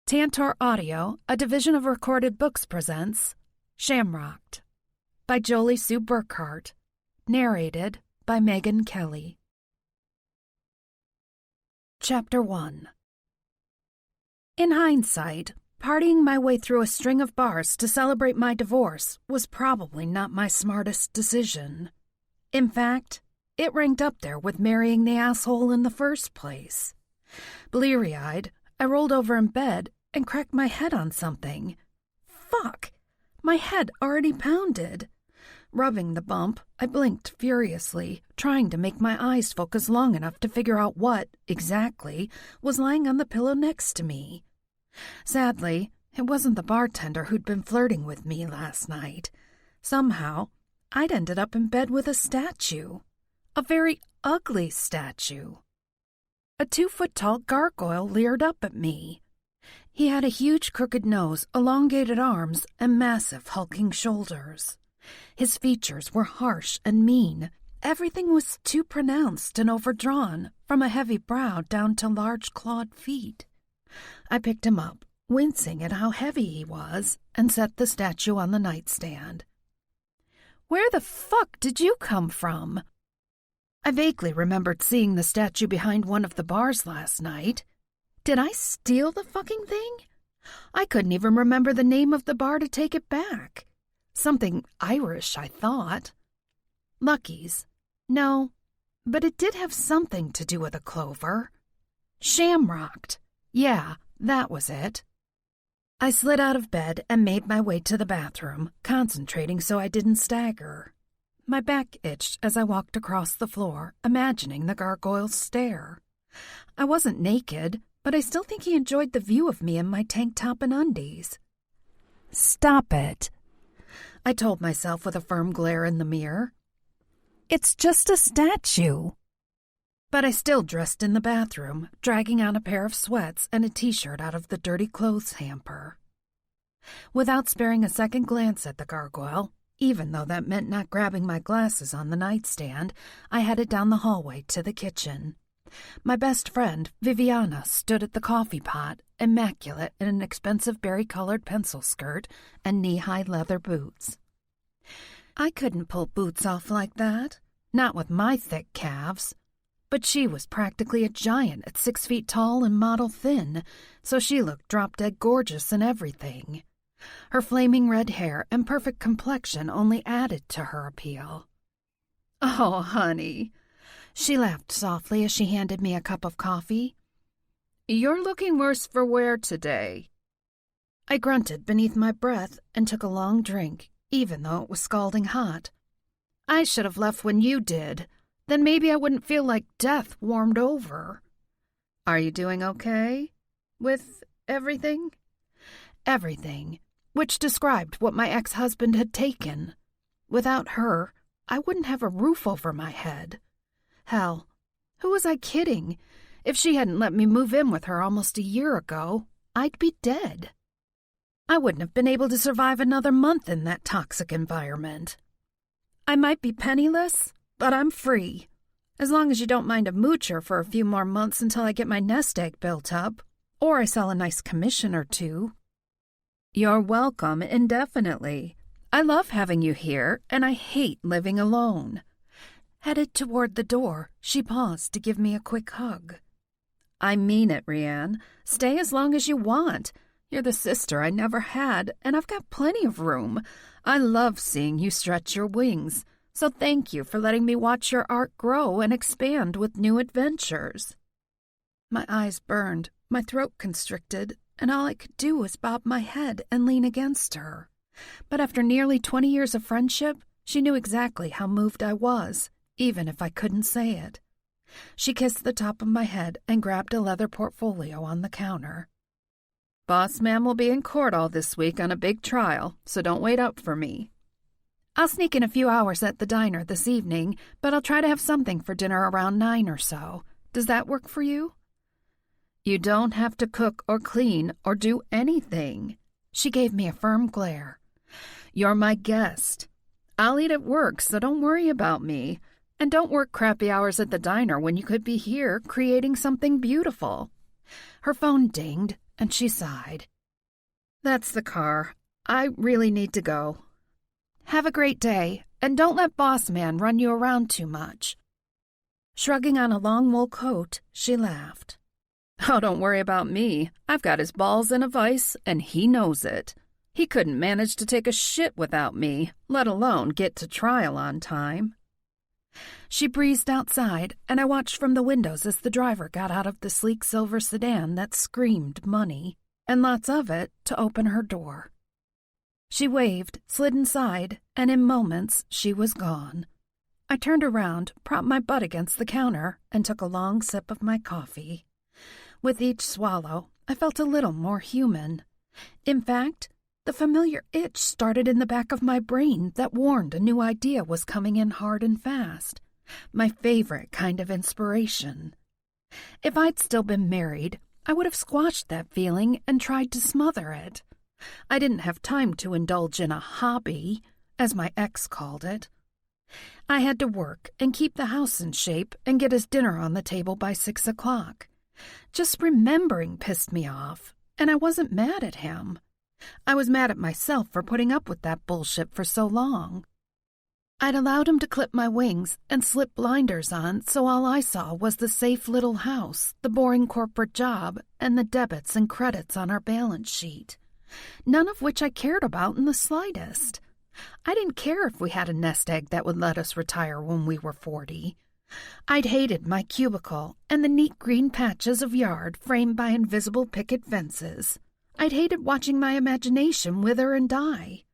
Tantor Audio, a division of Recorded Books, presents Shamrocked by Jolie Sue Burkhart, narrated by Megan Kelly. Chapter 1. In hindsight, partying my way through a string of bars to celebrate my divorce was probably not my smartest decision. In fact, it ranked up there with marrying the asshole in the first place. Bleary-eyed, I rolled over in bed and cracked my head on something. Fuck! My head already pounded. Rubbing the bump, I blinked furiously, trying to make my eyes focus long enough to figure out what, exactly, was lying on the pillow next to me. Sadly, it wasn't the bartender who'd been flirting with me last night. Somehow, I'd ended up in bed with a statue. A very ugly statue. A 2-foot-tall gargoyle leered up at me. He had a huge crooked nose, elongated arms, and massive hulking shoulders. His features were harsh and mean. Everything was too pronounced and overdrawn, from a heavy brow down to large clawed feet. I picked him up, wincing at how heavy he was, and set the statue on the nightstand. "Where the fuck did you come from?" I vaguely remembered seeing the statue behind one of the bars last night. Did I steal the fucking thing? I couldn't even remember the name of the bar to take it back. Something Irish, I thought. Lucky's. No, but it did have something to do with a clover. Shamrocked. Yeah, that was it. I slid out of bed and made my way to the bathroom, concentrating so I didn't stagger. My back itched as I walked across the floor, imagining the gargoyle's stare. I wasn't naked, but I still think he enjoyed the view of me in my tank top and undies. "Stop it," I told myself with a firm glare in the mirror. "It's just a statue." But I still dressed in the bathroom, dragging out a pair of sweats and a t-shirt out of the dirty clothes hamper. Without sparing a second glance at the gargoyle, even though that meant not grabbing my glasses on the nightstand, I headed down the hallway to the kitchen. My best friend, Viviana, stood at the coffee pot, immaculate in an expensive berry-colored pencil skirt and knee-high leather boots. I couldn't pull boots off like that, not with my thick calves. But she was practically a giant at 6 feet tall and model thin, so she looked drop-dead gorgeous in everything. Her flaming red hair and perfect complexion only added to her appeal. "Oh, honey," she laughed softly as she handed me a cup of coffee. "You're looking worse for wear today." I grunted beneath my breath and took a long drink, even though it was scalding hot. "I should have left when you did. Then maybe I wouldn't feel like death warmed over." "Are you doing okay? With everything?" Everything, which described what my ex-husband had taken. Without her, I wouldn't have a roof over my head. Hell, who was I kidding? If she hadn't let me move in with her almost a year ago, I'd be dead. I wouldn't have been able to survive another month in that toxic environment. I might be penniless, but I'm free. As long as you don't mind a moocher for a few more months until I get my nest egg built up, or I sell a nice commission or two. "You're welcome indefinitely. I love having you here, and I hate living alone." Headed toward the door, she paused to give me a quick hug. "I mean it, Rianne. Stay as long as you want. You're the sister I never had, and I've got plenty of room. I love seeing you stretch your wings, so thank you for letting me watch your art grow and expand with new adventures." My eyes burned, my throat constricted, and all I could do was bob my head and lean against her. But after nearly 20 years of friendship, she knew exactly how moved I was, even if I couldn't say it. She kissed the top of my head and grabbed a leather portfolio on the counter. "Boss man will be in court all this week on a big trial, so don't wait up for me. I'll sneak in a few hours at the diner this evening, but I'll try to have something for dinner around 9 or so. Does that work for you?" "You don't have to cook or clean or do anything." She gave me a firm glare. "You're my guest. I'll eat at work, so don't worry about me. And don't work crappy hours at the diner when you could be here creating something beautiful." Her phone dinged, and she sighed. "That's the car. I really need to go. Have a great day, and don't let Boss Man run you around too much." Shrugging on a long wool coat, she laughed. "Oh, don't worry about me. I've got his balls in a vice, and he knows it. He couldn't manage to take a shit without me, let alone get to trial on time." She breezed outside, and I watched from the windows as the driver got out of the sleek silver sedan that screamed money, and lots of it, to open her door. She waved, slid inside, and in moments she was gone. I turned around, propped my butt against the counter, and took a long sip of my coffee. With each swallow, I felt a little more human. In fact, the familiar itch started in the back of my brain that warned a new idea was coming in hard and fast. My favorite kind of inspiration. If I'd still been married, I would have squashed that feeling and tried to smother it. I didn't have time to indulge in a hobby, as my ex called it. I had to work and keep the house in shape and get his dinner on the table by 6 o'clock. Just remembering pissed me off, and I wasn't mad at him. I was mad at myself for putting up with that bullshit for so long. I'd allowed him to clip my wings and slip blinders on, so all I saw was the safe little house, the boring corporate job, and the debits and credits on our balance sheet, none of which I cared about in the slightest. I didn't care if we had a nest egg that would let us retire when we were 40. I'd hated my cubicle and the neat green patches of yard framed by invisible picket fences. I'd hated watching my imagination wither and die.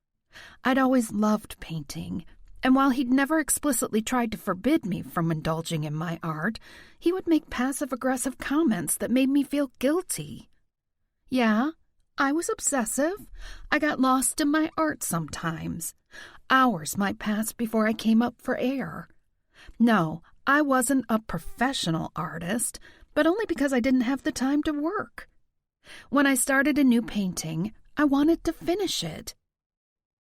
I'd always loved painting, and while he'd never explicitly tried to forbid me from indulging in my art, he would make passive-aggressive comments that made me feel guilty. Yeah, I was obsessive. I got lost in my art sometimes. Hours might pass before I came up for air. No, I wasn't a professional artist, but only because I didn't have the time to work. When I started a new painting, I wanted to finish it.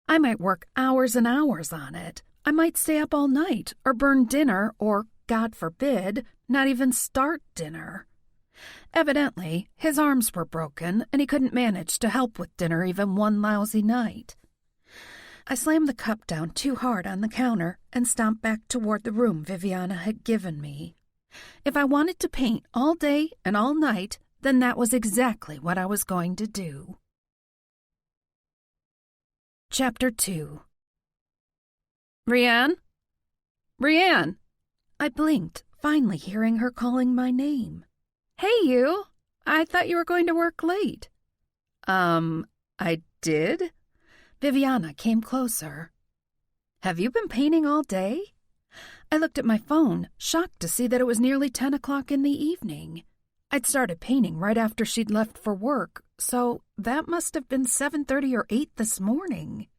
I might work hours and hours on it. I might stay up all night or burn dinner or, God forbid, not even start dinner. Evidently, his arms were broken and he couldn't manage to help with dinner even one lousy night. I slammed the cup down too hard on the counter and stomped back toward the room Viviana had given me. If I wanted to paint all day and all night, then that was exactly what I was going to do. Chapter 2. "Rianne? Rianne!" I blinked, finally hearing her calling my name. "Hey, you! I thought you were going to work late." I did?" Viviana came closer. "Have you been painting all day?" I looked at my phone, shocked to see that it was nearly 10 o'clock in the evening. I'd started painting right after she'd left for work, so that must have been 7:30 or 8 this morning.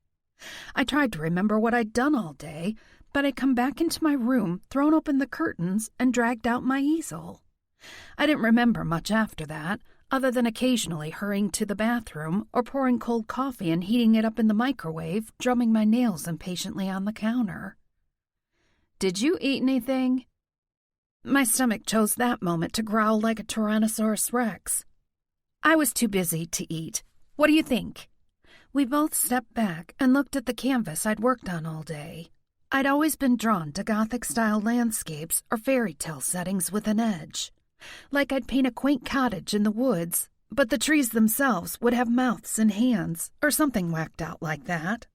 I tried to remember what I'd done all day, but I'd come back into my room, thrown open the curtains, and dragged out my easel. I didn't remember much after that, other than occasionally hurrying to the bathroom or pouring cold coffee and heating it up in the microwave, drumming my nails impatiently on the counter. "Did you eat anything?" My stomach chose that moment to growl like a Tyrannosaurus Rex. I was too busy to eat. What do you think? We both stepped back and looked at the canvas I'd worked on all day. I'd always been drawn to Gothic-style landscapes or fairy tale settings with an edge. Like I'd paint a quaint cottage in the woods, but the trees themselves would have mouths and hands, or something whacked out like that.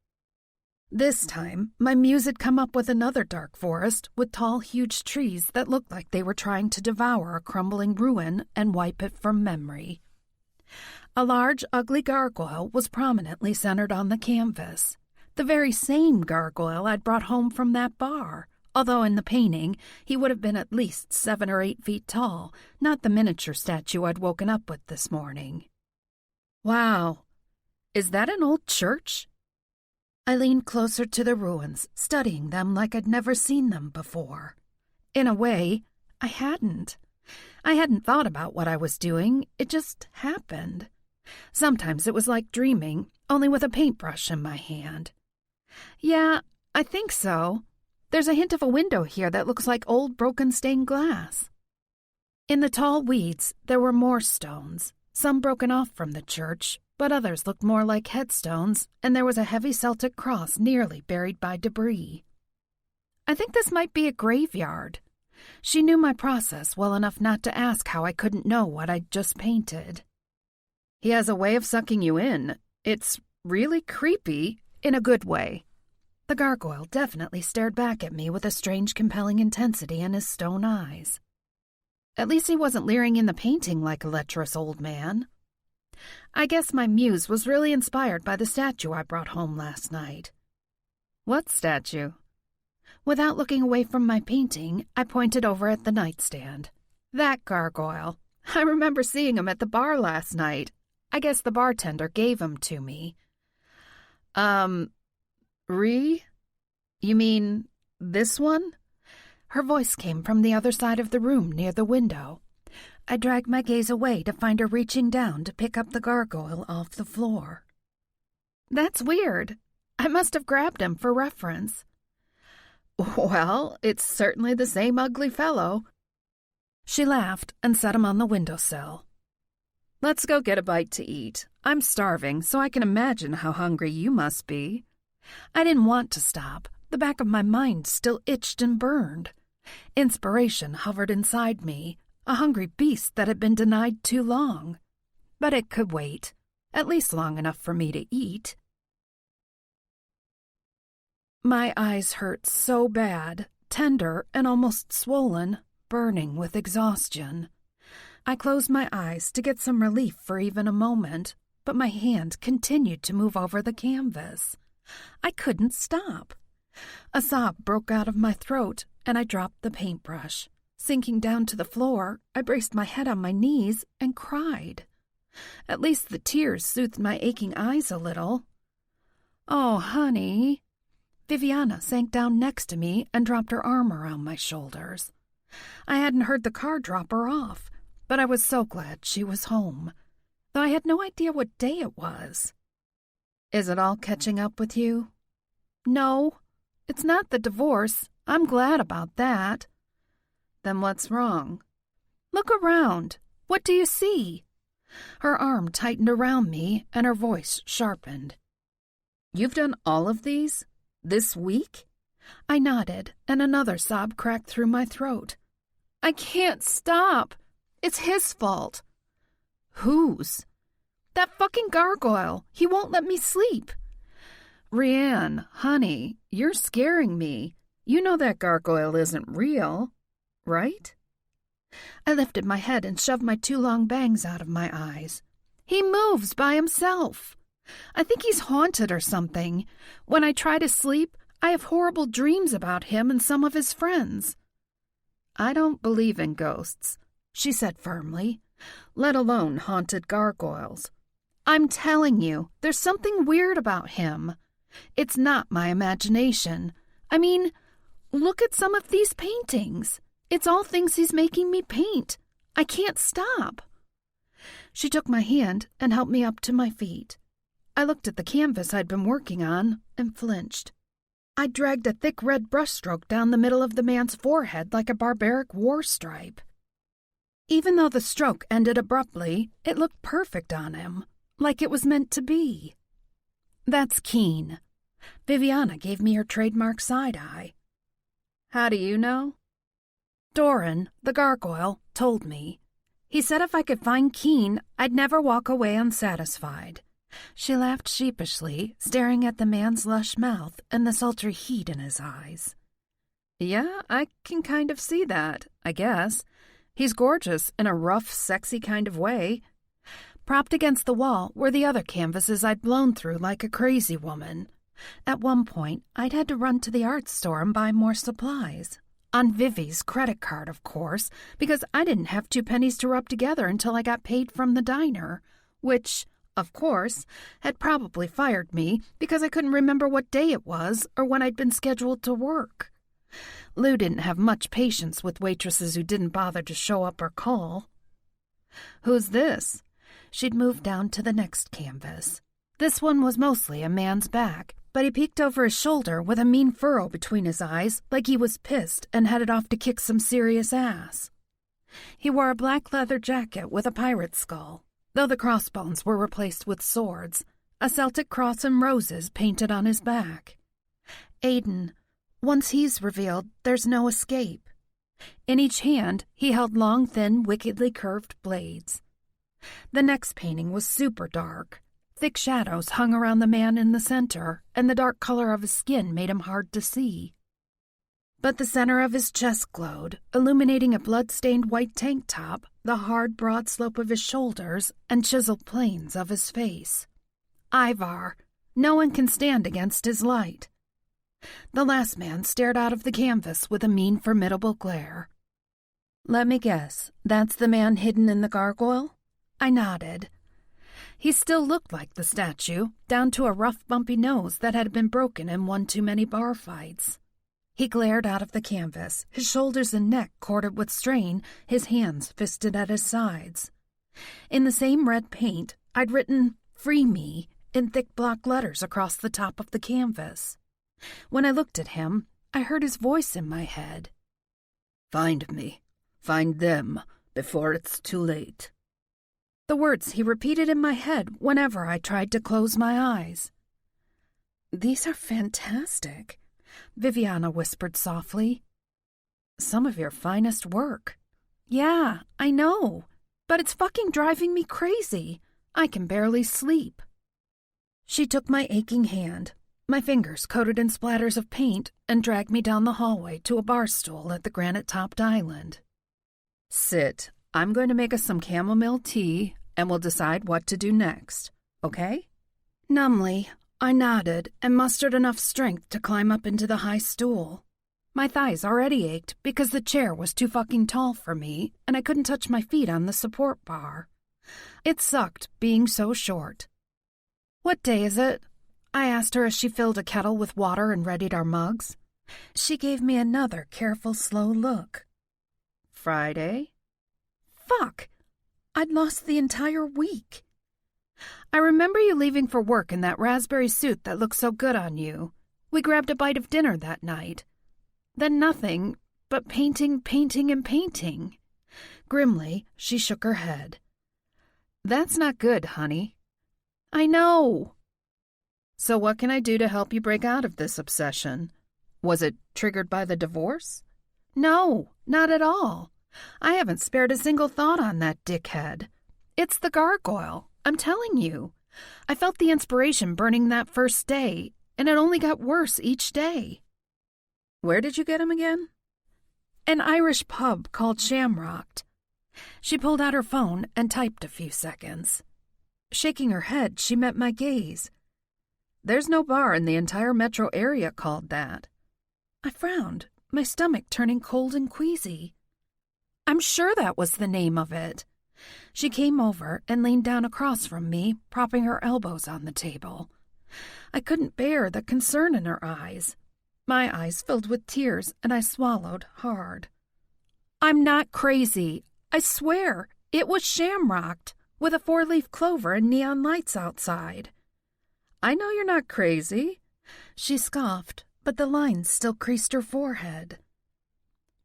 This time, my muse had come up with another dark forest with tall, huge trees that looked like they were trying to devour a crumbling ruin and wipe it from memory. A large, ugly gargoyle was prominently centered on the canvas, the very same gargoyle I'd brought home from that bar, although in the painting he would have been at least 7 or 8 feet tall, not the miniature statue I'd woken up with this morning. "Wow, is that an old church?" I leaned closer to the ruins, studying them like I'd never seen them before. In a way, I hadn't. I hadn't thought about what I was doing, it just happened. Sometimes it was like dreaming, only with a paintbrush in my hand. "Yeah, I think so. There's a hint of a window here that looks like old broken stained glass." In the tall weeds, there were more stones, some broken off from the church, but others looked more like headstones, and there was a heavy Celtic cross nearly buried by debris. I think this might be a graveyard. She knew my process well enough not to ask how I couldn't know what I'd just painted. He has a way of sucking you in. It's really creepy, in a good way. The gargoyle definitely stared back at me with a strange, compelling intensity in his stone eyes. At least he wasn't leering in the painting like a lecherous old man. I guess my muse was really inspired by the statue I brought home last night. What statue? Without looking away from my painting, I pointed over at the nightstand. That gargoyle. I remember seeing him at the bar last night. I guess the bartender gave him to me. You mean this one? Her voice came from the other side of the room near the window. I dragged my gaze away to find her reaching down to pick up the gargoyle off the floor. That's weird. I must have grabbed him for reference. Well, it's certainly the same ugly fellow. She laughed and set him on the windowsill. Let's go get a bite to eat. I'm starving, so I can imagine how hungry you must be. I didn't want to stop. The back of my mind still itched and burned. Inspiration hovered inside me, a hungry beast that had been denied too long. But it could wait, at least long enough for me to eat. My eyes hurt so bad, tender and almost swollen, burning with exhaustion. I closed my eyes to get some relief for even a moment, but my hand continued to move over the canvas. I couldn't stop. A sob broke out of my throat, and I dropped the paintbrush. Sinking down to the floor, I braced my head on my knees and cried. At least the tears soothed my aching eyes a little. Oh, honey. Viviana sank down next to me and dropped her arm around my shoulders. I hadn't heard the car drop her off, but I was so glad she was home, though I had no idea what day it was. Is it all catching up with you? No, it's not the divorce. I'm glad about that. Then what's wrong? Look around. What do you see? Her arm tightened around me and her voice sharpened. You've done all of these? This week? I nodded, and another sob cracked through my throat. I can't stop. It's his fault. Whose? That fucking gargoyle. He won't let me sleep. Rianne, honey, you're scaring me. You know that gargoyle isn't real, right? I lifted my head and shoved my two long bangs out of my eyes. He moves by himself. I think he's haunted or something. When I try to sleep, I have horrible dreams about him and some of his friends. I don't believe in ghosts, she said firmly, let alone haunted gargoyles. I'm telling you, there's something weird about him. It's not my imagination. I mean, look at some of these paintings. It's all things he's making me paint. I can't stop. She took my hand and helped me up to my feet. I looked at the canvas I'd been working on and flinched. I dragged a thick red brushstroke down the middle of the man's forehead like a barbaric war stripe. Even though the stroke ended abruptly, it looked perfect on him, like it was meant to be. That's Keen. Viviana gave me her trademark side-eye. How do you know? Doran, the gargoyle, told me. He said if I could find Keen, I'd never walk away unsatisfied. She laughed sheepishly, staring at the man's lush mouth and the sultry heat in his eyes. Yeah, I can kind of see that, I guess. He's gorgeous in a rough, sexy kind of way. Propped against the wall were the other canvases I'd blown through like a crazy woman. At one point, I'd had to run to the art store and buy more supplies. On Vivi's credit card, of course, because I didn't have 2 pennies to rub together until I got paid from the diner, which, of course, had probably fired me because I couldn't remember what day it was or when I'd been scheduled to work. Lou didn't have much patience with waitresses who didn't bother to show up or call. Who's this? She'd moved down to the next canvas. This one was mostly a man's back, but he peeked over his shoulder with a mean furrow between his eyes like he was pissed and headed off to kick some serious ass. He wore a black leather jacket with a pirate skull. though the crossbones were replaced with swords, a Celtic cross and roses painted on his back. Aiden, once he's revealed, there's no escape. In each hand, he held long, thin, wickedly curved blades. The next painting was super dark. Thick shadows hung around the man in the center, and the dark color of his skin made him hard to see. But the center of his chest glowed, illuminating a blood-stained white tank top, the hard, broad slope of his shoulders, and chiseled planes of his face. Ivar. No one can stand against his light. The last man stared out of the canvas with a mean, formidable glare. Let me guess, that's the man hidden in the gargoyle? I nodded. He still looked like the statue, down to a rough, bumpy nose that had been broken in one too many bar fights. He glared out of the canvas, his shoulders and neck corded with strain, his hands fisted at his sides. In the same red paint, I'd written, "Free me," in thick block letters across the top of the canvas. When I looked at him, I heard his voice in my head. "Find me. Find them, before it's too late." The words he repeated in my head whenever I tried to close my eyes. "These are fantastic," Viviana whispered softly. "Some of your finest work." "Yeah, I know, but it's fucking driving me crazy. I can barely sleep." She took my aching hand, my fingers coated in splatters of paint, and dragged me down the hallway to a bar stool at the granite-topped island. "Sit. I'm going to make us some chamomile tea, and we'll decide what to do next, okay?" Numbly, I nodded and mustered enough strength to climb up into the high stool. My thighs already ached because the chair was too fucking tall for me, and I couldn't touch my feet on the support bar. It sucked being so short. "What day is it?" I asked her as she filled a kettle with water and readied our mugs. She gave me another careful, slow look. "Friday?" Fuck! I'd lost the entire week. "I remember you leaving for work in that raspberry suit that looked so good on you. We grabbed a bite of dinner that night. Then nothing but painting, painting, and painting." Grimly, she shook her head. "That's not good, honey." "I know." "So what can I do to help you break out of this obsession? Was it triggered by the divorce?" "No, not at all. I haven't spared a single thought on that dickhead. It's the gargoyle, I'm telling you. I felt the inspiration burning that first day, and it only got worse each day." "Where did you get him again?" "An Irish pub called Shamrocked." She pulled out her phone and typed a few seconds. Shaking her head, she met my gaze. "There's no bar in the entire metro area called that." I frowned, my stomach turning cold and queasy. "I'm sure that was the name of it." She came over and leaned down across from me, propping her elbows on the table. I couldn't bear the concern in her eyes. My eyes filled with tears, and I swallowed hard. "I'm not crazy. I swear, it was Shamrocked, with a 4-leaf clover and neon lights outside." "I know you're not crazy." She scoffed, but the lines still creased her forehead.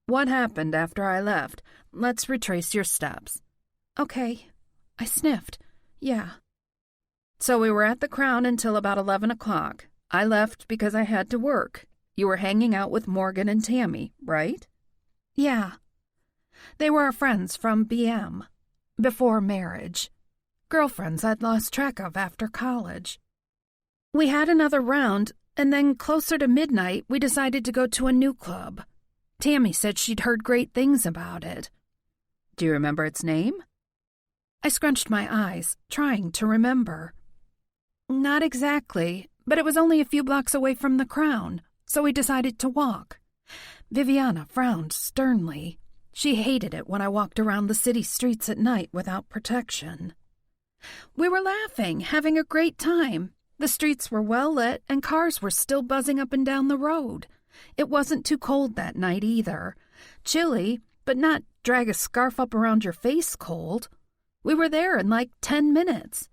"What happened after I left? Let's retrace your steps." "Okay." I sniffed. "Yeah." "So we were at the Crown until about 11 o'clock. I left because I had to work. You were hanging out with Morgan and Tammy, right?" "Yeah." They were our friends from BM, before marriage. Girlfriends I'd lost track of after college. We had another round, and then closer to midnight we decided to go to a new club. Tammy said she'd heard great things about it. "Do you remember its name?" I scrunched my eyes, trying to remember. "Not exactly, but it was only a few blocks away from the Crown, so we decided to walk." Viviana frowned sternly. She hated it when I walked around the city streets at night without protection. We were laughing, having a great time. The streets were well lit, and cars were still buzzing up and down the road. It wasn't too cold that night either. Chilly, but not drag a scarf up around your face cold. We were there in like 10 minutes.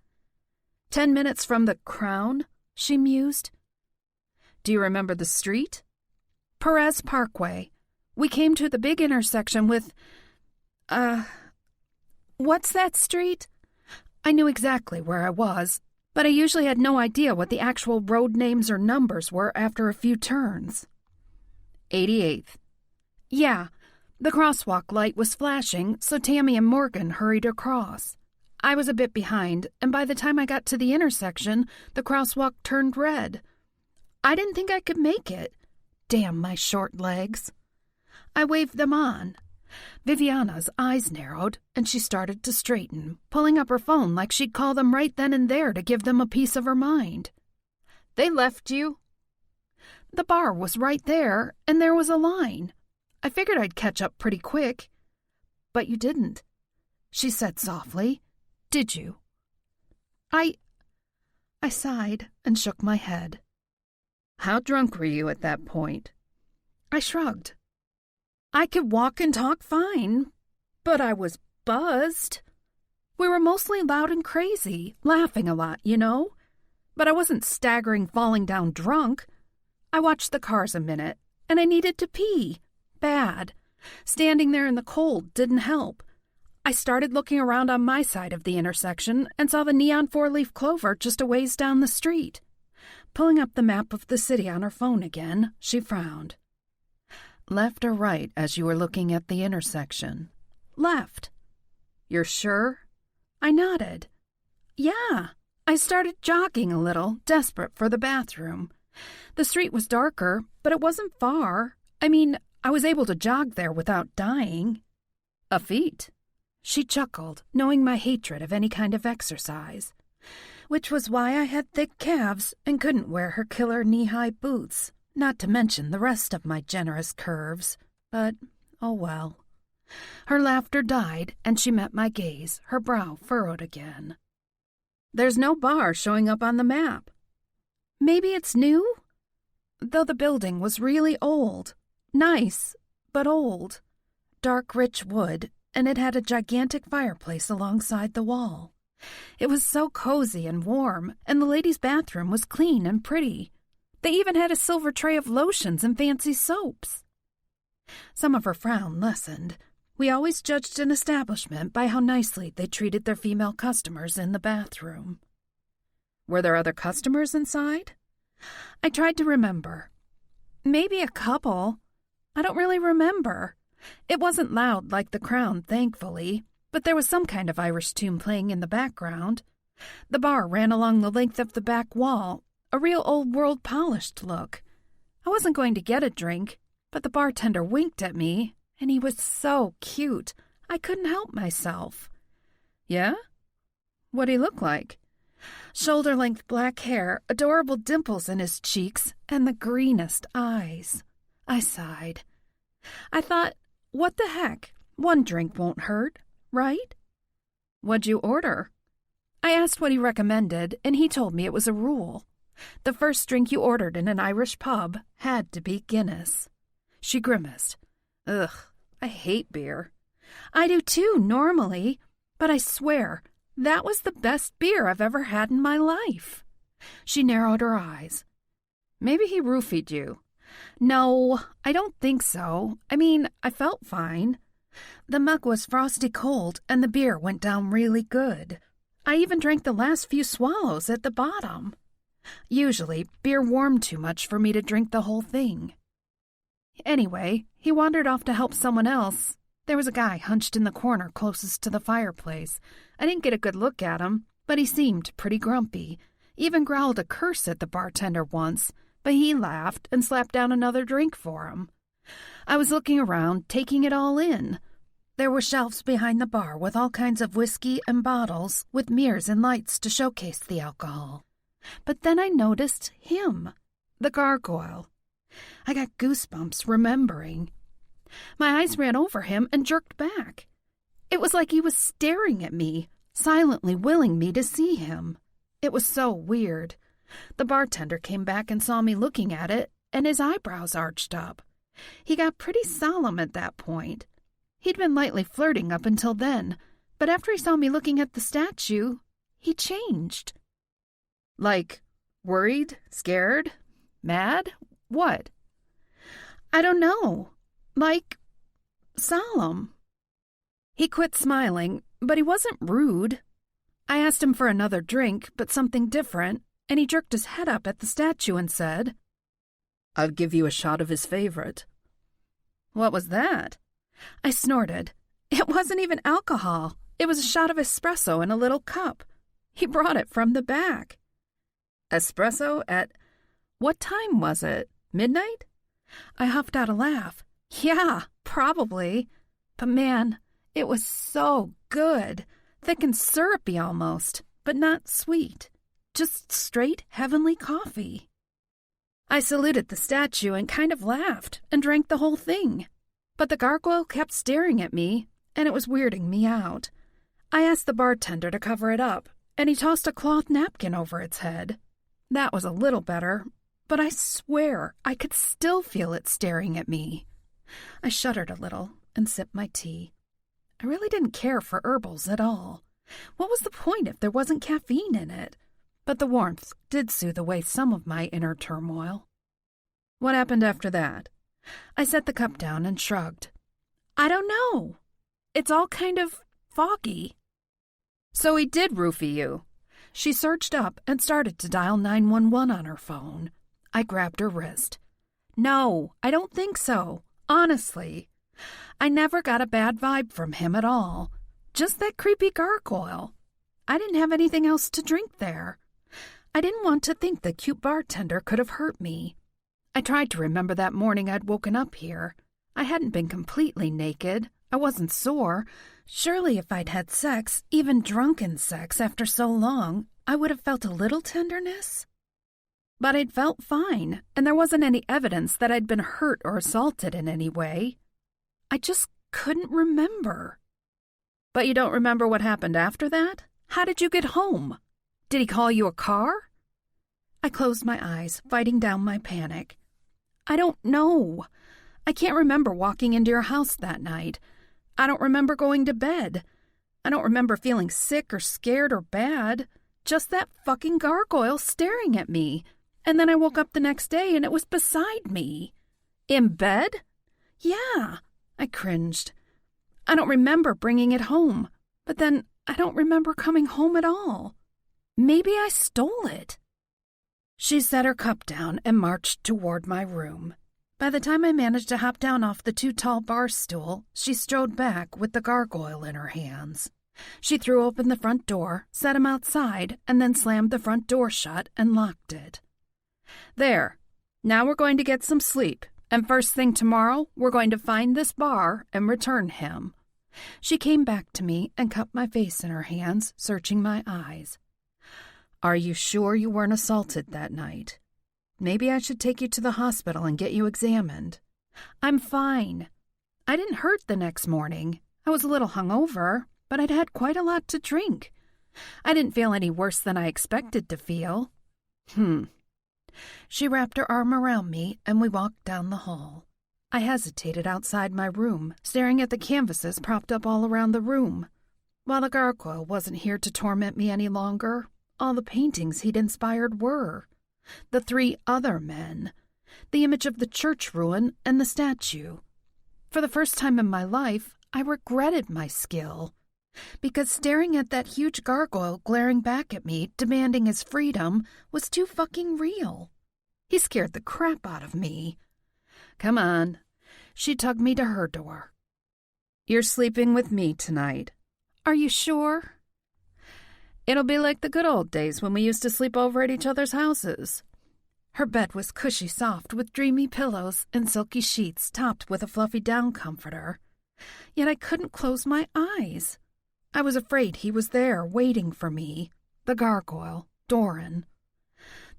10 minutes from the Crown, she mused. "Do you remember the street?" "Perez Parkway. We came to the big intersection with... what's that street? I knew exactly where I was, but I usually had no idea what the actual road names or numbers were after a few turns. 88th. Yeah, the crosswalk light was flashing, so Tammy and Morgan hurried across. I was a bit behind, and by the time I got to the intersection, the crosswalk turned red. I didn't think I could make it. Damn my short legs. I waved them on. Viviana's eyes narrowed, and she started to straighten, pulling up her phone like she'd call them right then and there to give them a piece of her mind. They left you? The bar was right there, and there was a line. I figured I'd catch up pretty quick. But you didn't, she said softly. Did you? I sighed and shook my head. How drunk were you at that point? I shrugged. I could walk and talk fine, but I was buzzed. We were mostly loud and crazy, laughing a lot, you know? But I wasn't staggering, falling down drunk. I watched the cars a minute, and I needed to pee. Bad. Standing there in the cold didn't help. I started looking around on my side of the intersection and saw the neon four-leaf clover just a ways down the street. Pulling up the map of the city on her phone again, she frowned. Left or right as you were looking at the intersection? Left. You're sure? I nodded. Yeah. I started jogging a little, desperate for the bathroom. The street was darker, but it wasn't far. I mean, I was able to jog there without dying. A feat. She chuckled, knowing my hatred of any kind of exercise, which was why I had thick calves and couldn't wear her killer knee-high boots, not to mention the rest of my generous curves. But, oh well. Her laughter died, and she met my gaze, her brow furrowed again. There's no bar showing up on the map. Maybe it's new? Though the building was really old. Nice, but old. Dark, rich wood, and it had a gigantic fireplace alongside the wall. It was so cozy and warm, and the ladies' bathroom was clean and pretty. They even had a silver tray of lotions and fancy soaps. Some of her frown lessened. We always judged an establishment by how nicely they treated their female customers in the bathroom. Were there other customers inside? I tried to remember. Maybe a couple. I don't really remember. It wasn't loud like The Crown, thankfully, but there was some kind of Irish tune playing in the background. The bar ran along the length of the back wall, a real old-world polished look. I wasn't going to get a drink, but the bartender winked at me, and he was so cute, I couldn't help myself. Yeah? What'd he look like? Shoulder-length black hair, adorable dimples in his cheeks, and the greenest eyes. I sighed. I thought, what the heck? One drink won't hurt, right? What'd you order? I asked what he recommended, and he told me it was a rule. The first drink you ordered in an Irish pub had to be Guinness. She grimaced. Ugh, I hate beer. I do too, normally, but I swear, that was the best beer I've ever had in my life. She narrowed her eyes. Maybe he roofied you. No, I don't think so. I mean, I felt fine. The mug was frosty cold, and the beer went down really good. I even drank the last few swallows at the bottom. Usually, beer warmed too much for me to drink the whole thing. Anyway, he wandered off to help someone else. There was a guy hunched in the corner closest to the fireplace. I didn't get a good look at him, but he seemed pretty grumpy. Even growled a curse at the bartender once, but he laughed and slapped down another drink for him. I was looking around, taking it all in. There were shelves behind the bar with all kinds of whiskey and bottles, with mirrors and lights to showcase the alcohol. But then I noticed him, the gargoyle. I got goosebumps remembering. My eyes ran over him and jerked back. It was like he was staring at me, silently willing me to see him. It was so weird. The bartender came back and saw me looking at it, and his eyebrows arched up. He got pretty solemn at that point. He'd been lightly flirting up until then, but after he saw me looking at the statue, he changed. Like, worried, scared, mad? What? I don't know. Like, solemn. He quit smiling, but he wasn't rude. I asked him for another drink, but something different, and he jerked his head up at the statue and said, "I'll give you a shot of his favorite." "What was that?" I snorted. It wasn't even alcohol. It was a shot of espresso in a little cup. He brought it from the back. Espresso at... What time was it? Midnight? I huffed out a laugh. Yeah, probably. But man, it was so good. Thick and syrupy almost, but not sweet. Just straight heavenly coffee. I saluted the statue and kind of laughed and drank the whole thing. But the gargoyle kept staring at me, and it was weirding me out. I asked the bartender to cover it up, and he tossed a cloth napkin over its head. That was a little better, but I swear I could still feel it staring at me. I shuddered a little and sipped my tea. I really didn't care for herbals at all. What was the point if there wasn't caffeine in it? But the warmth did soothe away some of my inner turmoil. What happened after that? I set the cup down and shrugged. I don't know. It's all kind of foggy. So he did roofie you. She surged up and started to dial 911 on her phone. I grabbed her wrist. No, I don't think so. Honestly. I never got a bad vibe from him at all. Just that creepy gargoyle. I didn't have anything else to drink there. I didn't want to think the cute bartender could have hurt me. I tried to remember that morning I'd woken up here. I hadn't been completely naked. I wasn't sore. Surely if I'd had sex, even drunken sex, after so long, I would have felt a little tenderness. But I'd felt fine, and there wasn't any evidence that I'd been hurt or assaulted in any way. I just couldn't remember. But you don't remember what happened after that? How did you get home? Did he call you a car? I closed my eyes, fighting down my panic. I don't know. I can't remember walking into your house that night. I don't remember going to bed. I don't remember feeling sick or scared or bad. Just that fucking gargoyle staring at me. And then I woke up the next day and it was beside me. In bed? Yeah, I cringed. I don't remember bringing it home, but then I don't remember coming home at all. Maybe I stole it. She set her cup down and marched toward my room. By the time I managed to hop down off the too tall bar stool, she strode back with the gargoyle in her hands. She threw open the front door, set him outside, and then slammed the front door shut and locked it. There. Now we're going to get some sleep, and first thing tomorrow, we're going to find this bar and return him. She came back to me and cupped my face in her hands, searching my eyes. Are you sure you weren't assaulted that night? Maybe I should take you to the hospital and get you examined. I'm fine. I didn't hurt the next morning. I was a little hungover, but I'd had quite a lot to drink. I didn't feel any worse than I expected to feel. She wrapped her arm around me, and we walked down the hall. I hesitated outside my room, staring at the canvases propped up all around the room. While the gargoyle wasn't here to torment me any longer, all the paintings he'd inspired were. The 3 other men. The image of the church ruin and the statue. For the first time in my life, I regretted my skill. Because staring at that huge gargoyle glaring back at me, demanding his freedom, was too fucking real. He scared the crap out of me. Come on. She tugged me to her door. You're sleeping with me tonight. Are you sure? It'll be like the good old days when we used to sleep over at each other's houses. Her bed was cushy soft with dreamy pillows and silky sheets topped with a fluffy down comforter. Yet I couldn't close my eyes. I was afraid he was there waiting for me. The gargoyle, Doran.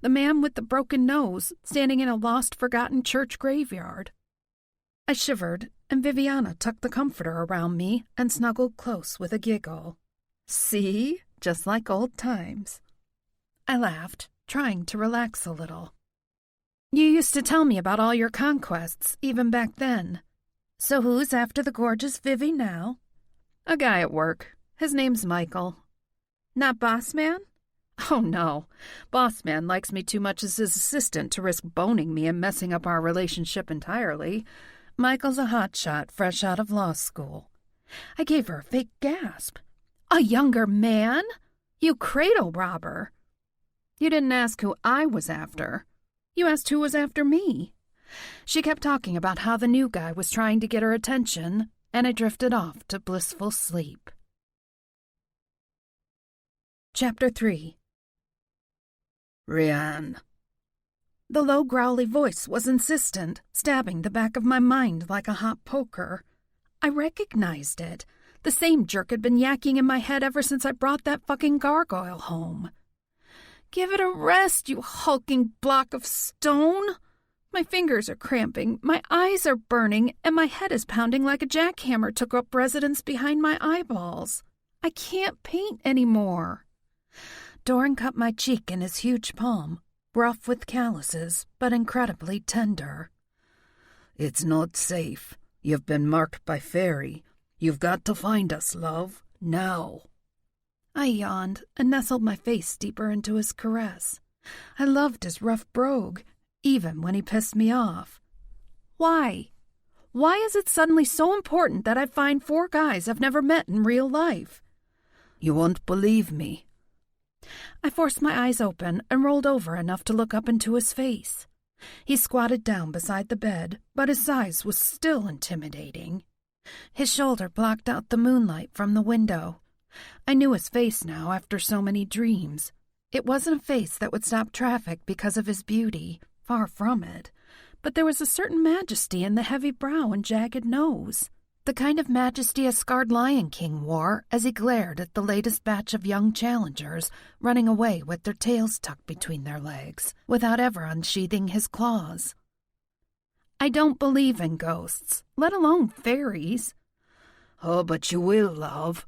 The man with the broken nose standing in a lost, forgotten church graveyard. I shivered, and Viviana tucked the comforter around me and snuggled close with a giggle. See? Just like old times. I laughed, trying to relax a little. You used to tell me about all your conquests, even back then. So who's after the gorgeous Vivi now? A guy at work. His name's Michael. Not Boss Man? Oh, no. Boss Man likes me too much as his assistant to risk boning me and messing up our relationship entirely. Michael's a hotshot fresh out of law school. I gave her a fake gasp. A younger man? You cradle robber. You didn't ask who I was after. You asked who was after me. She kept talking about how the new guy was trying to get her attention, and I drifted off to blissful sleep. Chapter 3. Rianne. The low, growly voice was insistent, stabbing the back of my mind like a hot poker. I recognized it. The same jerk had been yakking in my head ever since I brought that fucking gargoyle home. Give it a rest, you hulking block of stone. My fingers are cramping, my eyes are burning, and my head is pounding like a jackhammer took up residence behind my eyeballs. I can't paint anymore. Doran cut my cheek in his huge palm, rough with calluses, but incredibly tender. It's not safe. You've been marked by fairy. You've got to find us, love, now. I yawned and nestled my face deeper into his caress. I loved his rough brogue, even when he pissed me off. Why? Why is it suddenly so important that I find 4 guys I've never met in real life? You won't believe me. I forced my eyes open and rolled over enough to look up into his face. He squatted down beside the bed, but his size was still intimidating. His shoulder blocked out the moonlight from the window. I knew his face now after so many dreams. It wasn't a face that would stop traffic because of his beauty, far from it. But there was a certain majesty in the heavy brow and jagged nose. The kind of majesty a scarred Lion King wore as he glared at the latest batch of young challengers running away with their tails tucked between their legs, without ever unsheathing his claws. I don't believe in ghosts, let alone fairies. Oh, but you will, love.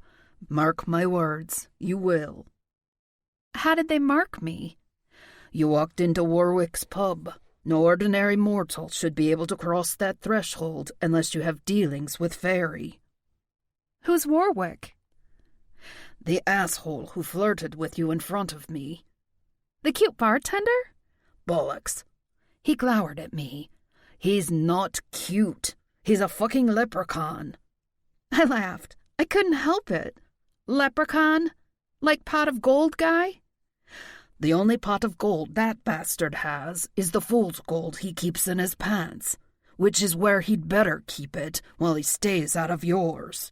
Mark my words, you will. How did they mark me? You walked into Warwick's pub. No ordinary mortal should be able to cross that threshold unless you have dealings with fairy. Who's Warwick? The asshole who flirted with you in front of me. The cute bartender? Bollocks. He glowered at me. He's not cute. He's a fucking leprechaun. I laughed. I couldn't help it. Leprechaun? Like pot of gold guy? The only pot of gold that bastard has is the fool's gold he keeps in his pants, which is where he'd better keep it while he stays out of yours.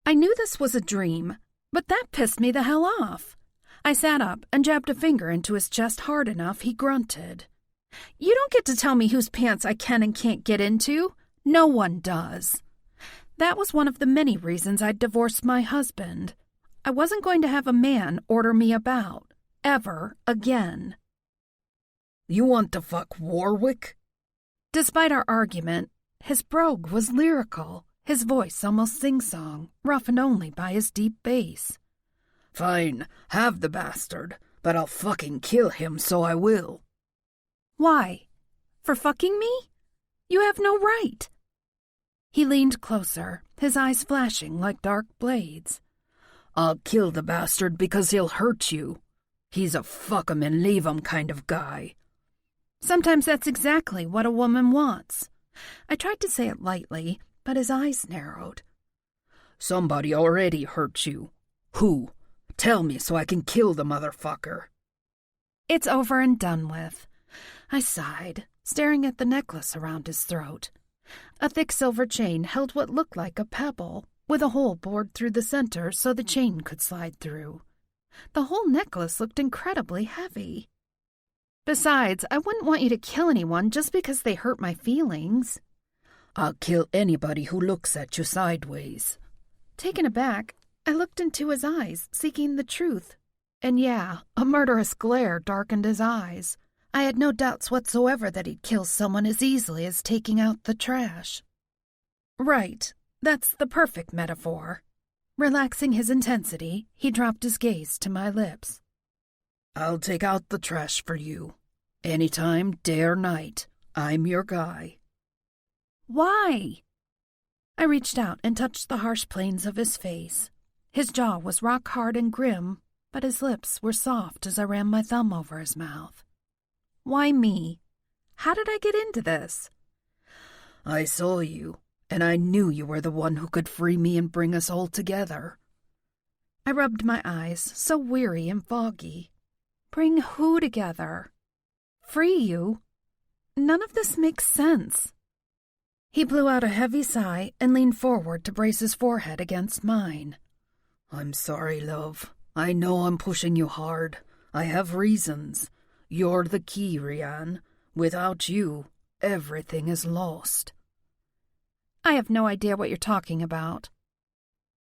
I knew this was a dream, but that pissed me the hell off. I sat up and jabbed a finger into his chest hard enough he grunted. You don't get to tell me whose pants I can and can't get into. No one does. That was one of the many reasons I'd divorced my husband. I wasn't going to have a man order me about. Ever again. You want to fuck Warwick? Despite our argument, his brogue was lyrical, his voice almost sing-song, roughened only by his deep bass. Fine, have the bastard, but I'll fucking kill him, so I will. Why? For fucking me? You have no right. He leaned closer, his eyes flashing like dark blades. I'll kill the bastard because he'll hurt you. He's a fuck 'em and leave 'em kind of guy. Sometimes that's exactly what a woman wants. I tried to say it lightly, but his eyes narrowed. Somebody already hurt you. Who? Tell me so I can kill the motherfucker. It's over and done with. I sighed, staring at the necklace around his throat. A thick silver chain held what looked like a pebble, with a hole bored through the center so the chain could slide through. The whole necklace looked incredibly heavy. Besides, I wouldn't want you to kill anyone just because they hurt my feelings. I'll kill anybody who looks at you sideways. Taken aback, I looked into his eyes, seeking the truth. And yeah, a murderous glare darkened his eyes. I had no doubts whatsoever that he'd kill someone as easily as taking out the trash. Right, that's the perfect metaphor. Relaxing his intensity, he dropped his gaze to my lips. I'll take out the trash for you. Anytime, day or night. I'm your guy. Why? I reached out and touched the harsh planes of his face. His jaw was rock hard and grim, but his lips were soft as I ran my thumb over his mouth. Why me? How did I get into this? I saw you. And I knew you were the one who could free me and bring us all together. I rubbed my eyes, so weary and foggy. Bring who together? Free you? None of this makes sense. He blew out a heavy sigh and leaned forward to brace his forehead against mine. I'm sorry, love. I know I'm pushing you hard. I have reasons. You're the key, Rianne. Without you, everything is lost. I have no idea what you're talking about.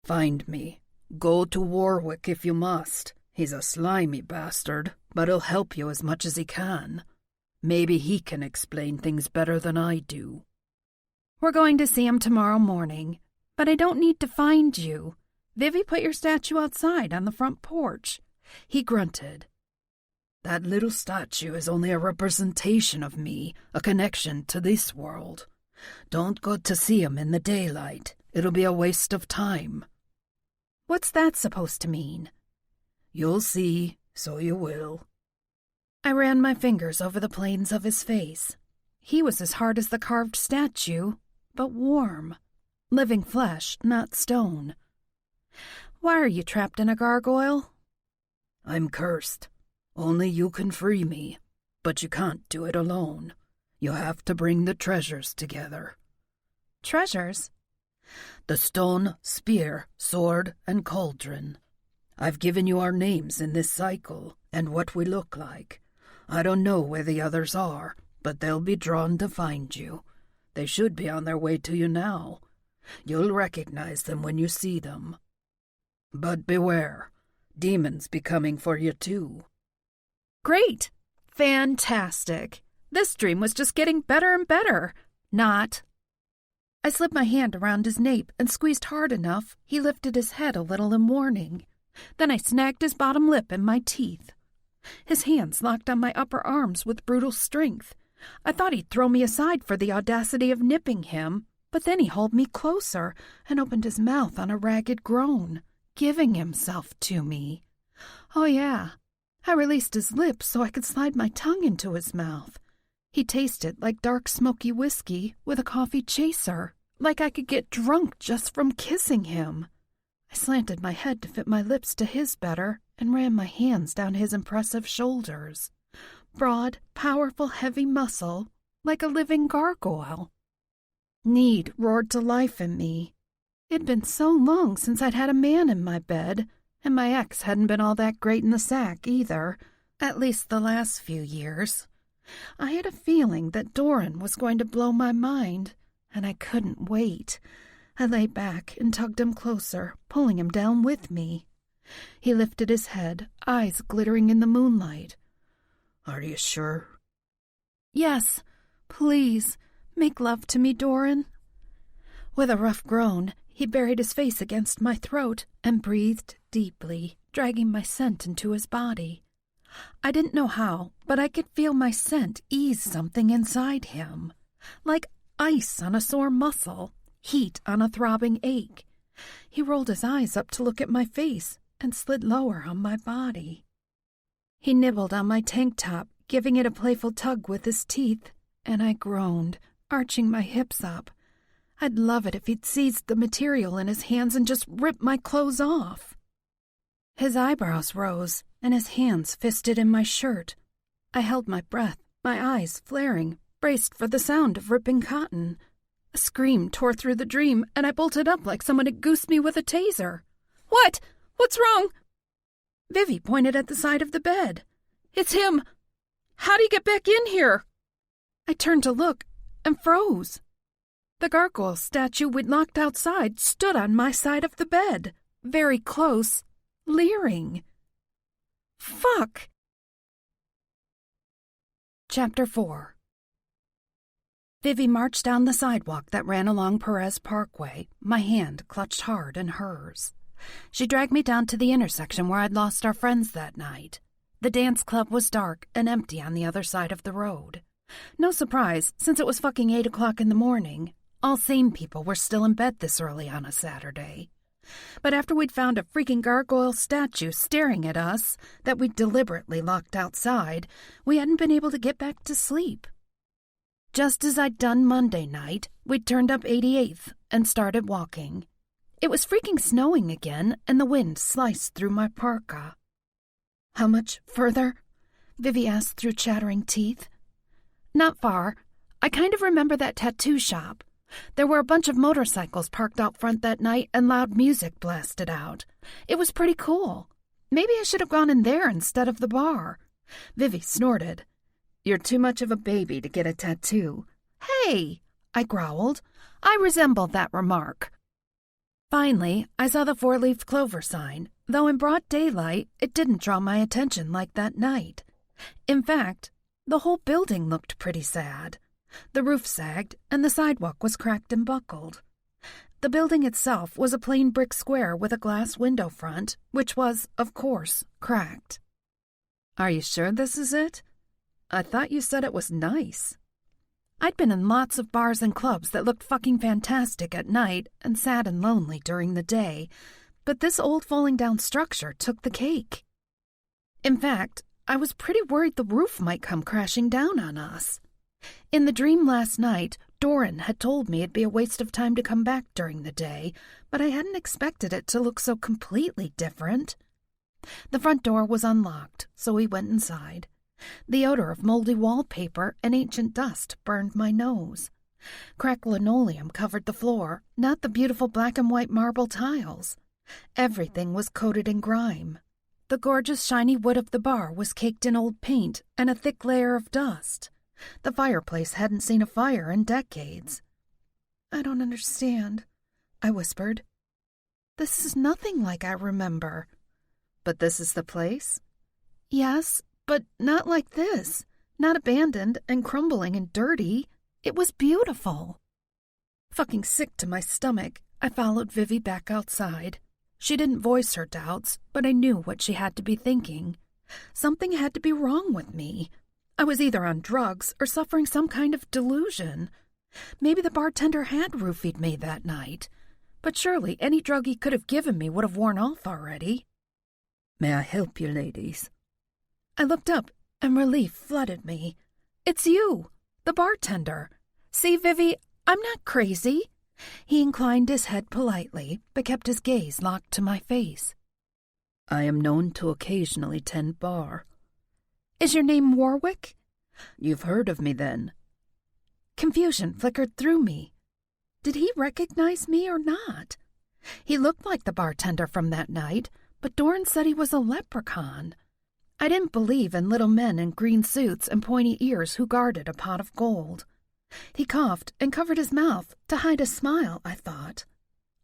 Find me. Go to Warwick if you must. He's a slimy bastard, but he'll help you as much as he can. Maybe he can explain things better than I do. We're going to see him tomorrow morning, but I don't need to find you. Vivi put your statue outside on the front porch. He grunted. That little statue is only a representation of me, a connection to this world. Don't go to see him in the daylight. It'll be a waste of time. What's that supposed to mean? You'll see, so you will. I ran my fingers over the planes of his face. He was as hard as the carved statue, but warm. Living flesh, not stone. Why are you trapped in a gargoyle? I'm cursed. Only you can free me, but you can't do it alone. You have to bring the treasures together. Treasures? The stone, spear, sword, and cauldron. I've given you our names in this cycle, and what we look like. I don't know where the others are, but they'll be drawn to find you. They should be on their way to you now. You'll recognize them when you see them. But beware, demons be coming for you too. Great! Fantastic! This dream was just getting better and better. Not. I slipped my hand around his nape and squeezed hard enough he lifted his head a little in warning. Then I snagged his bottom lip in my teeth. His hands locked on my upper arms with brutal strength. I thought he'd throw me aside for the audacity of nipping him, but then he hauled me closer and opened his mouth on a ragged groan, giving himself to me. Oh, yeah. I released his lips so I could slide my tongue into his mouth. He tasted like dark smoky whiskey with a coffee chaser, like I could get drunk just from kissing him. I slanted my head to fit my lips to his better and ran my hands down his impressive shoulders. Broad, powerful, heavy muscle, like a living gargoyle. Need roared to life in me. It'd been so long since I'd had a man in my bed, and my ex hadn't been all that great in the sack either, at least the last few years. I had a feeling that Doran was going to blow my mind, and I couldn't wait. I lay back and tugged him closer, pulling him down with me. He lifted his head, eyes glittering in the moonlight. Are you sure? Yes, please, make love to me, Doran. With a rough groan, he buried his face against my throat and breathed deeply, dragging my scent into his body. I didn't know how, but I could feel my scent ease something inside him, like ice on a sore muscle, heat on a throbbing ache. He rolled his eyes up to look at my face and slid lower on my body. He nibbled on my tank top, giving it a playful tug with his teeth, and I groaned, arching my hips up. I'd love it if he'd seized the material in his hands and just ripped my clothes off. His eyebrows rose, and his hands fisted in my shirt. I held my breath, my eyes flaring, braced for the sound of ripping cotton. A scream tore through the dream, and I bolted up like someone had goosed me with a taser. What? What's wrong? Vivi pointed at the side of the bed. It's him! How'd he get back in here? I turned to look and froze. The gargoyle statue we'd locked outside stood on my side of the bed, very close, leering. Fuck! Chapter 4. Vivi marched down the sidewalk that ran along Perez Parkway, my hand clutched hard in hers. She dragged me down to the intersection where I'd lost our friends that night. The dance club was dark and empty on the other side of the road. No surprise, since it was fucking 8 o'clock in the morning. All sane people were still in bed this early on a Saturday. But after we'd found a freaking gargoyle statue staring at us that we'd deliberately locked outside, we hadn't been able to get back to sleep. Just as I'd done Monday night, we'd turned up 88th and started walking. It was freaking snowing again, and the wind sliced through my parka. "How much further?" Vivi asked through chattering teeth. "Not far. I kind of remember that tattoo shop. There were a bunch of motorcycles parked out front that night and loud music blasted out. It was pretty cool. Maybe I should have gone in there instead of the bar." Vivi snorted. "You're too much of a baby to get a tattoo." "Hey!" I growled. I resembled that remark. Finally, I saw the 4-leaf clover sign, though in broad daylight it didn't draw my attention like that night. In fact, the whole building looked pretty sad. The roof sagged, and the sidewalk was cracked and buckled. The building itself was a plain brick square with a glass window front, which was, of course, cracked. "Are you sure this is it? I thought you said it was nice." I'd been in lots of bars and clubs that looked fucking fantastic at night and sad and lonely during the day, but this old falling-down structure took the cake. In fact, I was pretty worried the roof might come crashing down on us. In the dream last night, Doran had told me it'd be a waste of time to come back during the day, but I hadn't expected it to look so completely different. The front door was unlocked, so we went inside. The odor of moldy wallpaper and ancient dust burned my nose. Cracked linoleum covered the floor, not the beautiful black and white marble tiles. Everything was coated in grime. The gorgeous shiny wood of the bar was caked in old paint and a thick layer of dust. The fireplace hadn't seen a fire in decades. "I don't understand," I whispered. "This is nothing like I remember." "But this is the place?" "Yes, but not like this. Not abandoned and crumbling and dirty. It was beautiful." Fucking sick to my stomach, I followed Vivi back outside. She didn't voice her doubts, but I knew what she had to be thinking. Something had to be wrong with me. I was either on drugs or suffering some kind of delusion. Maybe the bartender had roofied me that night. But surely any drug he could have given me would have worn off already. "May I help you, ladies?" I looked up, and relief flooded me. "It's you, the bartender. See, Vivi, I'm not crazy." He inclined his head politely, but kept his gaze locked to my face. "I am known to occasionally tend bar." "Is your name Warwick?" "You've heard of me, then?" Confusion flickered through me. Did he recognize me or not? He looked like the bartender from that night, but Doran said he was a leprechaun. I didn't believe in little men in green suits and pointy ears who guarded a pot of gold. He coughed and covered his mouth to hide a smile, I thought.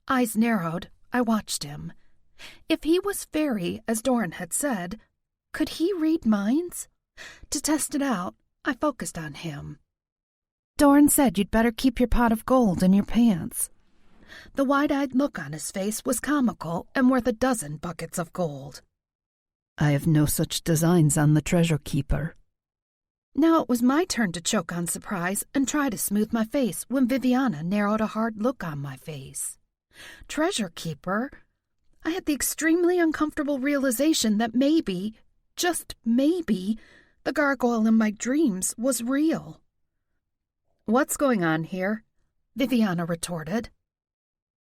Eyes narrowed, I watched him. If he was fairy, as Doran had said, could he read minds? To test it out, I focused on him. "Doran said you'd better keep your pot of gold in your pants." The wide-eyed look on his face was comical and worth a dozen buckets of gold. "I have no such designs on the treasure keeper." Now it was my turn to choke on surprise and try to smooth my face when Viviana narrowed a hard look on my face. Treasure keeper? I had the extremely uncomfortable realization that maybe, just maybe, the gargoyle in my dreams was real. "What's going on here?" Viviana retorted.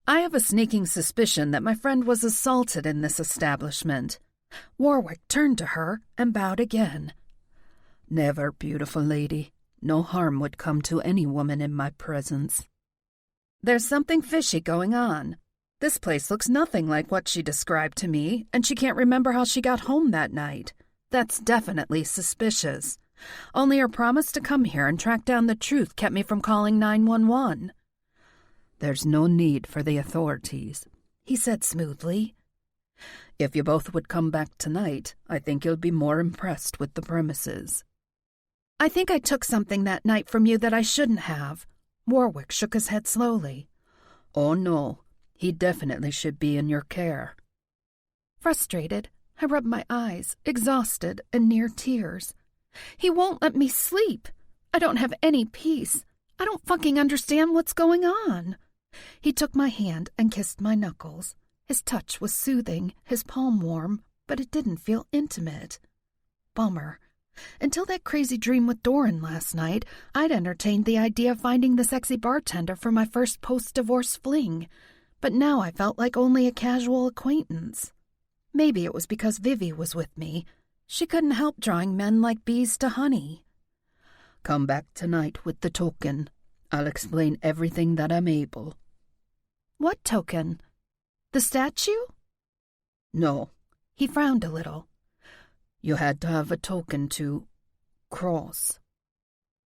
"I have a sneaking suspicion that my friend was assaulted in this establishment." Warwick turned to her and bowed again. "Never, beautiful lady. No harm would come to any woman in my presence." "There's something fishy going on. This place looks nothing like what she described to me, and she can't remember how she got home that night. That's definitely suspicious. Only her promise to come here and track down the truth kept me from calling 911. "There's no need for the authorities," he said smoothly. "If you both would come back tonight, I think you'll be more impressed with the premises." "I think I took something that night from you that I shouldn't have." Warwick shook his head slowly. "Oh, no. He definitely should be in your care." Frustrated, I rubbed my eyes, exhausted and near tears. He won't let me sleep. I don't have any peace. I don't fucking understand what's going on. He took my hand and kissed my knuckles. His touch was soothing, his palm warm, but it didn't feel intimate. Bummer. Until that crazy dream with Doran last night, I'd entertained the idea of finding the sexy bartender for my first post-divorce fling. But but now I felt like only a casual acquaintance. Maybe it was because Vivi was with me. She couldn't help drawing men like bees to honey. Come back tonight with the token. I'll explain everything that I'm able. What token? The statue? No. He frowned a little. You had to have a token to cross.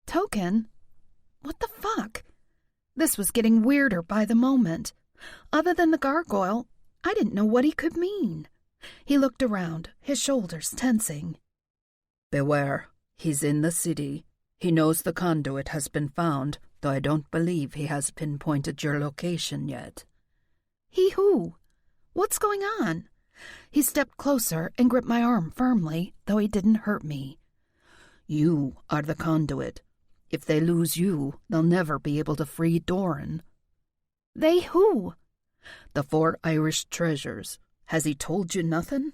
Token? What the fuck? This was getting weirder by the moment. Other than the gargoyle, I didn't know what he could mean. He looked around, his shoulders tensing. Beware, he's in the city. He knows the conduit has been found, though I don't believe he has pinpointed your location yet. He who? What's going on? He stepped closer and gripped my arm firmly, though he didn't hurt me. You are the conduit. If they lose you, they'll never be able to free Doran. They who? The 4 Irish treasures. Has he told you nothing?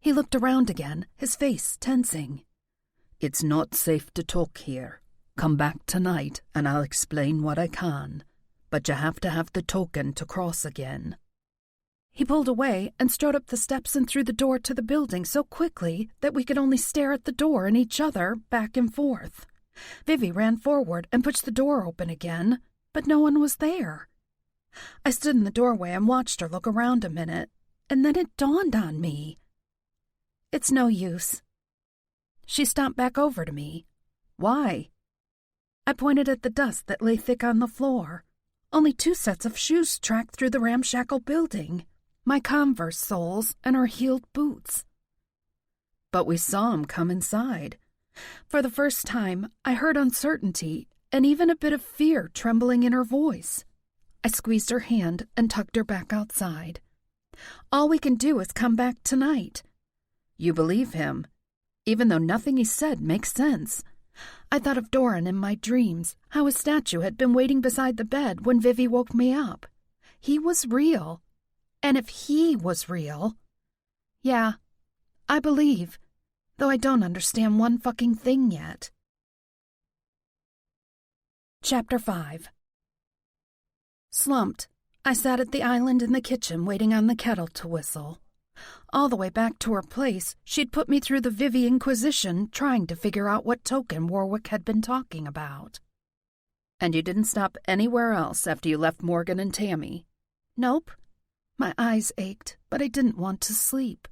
He looked around again, his face tensing. It's not safe to talk here. Come back tonight and I'll explain what I can. But you have to have the token to cross again. He pulled away and strode up the steps and through the door to the building so quickly that we could only stare at the door and each other back and forth. Vivi ran forward and pushed the door open again, but no one was there. I stood in the doorway and watched her look around a minute, and then it dawned on me. It's no use. She stomped back over to me. Why? I pointed at the dust that lay thick on the floor. Only 2 sets of shoes tracked through the ramshackle building. My Converse soles and her heeled boots. But we saw him come inside. For the first time, I heard uncertainty and even a bit of fear trembling in her voice. I squeezed her hand and tugged her back outside. All we can do is come back tonight. You believe him, even though nothing he said makes sense. I thought of Doran in my dreams, how his statue had been waiting beside the bed when Vivi woke me up. He was real. And if he was real... Yeah, I believe, though I don't understand one fucking thing yet. Chapter 5. Slumped, I sat at the island in the kitchen waiting on the kettle to whistle. All the way back to her place, she'd put me through the Vivi Inquisition trying to figure out what token Warwick had been talking about. And you didn't stop anywhere else after you left Morgan and Tammy? Nope. My eyes ached, but I didn't want to sleep.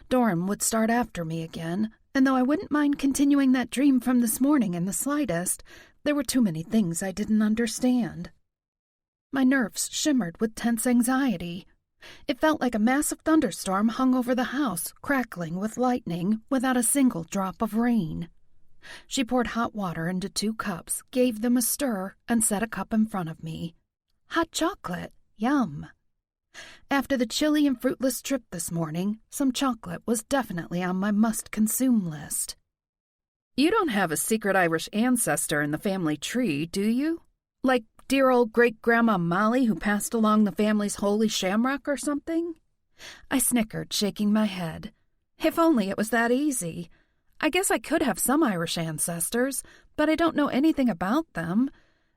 Doran would start after me again, and though I wouldn't mind continuing that dream from this morning in the slightest, there were too many things I didn't understand. My nerves shimmered with tense anxiety. It felt like a massive thunderstorm hung over the house, crackling with lightning without a single drop of rain. She poured hot water into 2 cups, gave them a stir, and set a cup in front of me. Hot chocolate. Yum. After the chilly and fruitless trip this morning, some chocolate was definitely on my must-consume list. You don't have a secret Irish ancestor in the family tree, do you? Like dear old great-grandma Molly who passed along the family's holy shamrock or something? I snickered, shaking my head. If only it was that easy. I guess I could have some Irish ancestors, but I don't know anything about them.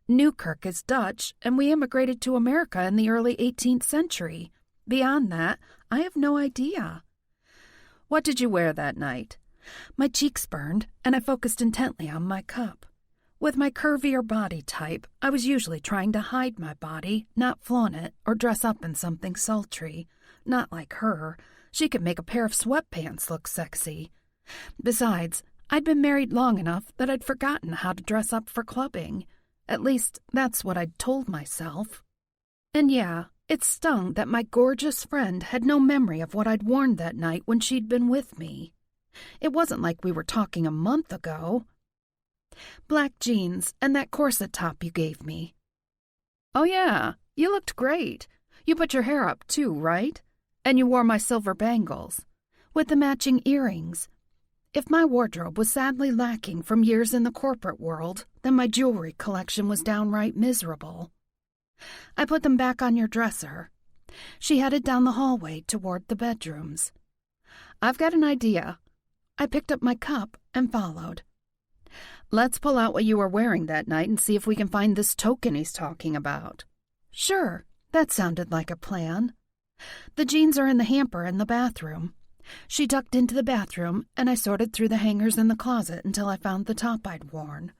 Newkirk is Dutch, and we immigrated to America in the early 18th century. Beyond that, I have no idea. What did you wear that night? My cheeks burned, and I focused intently on my cup. With my curvier body type, I was usually trying to hide my body, not flaunt it or dress up in something sultry. Not like her. She could make a pair of sweatpants look sexy. Besides, I'd been married long enough that I'd forgotten how to dress up for clubbing. At least, that's what I'd told myself. And yeah, it stung that my gorgeous friend had no memory of what I'd worn that night when she'd been with me. It wasn't like we were talking a month ago. Black jeans and that corset top you gave me. Oh yeah, you looked great. You put your hair up too, right? And you wore my silver bangles. With the matching earrings. If my wardrobe was sadly lacking from years in the corporate world, then my jewelry collection was downright miserable. I put them back on your dresser. She headed down the hallway toward the bedrooms. I've got an idea. I picked up my cup and followed. Let's pull out what you were wearing that night and see if we can find this token he's talking about. Sure, That sounded like a plan. The jeans are in the hamper in the bathroom. She ducked into the bathroom, and I sorted through the hangers in the closet until I found the top I'd worn.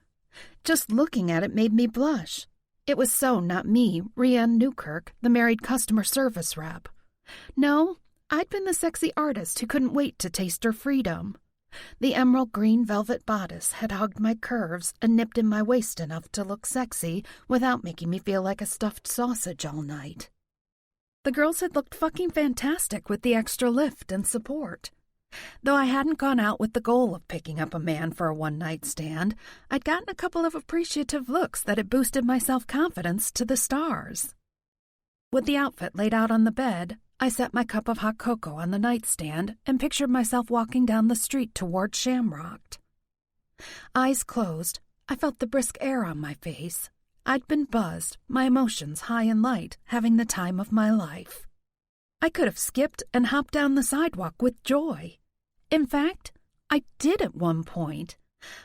Just looking at it made me blush. It was so not me, Rhiann Newkirk, the married customer service rep. No, I'd been the sexy artist who couldn't wait to taste her freedom. The emerald green velvet bodice had hugged my curves and nipped in my waist enough to look sexy without making me feel like a stuffed sausage all night. The girls had looked fucking fantastic with the extra lift and support. Though I hadn't gone out with the goal of picking up a man for a one-night stand, I'd gotten a couple of appreciative looks that had boosted my self-confidence to the stars. With the outfit laid out on the bed, I set my cup of hot cocoa on the nightstand and pictured myself walking down the street toward Shamrocked. Eyes closed, I felt the brisk air on my face. I'd been buzzed, my emotions high and light, having the time of my life. I could have skipped and hopped down the sidewalk with joy. In fact, I did at one point.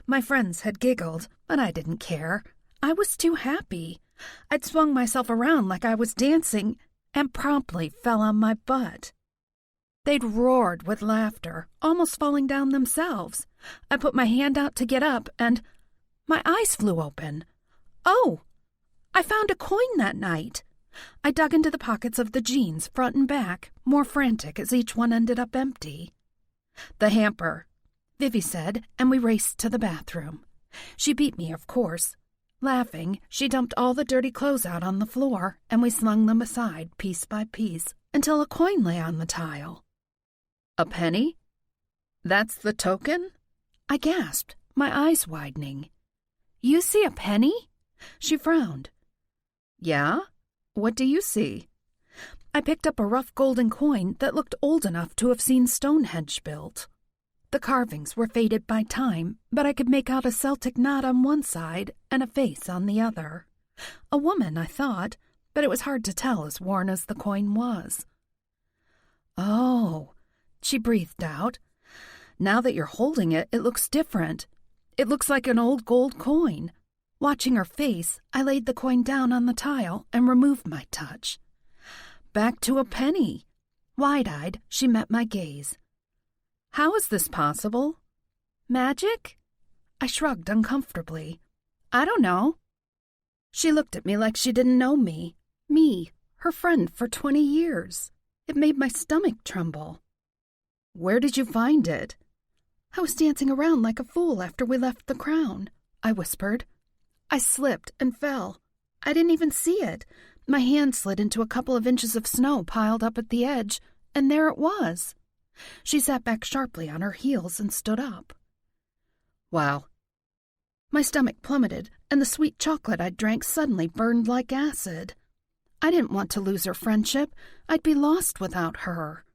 My friends had giggled, but I didn't care. I was too happy. I'd swung myself around like I was dancing and promptly fell on my butt. They'd roared with laughter, almost falling down themselves. I put my hand out to get up and my eyes flew open. Oh! I found a coin that night. I dug into the pockets of the jeans, front and back, more frantic as each one ended up empty. The hamper, Vivi said, and we raced to the bathroom. She beat me, of course. Laughing, she dumped all the dirty clothes out on the floor, and we slung them aside piece by piece until a coin lay on the tile. A penny? That's the token? I gasped, my eyes widening. You see a penny? She frowned. Yeah? What do you see? I picked up a rough golden coin that looked old enough to have seen Stonehenge built. The carvings were faded by time, but I could make out a Celtic knot on one side and a face on the other. A woman, I thought, but it was hard to tell as worn as the coin was. Oh, she breathed out. Now that you're holding it, it looks different. It looks like an old gold coin. Watching her face, I laid the coin down on the tile and removed my touch. Back to a penny. Wide-eyed, she met my gaze. How is this possible? Magic? I shrugged uncomfortably. I don't know. She looked at me like she didn't know me. Me, her friend for 20 years. It made my stomach tremble. Where did you find it? I was dancing around like a fool after we left the Crown, I whispered. I slipped and fell. I didn't even see it. My hand slid into a couple of inches of snow piled up at the edge, and there it was. She sat back sharply on her heels and stood up. Wow. My stomach plummeted, and the sweet chocolate I drank suddenly burned like acid. I didn't want to lose her friendship. I'd be lost without her,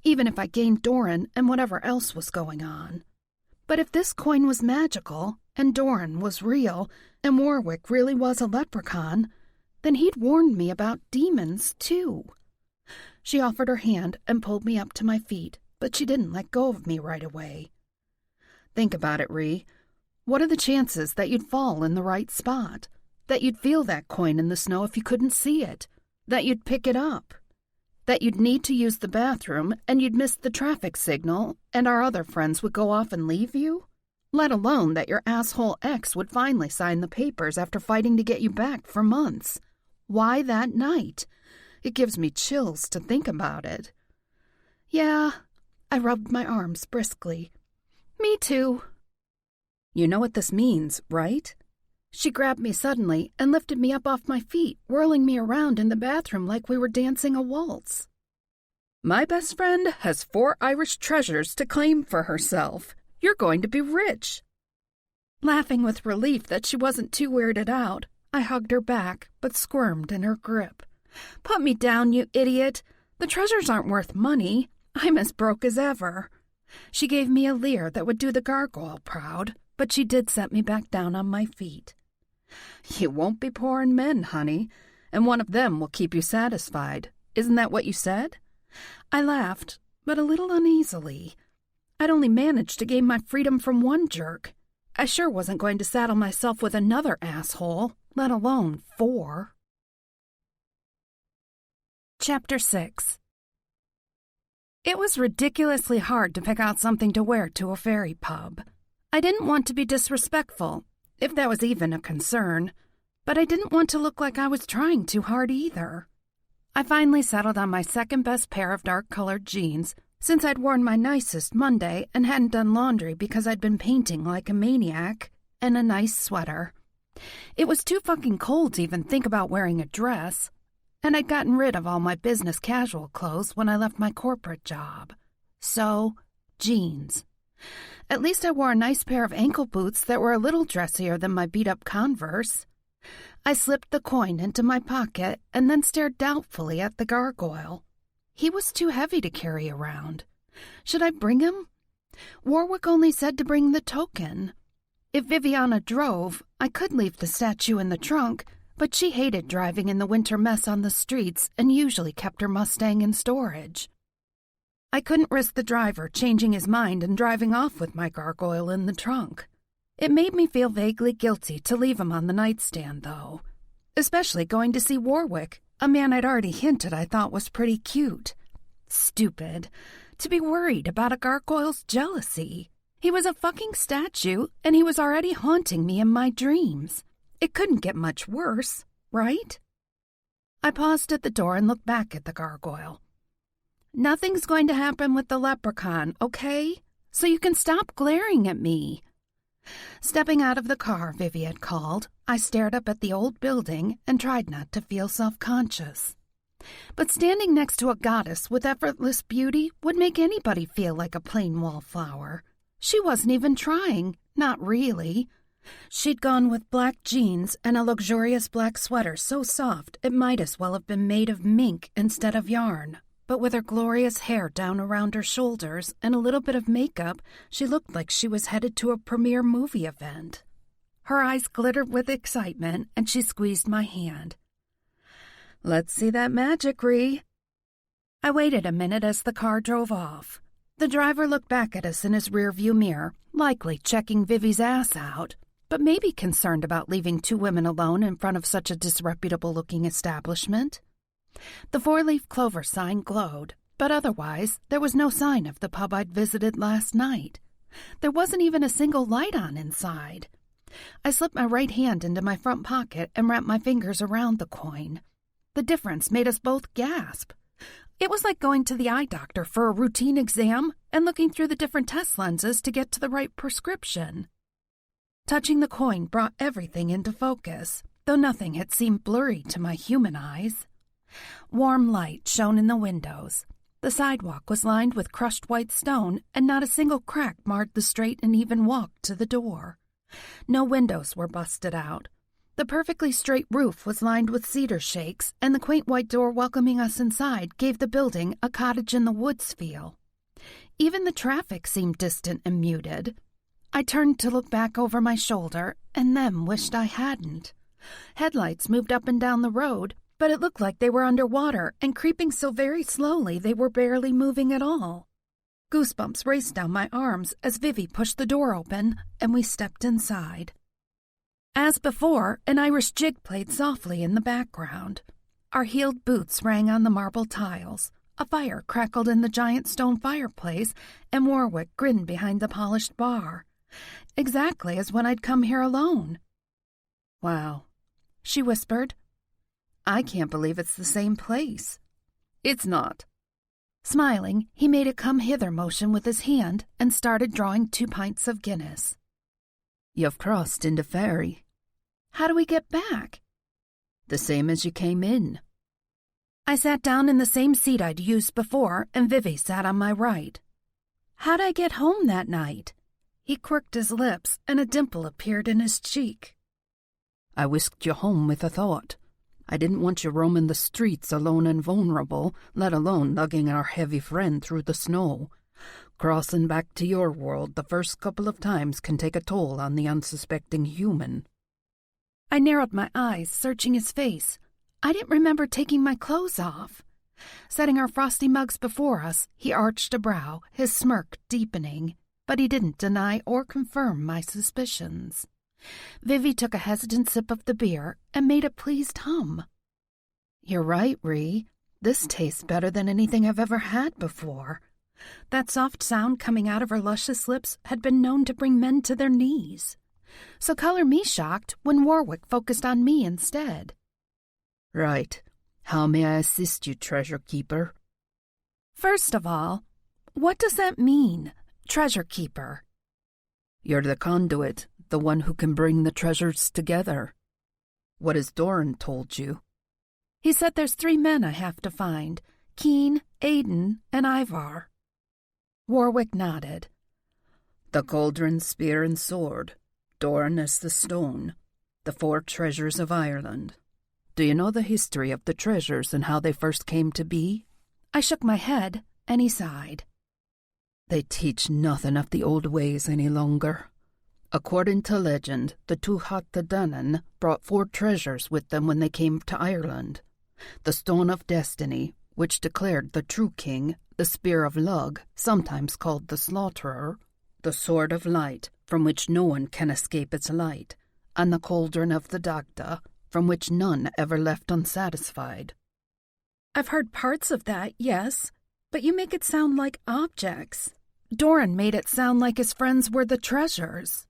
even if I gained Doran and whatever else was going on. But if this coin was magical, and Doran was real, and Warwick really was a leprechaun, then he'd warned me about demons, too. She offered her hand and pulled me up to my feet, but she didn't let go of me right away. Think about it, Ree. What are the chances that you'd fall in the right spot? That you'd feel that coin in the snow if you couldn't see it? That you'd pick it up? That you'd need to use the bathroom and you'd miss the traffic signal and our other friends would go off and leave you? Let alone that your asshole ex would finally sign the papers after fighting to get you back for months. Why that night? It gives me chills to think about it. Yeah, I rubbed my arms briskly. Me too. You know what this means, right? She grabbed me suddenly and lifted me up off my feet, whirling me around in the bathroom like we were dancing a waltz. My best friend has 4 Irish treasures to claim for herself. You're going to be rich. Laughing with relief that she wasn't too weirded out, I hugged her back, but squirmed in her grip. Put me down, you idiot. The treasures aren't worth money. I'm as broke as ever. She gave me a leer that would do the gargoyle proud, but she did set me back down on my feet. You won't be poor in men, honey, and one of them will keep you satisfied. Isn't that what you said? I laughed, but a little uneasily. I'd only managed to gain my freedom from one jerk. I sure wasn't going to saddle myself with another asshole, let alone 4. Chapter 6. It was ridiculously hard to pick out something to wear to a ferry pub. I didn't want to be disrespectful, if that was even a concern, but I didn't want to look like I was trying too hard either. I finally settled on my second-best pair of dark-colored jeans, since I'd worn my nicest Monday and hadn't done laundry because I'd been painting like a maniac, and a nice sweater. It was too fucking cold to even think about wearing a dress, and I'd gotten rid of all my business casual clothes when I left my corporate job. So, jeans. At least I wore a nice pair of ankle boots that were a little dressier than my beat-up Converse. I slipped the coin into my pocket and then stared doubtfully at the gargoyle. He was too heavy to carry around. Should I bring him? Warwick only said to bring the token. If Viviana drove, I could leave the statue in the trunk, but she hated driving in the winter mess on the streets and usually kept her Mustang in storage. I couldn't risk the driver changing his mind and driving off with my gargoyle in the trunk. It made me feel vaguely guilty to leave him on the nightstand, though. Especially going to see Warwick, a man I'd already hinted I thought was pretty cute. Stupid. To be worried about a gargoyle's jealousy. He was a fucking statue, and he was already haunting me in my dreams. It couldn't get much worse, right? I paused at the door and looked back at the gargoyle. Nothing's going to happen with the leprechaun, okay? So you can stop glaring at me. Stepping out of the car Vivi had called, I stared up at the old building and tried not to feel self-conscious. But standing next to a goddess with effortless beauty would make anybody feel like a plain wallflower. She wasn't even trying, not really. She'd gone with black jeans and a luxurious black sweater so soft it might as well have been made of mink instead of yarn. But with her glorious hair down around her shoulders and a little bit of makeup, she looked like she was headed to a premiere movie event. Her eyes glittered with excitement, and she squeezed my hand. "Let's see that magic, Ree." I waited a minute as the car drove off. The driver looked back at us in his rearview mirror, likely checking Vivi's ass out, but maybe concerned about leaving two women alone in front of such a disreputable-looking establishment. The four-leaf clover sign glowed, but otherwise there was no sign of the pub I'd visited last night. There wasn't even a single light on inside. I slipped my right hand into my front pocket and wrapped my fingers around the coin. The difference made us both gasp. It was like going to the eye doctor for a routine exam and looking through the different test lenses to get to the right prescription. Touching the coin brought everything into focus, though nothing had seemed blurry to my human eyes. Warm light shone in the windows. The sidewalk was lined with crushed white stone, and not a single crack marred the straight and even walk to the door. No windows were busted out. The perfectly straight roof was lined with cedar shakes, and the quaint white door welcoming us inside gave the building a cottage-in-the-woods feel. Even the traffic seemed distant and muted. I turned to look back over my shoulder, and then wished I hadn't. Headlights moved up and down the road, but it looked like they were underwater and creeping so very slowly they were barely moving at all. Goosebumps raced down my arms as Vivi pushed the door open, and we stepped inside. As before, an Irish jig played softly in the background. Our heeled boots rang on the marble tiles. A fire crackled in the giant stone fireplace, and Warwick grinned behind the polished bar. Exactly as when I'd come here alone. "Wow," she whispered. "I can't believe it's the same place." "It's not." Smiling, he made a come-hither motion with his hand and started drawing 2 pints of Guinness. "You've crossed into Ferry." "How do we get back?" "The same as you came in." I sat down in the same seat I'd used before, and Vivi sat on my right. "How'd I get home that night?" He quirked his lips, and a dimple appeared in his cheek. "I whisked you home with a thought. I didn't want you roaming the streets alone and vulnerable, let alone lugging our heavy friend through the snow. Crossing back to your world the first couple of times can take a toll on the unsuspecting human." I narrowed my eyes, searching his face. I didn't remember taking my clothes off. Setting our frosty mugs before us, he arched a brow, his smirk deepening, but he didn't deny or confirm my suspicions. Vivi took a hesitant sip of the beer and made a pleased hum. "You're right, Ree. This tastes better than anything I've ever had before. That soft sound coming out of her luscious lips had been known to bring men to their knees. So color me shocked when Warwick focused on me instead. Right. How may I assist you, Treasure Keeper? First of all, what does that mean, Treasure Keeper? You're the conduit, the one who can bring the treasures together. What has Doran told you? He said there's 3 men I have to find, Keen, Aiden, and Ivar. Warwick nodded. The cauldron, spear, and sword. Doran is the stone. The 4 treasures of Ireland. Do you know the history of the treasures and how they first came to be? I shook my head, and he sighed. They teach nothing of the old ways any longer. According to legend, the Tuatha Dé Danann brought 4 treasures with them when they came to Ireland. The Stone of Destiny, which declared the true king, the Spear of Lug, sometimes called the Slaughterer, the Sword of Light, from which no one can escape its light, and the Cauldron of the Dagda, from which none ever left unsatisfied. I've heard parts of that, yes, but you make it sound like objects. Doran made it sound like his friends were the treasures.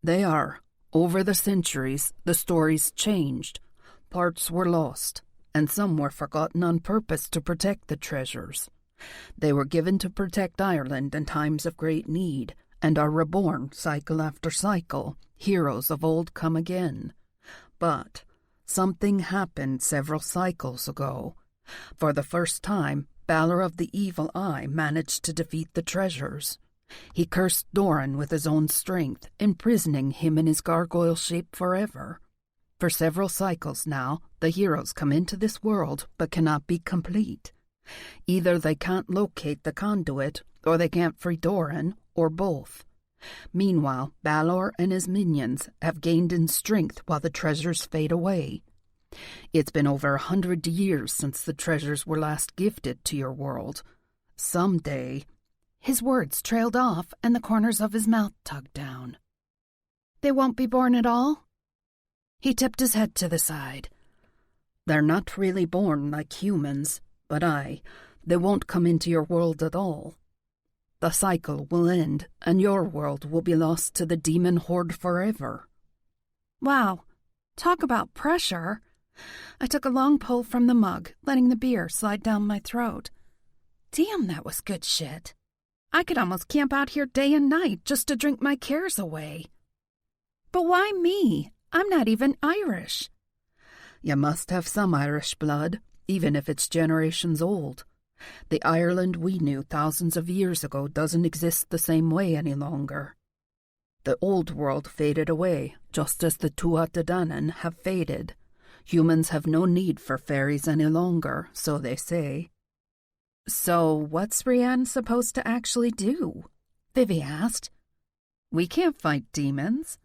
They are. Over the centuries, the stories changed. Parts were lost, and some were forgotten on purpose to protect the treasures. They were given to protect Ireland in times of great need, and are reborn cycle after cycle, heroes of old come again. But something happened several cycles ago. For the first time, Balor of the Evil Eye managed to defeat the treasures. He cursed Doran with his own strength, imprisoning him in his gargoyle shape forever. For several cycles now, the heroes come into this world but cannot be complete. Either they can't locate the conduit, or they can't free Doran, or both. Meanwhile, Balor and his minions have gained in strength while the treasures fade away. It's been over 100 years since the treasures were last gifted to your world. Someday... His words trailed off, and the corners of his mouth tugged down. They won't be born at all? He tipped his head to the side. They're not really born like humans, but they won't come into your world at all. The cycle will end, and your world will be lost to the demon horde forever. Wow, talk about pressure. I took a long pull from the mug, letting the beer slide down my throat. Damn, that was good shit. I could almost camp out here day and night just to drink my cares away. But why me? I'm not even Irish. You must have some Irish blood, even if it's generations old. The Ireland we knew thousands of years ago doesn't exist the same way any longer. The old world faded away, just as the Tuatha Dé Danann have faded. Humans have no need for fairies any longer, so they say. So what's Rianne supposed to actually do? Vivi asked. We can't fight demons.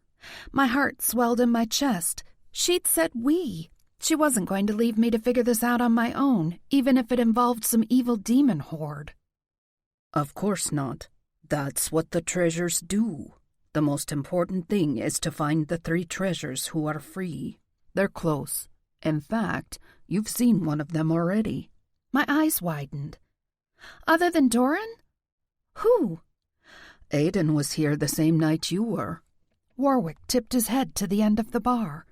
My heart swelled in my chest. She'd said we. She wasn't going to leave me to figure this out on my own, even if it involved some evil demon horde. Of course not. That's what the treasures do. The most important thing is to find the 3 treasures who are free. They're close. In fact, you've seen one of them already. My eyes widened. Other than Doran? Who? Aiden was here the same night you were. Warwick tipped his head to the end of the bar.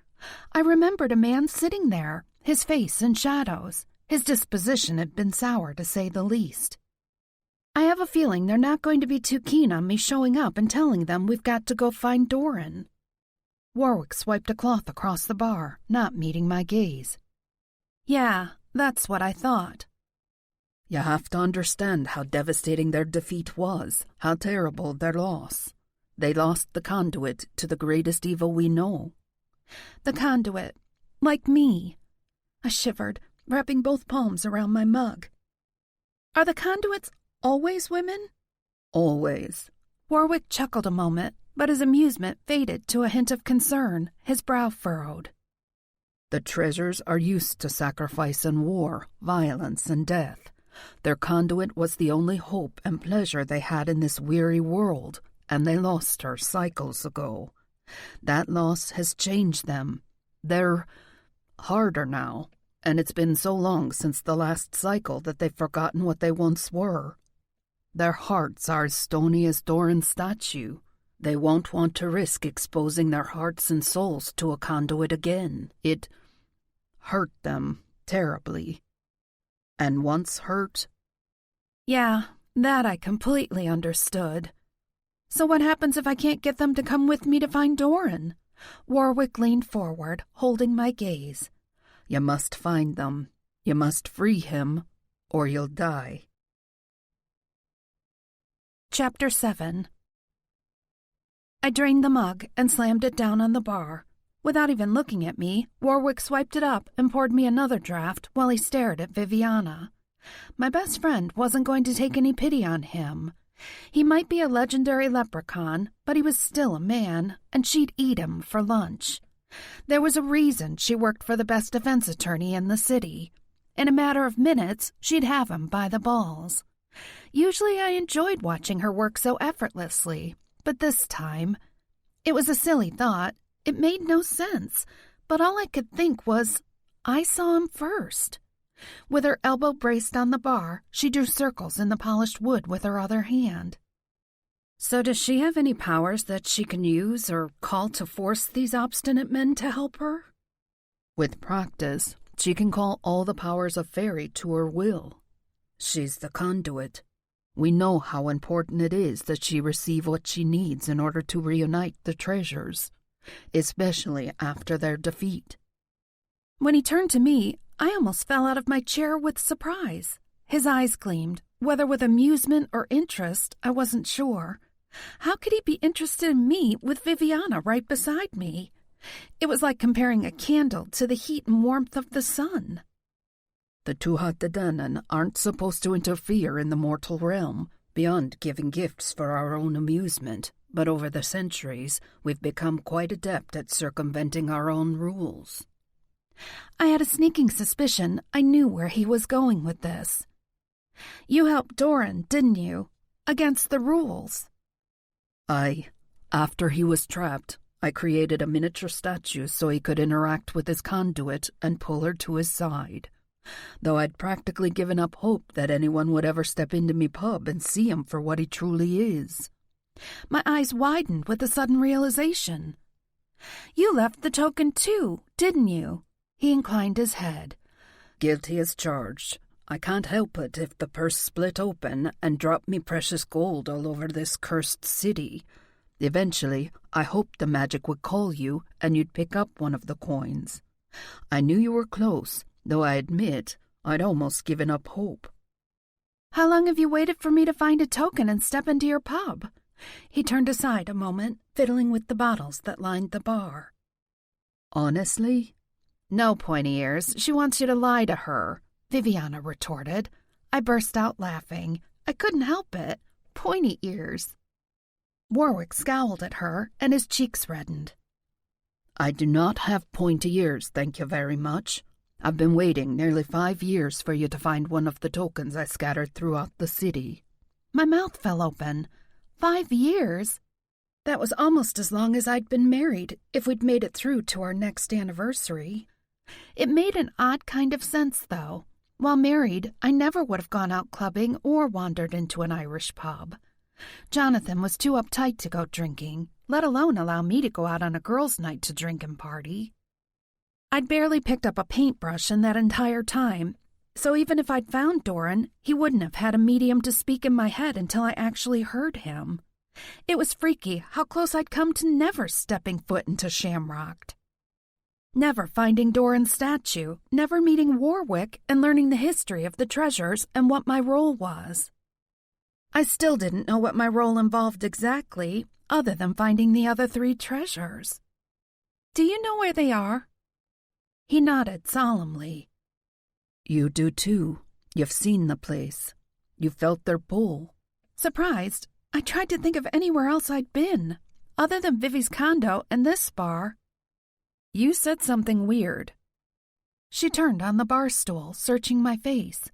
I remembered a man sitting there, his face in shadows. His disposition had been sour, to say the least. I have a feeling they're not going to be too keen on me showing up and telling them we've got to go find Doran. Warwick swiped a cloth across the bar, not meeting my gaze. Yeah, that's what I thought. You have to understand how devastating their defeat was, how terrible their loss. They lost the conduit to the greatest evil we know. The conduit, like me. I shivered, wrapping both palms around my mug. Are the conduits always women? Always. Warwick chuckled a moment, but his amusement faded to a hint of concern, his brow furrowed. The treasures are used to sacrifice and war, violence and death. Their conduit was the only hope and pleasure they had in this weary world, and they lost her cycles ago. That loss has changed them. They're harder now. and it's been so long since the last cycle that they've forgotten what they once were. Their hearts are as stony as Doran's statue. They won't want to risk exposing their hearts and souls to a conduit again. It hurt them terribly. And once hurt... Yeah, that I completely understood. So what happens if I can't get them to come with me to find Doran? Warwick leaned forward, holding my gaze. You must find them. You must free him, or you'll die. Chapter 7. I drained the mug and slammed it down on the bar. Without even looking at me, Warwick swiped it up and poured me another draft while he stared at Viviana. My best friend wasn't going to take any pity on him. He might be a legendary leprechaun, but he was still a man, and she'd eat him for lunch. There was a reason she worked for the best defense attorney in the city. In a matter of minutes, she'd have him by the balls. Usually I enjoyed watching her work so effortlessly, but this time... It was a silly thought. It made no sense, but all I could think was, I saw him first. With her elbow braced on the bar, she drew circles in the polished wood with her other hand. So does she have any powers that she can use or call to force these obstinate men to help her? With practice, she can call all the powers of fairy to her will. She's the conduit. We know how important it is that she receive what she needs in order to reunite the treasures, especially after their defeat. When he turned to me, I almost fell out of my chair with surprise. His eyes gleamed, whether with amusement or interest, I wasn't sure. How could he be interested in me with Viviana right beside me? It was like comparing a candle to the heat and warmth of the sun. The Tuatha aren't supposed to interfere in the mortal realm, beyond giving gifts for our own amusement, but over the centuries, we've become quite adept at circumventing our own rules. I had a sneaking suspicion I knew where he was going with this. You helped Doran, didn't you? Against the rules. After he was trapped, I created a miniature statue so he could interact with his conduit and pull her to his side. Though I'd practically given up hope that anyone would ever step into me pub and see him for what he truly is. My eyes widened with a sudden realization. You left the token too, didn't you? He inclined his head. Guilty as charged. I can't help it if the purse split open and dropped me precious gold all over this cursed city. Eventually, I hoped the magic would call you and you'd pick up one of the coins. I knew you were close, though I admit I'd almost given up hope. How long have you waited for me to find a token and step into your pub? He turned aside a moment, fiddling with the bottles that lined the bar. Honestly? No, pointy ears. She wants you to lie to her, Viviana retorted. I burst out laughing. I couldn't help it. Pointy ears. Warwick scowled at her, and his cheeks reddened. I do not have pointy ears, thank you very much. I've been waiting nearly 5 years for you to find one of the tokens I scattered throughout the city. My mouth fell open. 5 years? That was almost as long as I'd been married, if we'd made it through to our next anniversary. It made an odd kind of sense, though. While married, I never would have gone out clubbing or wandered into an Irish pub. Jonathan was too uptight to go drinking, let alone allow me to go out on a girls' night to drink and party. I'd barely picked up a paintbrush in that entire time, so even if I'd found Doran, he wouldn't have had a medium to speak in my head until I actually heard him. It was freaky how close I'd come to never stepping foot into Shamrocked. Never finding Doran's statue, never meeting Warwick and learning the history of the treasures and what my role was. I still didn't know what my role involved exactly, other than finding the other 3 treasures. Do you know where they are? He nodded solemnly. You do too. You've seen the place. You felt their pull. Surprised, I tried to think of anywhere else I'd been, other than Vivi's condo and this bar. You said something weird. She turned on the bar stool, searching my face.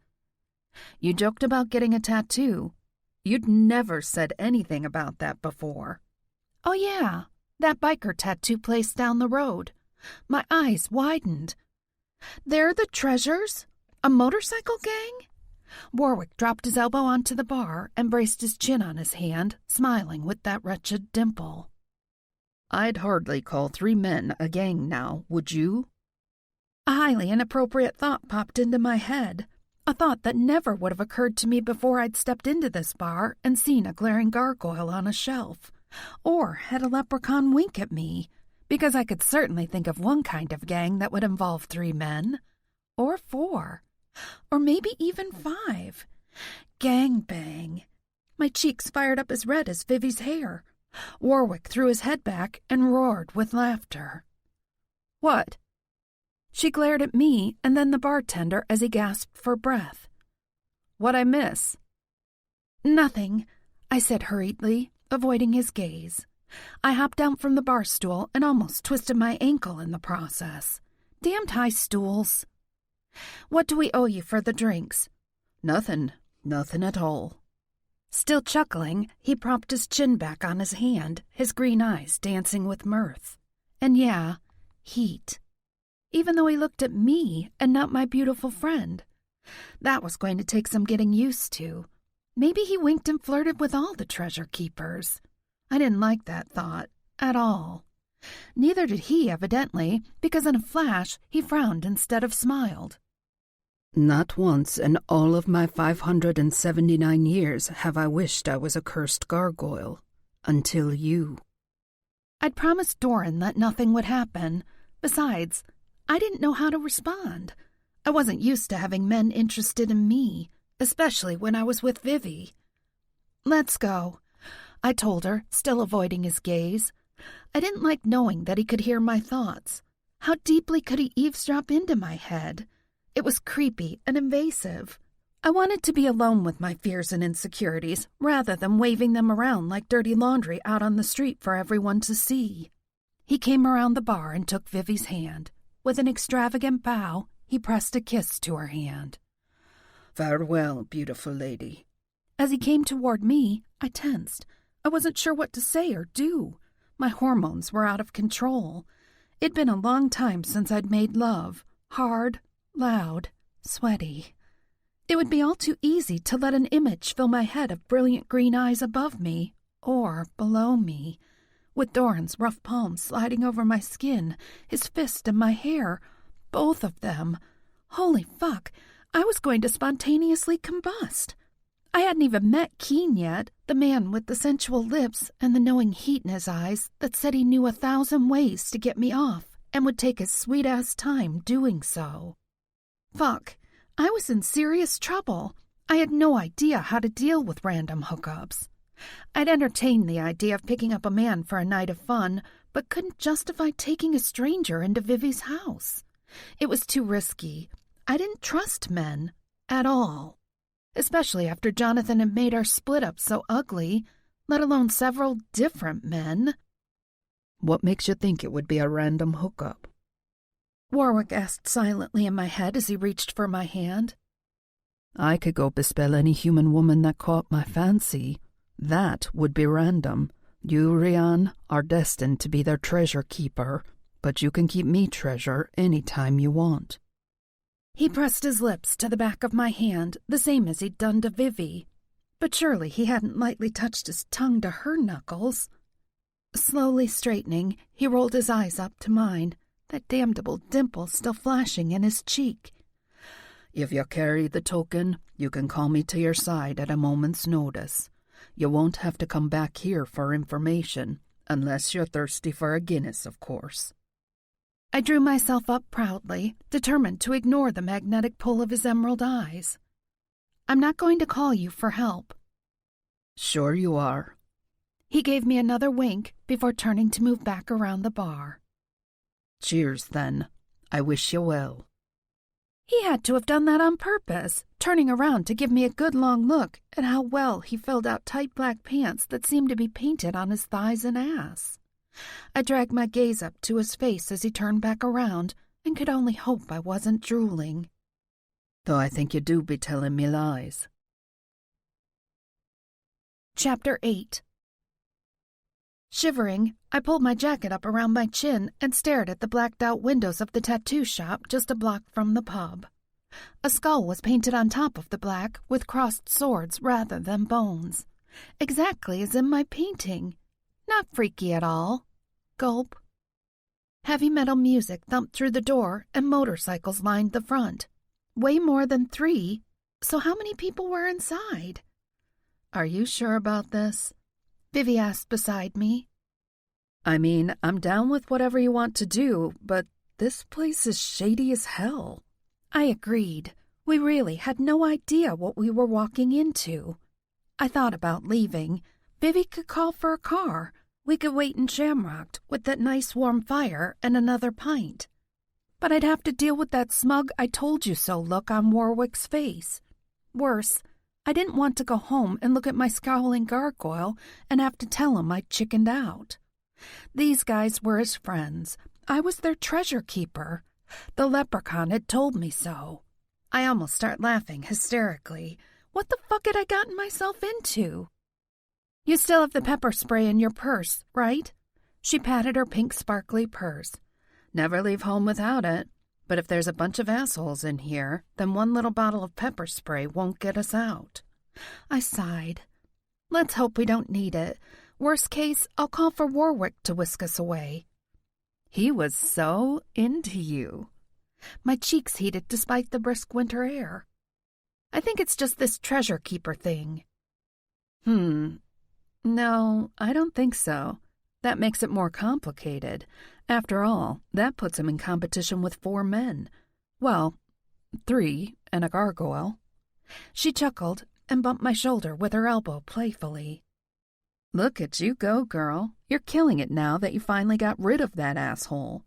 You joked about getting a tattoo. You'd never said anything about that before. Oh yeah, that biker tattoo place down the road. My eyes widened. They're the Treasures? A motorcycle gang? Warwick dropped his elbow onto the bar and braced his chin on his hand, smiling with that wretched dimple. I'd hardly call 3 men a gang now, would you? A highly inappropriate thought popped into my head, a thought that never would have occurred to me before I'd stepped into this bar and seen a glaring gargoyle on a shelf, or had a leprechaun wink at me, because I could certainly think of one kind of gang that would involve 3 men, or 4, or maybe even 5. Gang bang. My cheeks fired up as red as Vivi's hair. Warwick threw his head back and roared with laughter. "What?" She glared at me and then the bartender as he gasped for breath. "What'd I miss?" "Nothing," I said hurriedly, avoiding his gaze. I hopped down from the bar stool and almost twisted my ankle in the process. Damned high stools. "What do we owe you for the drinks?" Nothing at all." Still chuckling, he propped his chin back on his hand, his green eyes dancing with mirth. And yeah, heat. Even though he looked at me and not my beautiful friend. That was going to take some getting used to. Maybe he winked and flirted with all the treasure keepers. I didn't like that thought at all. Neither did he, evidently, because in a flash he frowned instead of smiled. Not once in all of my 579 years have I wished I was a cursed gargoyle. Until you. I'd promised Doran that nothing would happen. Besides, I didn't know how to respond. I wasn't used to having men interested in me, especially when I was with Vivi. "Let's go," I told her, still avoiding his gaze. I didn't like knowing that he could hear my thoughts. How deeply could he eavesdrop into my head? It was creepy and invasive. I wanted to be alone with my fears and insecurities rather than waving them around like dirty laundry out on the street for everyone to see. He came around the bar and took Vivi's hand. With an extravagant bow, he pressed a kiss to her hand. "Farewell, beautiful lady." As he came toward me, I tensed. I wasn't sure what to say or do. My hormones were out of control. It'd been a long time since I'd made love. Hard, loud, sweaty. It would be all too easy to let an image fill my head of brilliant green eyes above me, or below me, with Doran's rough palm sliding over my skin, his fist in my hair, both of them. Holy fuck, I was going to spontaneously combust. I hadn't even met Keen yet, the man with the sensual lips and the knowing heat in his eyes that said he knew 1,000 ways to get me off and would take his sweet-ass time doing so. Fuck, I was in serious trouble. I had no idea how to deal with random hookups. I'd entertained the idea of picking up a man for a night of fun, but couldn't justify taking a stranger into Vivi's house. It was too risky. I didn't trust men at all. Especially after Jonathan had made our split up so ugly, let alone several different men. "What makes you think it would be a random hookup?" Warwick asked silently in my head as he reached for my hand. "I could go bespell any human woman that caught my fancy. That would be random. You, Rian, are destined to be their treasure keeper, but you can keep me treasure any time you want." He pressed his lips to the back of my hand, the same as he'd done to Vivi. But surely he hadn't lightly touched his tongue to her knuckles. Slowly straightening, he rolled his eyes up to mine, that damnable dimple still flashing in his cheek. "If you carry the token, you can call me to your side at a moment's notice. You won't have to come back here for information, unless you're thirsty for a Guinness, of course." I drew myself up proudly, determined to ignore the magnetic pull of his emerald eyes. "I'm not going to call you for help." "Sure you are." He gave me another wink before turning to move back around the bar. "Cheers, then. I wish you well." He had to have done that on purpose, turning around to give me a good long look at how well he filled out tight black pants that seemed to be painted on his thighs and ass. I dragged my gaze up to his face as he turned back around and could only hope I wasn't drooling. "Though I think you do be telling me lies." Chapter 8. Shivering, I pulled my jacket up around my chin and stared at the blacked-out windows of the tattoo shop just a block from the pub. A skull was painted on top of the black with crossed swords rather than bones. Exactly as in my painting. Not freaky at all. Gulp. Heavy metal music thumped through the door and motorcycles lined the front. Way more than 3. So how many people were inside? Are you sure about this? Vivi asked beside me. I mean, I'm down with whatever you want to do, but this place is shady as hell. I agreed. We really had no idea what we were walking into. I thought about leaving. Vivi could call for a car. We could wait in Shamrocked with that nice warm fire and another pint. But I'd have to deal with that smug I told you so look on Warwick's face. Worse, I didn't want to go home and look at my scowling gargoyle and have to tell him I'd chickened out. These guys were his friends. I was their treasure keeper. The leprechaun had told me so. I almost start laughing hysterically. What the fuck had I gotten myself into? You still have the pepper spray in your purse, right? She patted her pink sparkly purse. Never leave home without it. But if there's a bunch of assholes in here, then one little bottle of pepper spray won't get us out. I sighed. Let's hope we don't need it. Worst case, I'll call for Warwick to whisk us away. He was so into you. My cheeks heated despite the brisk winter air. I think it's just this treasure keeper thing. No, I don't think so. That makes it more complicated. After all, that puts him in competition with 4 men. Well, 3 and a gargoyle. She chuckled and bumped my shoulder with her elbow playfully. Look at you go, girl. You're killing it now that you finally got rid of that asshole.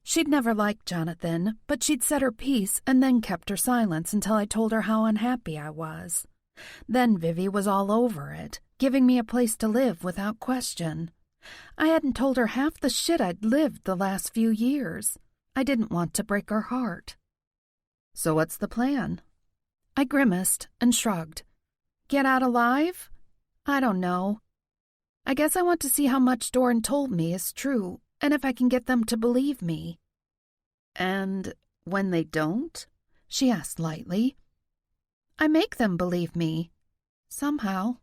She'd never liked Jonathan, but she'd said her piece and then kept her silence until I told her how unhappy I was. Then Vivi was all over it, giving me a place to live without question. I hadn't told her half the shit I'd lived the last few years. I didn't want to break her heart. So what's the plan? I grimaced and shrugged. Get out alive? I don't know. I guess I want to see how much Doran told me is true, and if I can get them to believe me. And when they don't? She asked lightly. I make them believe me. Somehow.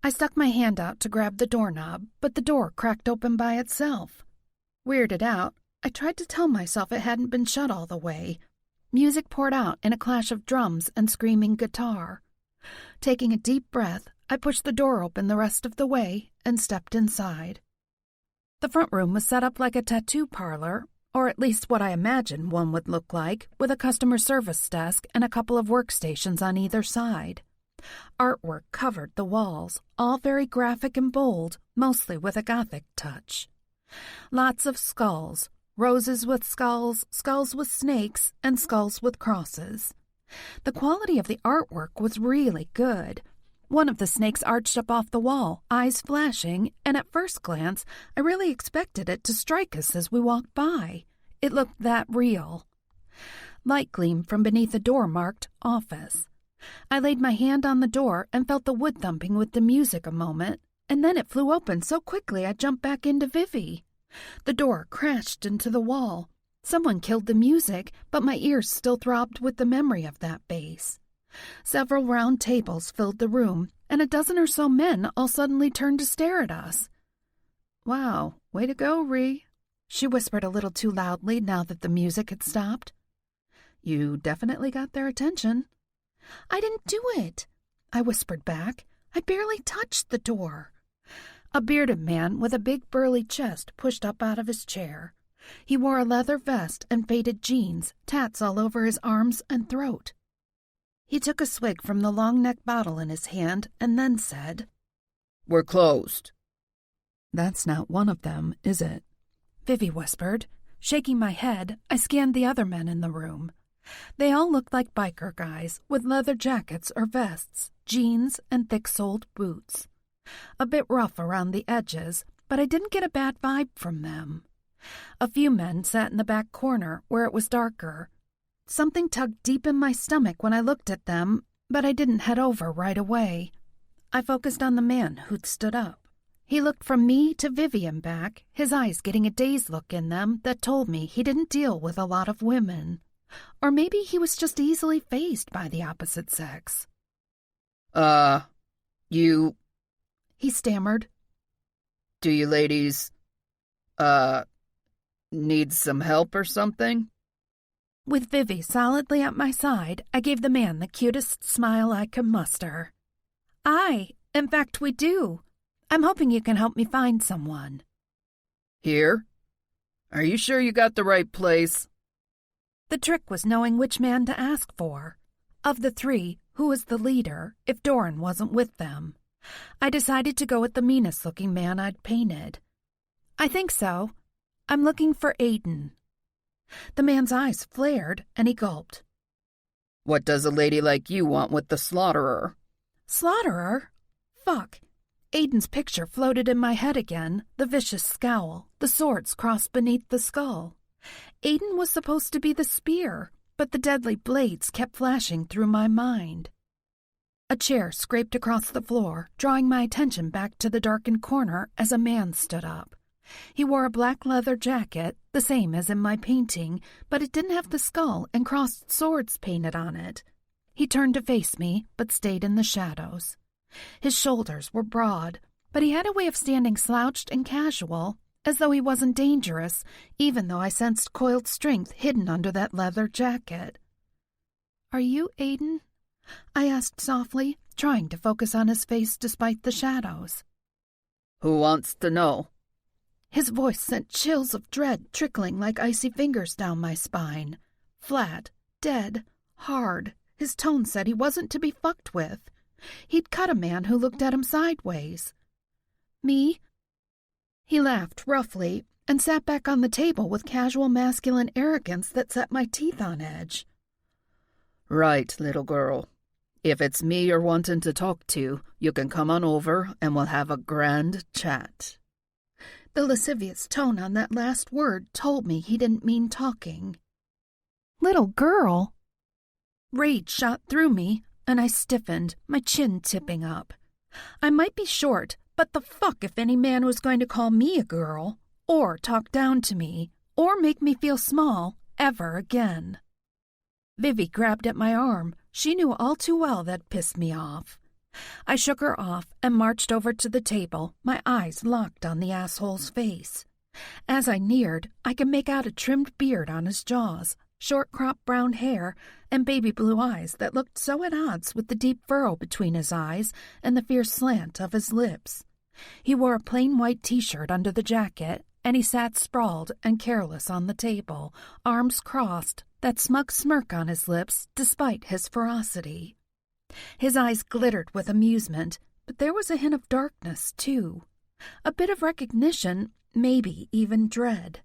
I stuck my hand out to grab the doorknob, but the door cracked open by itself. Weirded out, I tried to tell myself it hadn't been shut all the way. Music poured out in a clash of drums and screaming guitar. Taking a deep breath, I pushed the door open the rest of the way and stepped inside. The front room was set up like a tattoo parlor, or at least what I imagined one would look like, with a customer service desk and a couple of workstations on either side. Artwork covered the walls, all very graphic and bold, mostly with a Gothic touch. Lots of skulls, roses with skulls, skulls with snakes, and skulls with crosses. The quality of the artwork was really good. One of the snakes arched up off the wall, eyes flashing, and at first glance, I really expected it to strike us as we walked by. It looked that real. Light gleamed from beneath a door marked Office. I laid my hand on the door and felt the wood thumping with the music a moment, and then it flew open so quickly I jumped back into Vivi. The door crashed into the wall. Someone killed the music, but my ears still throbbed with the memory of that bass. Several round tables filled the room, and a dozen or so men all suddenly turned to stare at us. Wow, way to go, Ree, she whispered a little too loudly now that the music had stopped. You definitely got their attention. I didn't do it, I whispered back. I barely touched the door. A bearded man with a big burly chest pushed up out of his chair. He wore a leather vest and faded jeans, tats all over his arms and throat. He took a swig from the long-neck bottle in his hand and then said, "We're closed." That's not one of them, is it? Vivi whispered. Shaking my head, I scanned the other men in the room. They all looked like biker guys with leather jackets or vests, jeans, and thick-soled boots. A bit rough around the edges, but I didn't get a bad vibe from them. A few men sat in the back corner where it was darker. Something tugged deep in my stomach when I looked at them, but I didn't head over right away. I focused on the man who'd stood up. He looked from me to Vivian back, his eyes getting a dazed look in them that told me he didn't deal with a lot of women. Or maybe he was just easily fazed by the opposite sex. You... He stammered. Do you ladies, need some help or something? With Vivi solidly at my side, I gave the man the cutest smile I could muster. Aye, in fact we do. I'm hoping you can help me find someone. Here? Are you sure you got the right place? The trick was knowing which man to ask for. Of the three, who was the leader, if Doran wasn't with them? I decided to go with the meanest-looking man I'd painted. I think so. I'm looking for Aiden. The man's eyes flared, and he gulped. What does a lady like you want with the slaughterer? Slaughterer? Fuck. Aiden's picture floated in my head again, the vicious scowl, the swords crossed beneath the skull. Aiden was supposed to be the spear, but the deadly blades kept flashing through my mind. A chair scraped across the floor, drawing my attention back to the darkened corner as a man stood up. He wore a black leather jacket, the same as in my painting, but it didn't have the skull and crossed swords painted on it. He turned to face me, but stayed in the shadows. His shoulders were broad, but he had a way of standing slouched and casual, as though he wasn't dangerous, even though I sensed coiled strength hidden under that leather jacket. "Are you Aiden?" I asked softly, trying to focus on his face despite the shadows. Who wants to know? His voice sent chills of dread trickling like icy fingers down my spine. Flat, dead, hard, his tone said he wasn't to be fucked with. He'd cut a man who looked at him sideways. Me? He laughed roughly and sat back on the table with casual masculine arrogance that set my teeth on edge. Right, little girl. If it's me you're wanting to talk to, you can come on over and we'll have a grand chat. The lascivious tone on that last word told me he didn't mean talking. Little girl? Rage shot through me, and I stiffened, my chin tipping up. I might be short, but the fuck if any man was going to call me a girl, or talk down to me, or make me feel small, ever again. Vivi grabbed at my arm. She knew all too well that pissed me off. I shook her off and marched over to the table, my eyes locked on the asshole's face. As I neared, I could make out a trimmed beard on his jaws, short-cropped brown hair, and baby blue eyes that looked so at odds with the deep furrow between his eyes and the fierce slant of his lips. He wore a plain white T-shirt under the jacket, and he sat sprawled and careless on the table, arms crossed, that smug smirk on his lips despite his ferocity. His eyes glittered with amusement, but there was a hint of darkness, too. A bit of recognition, maybe even dread.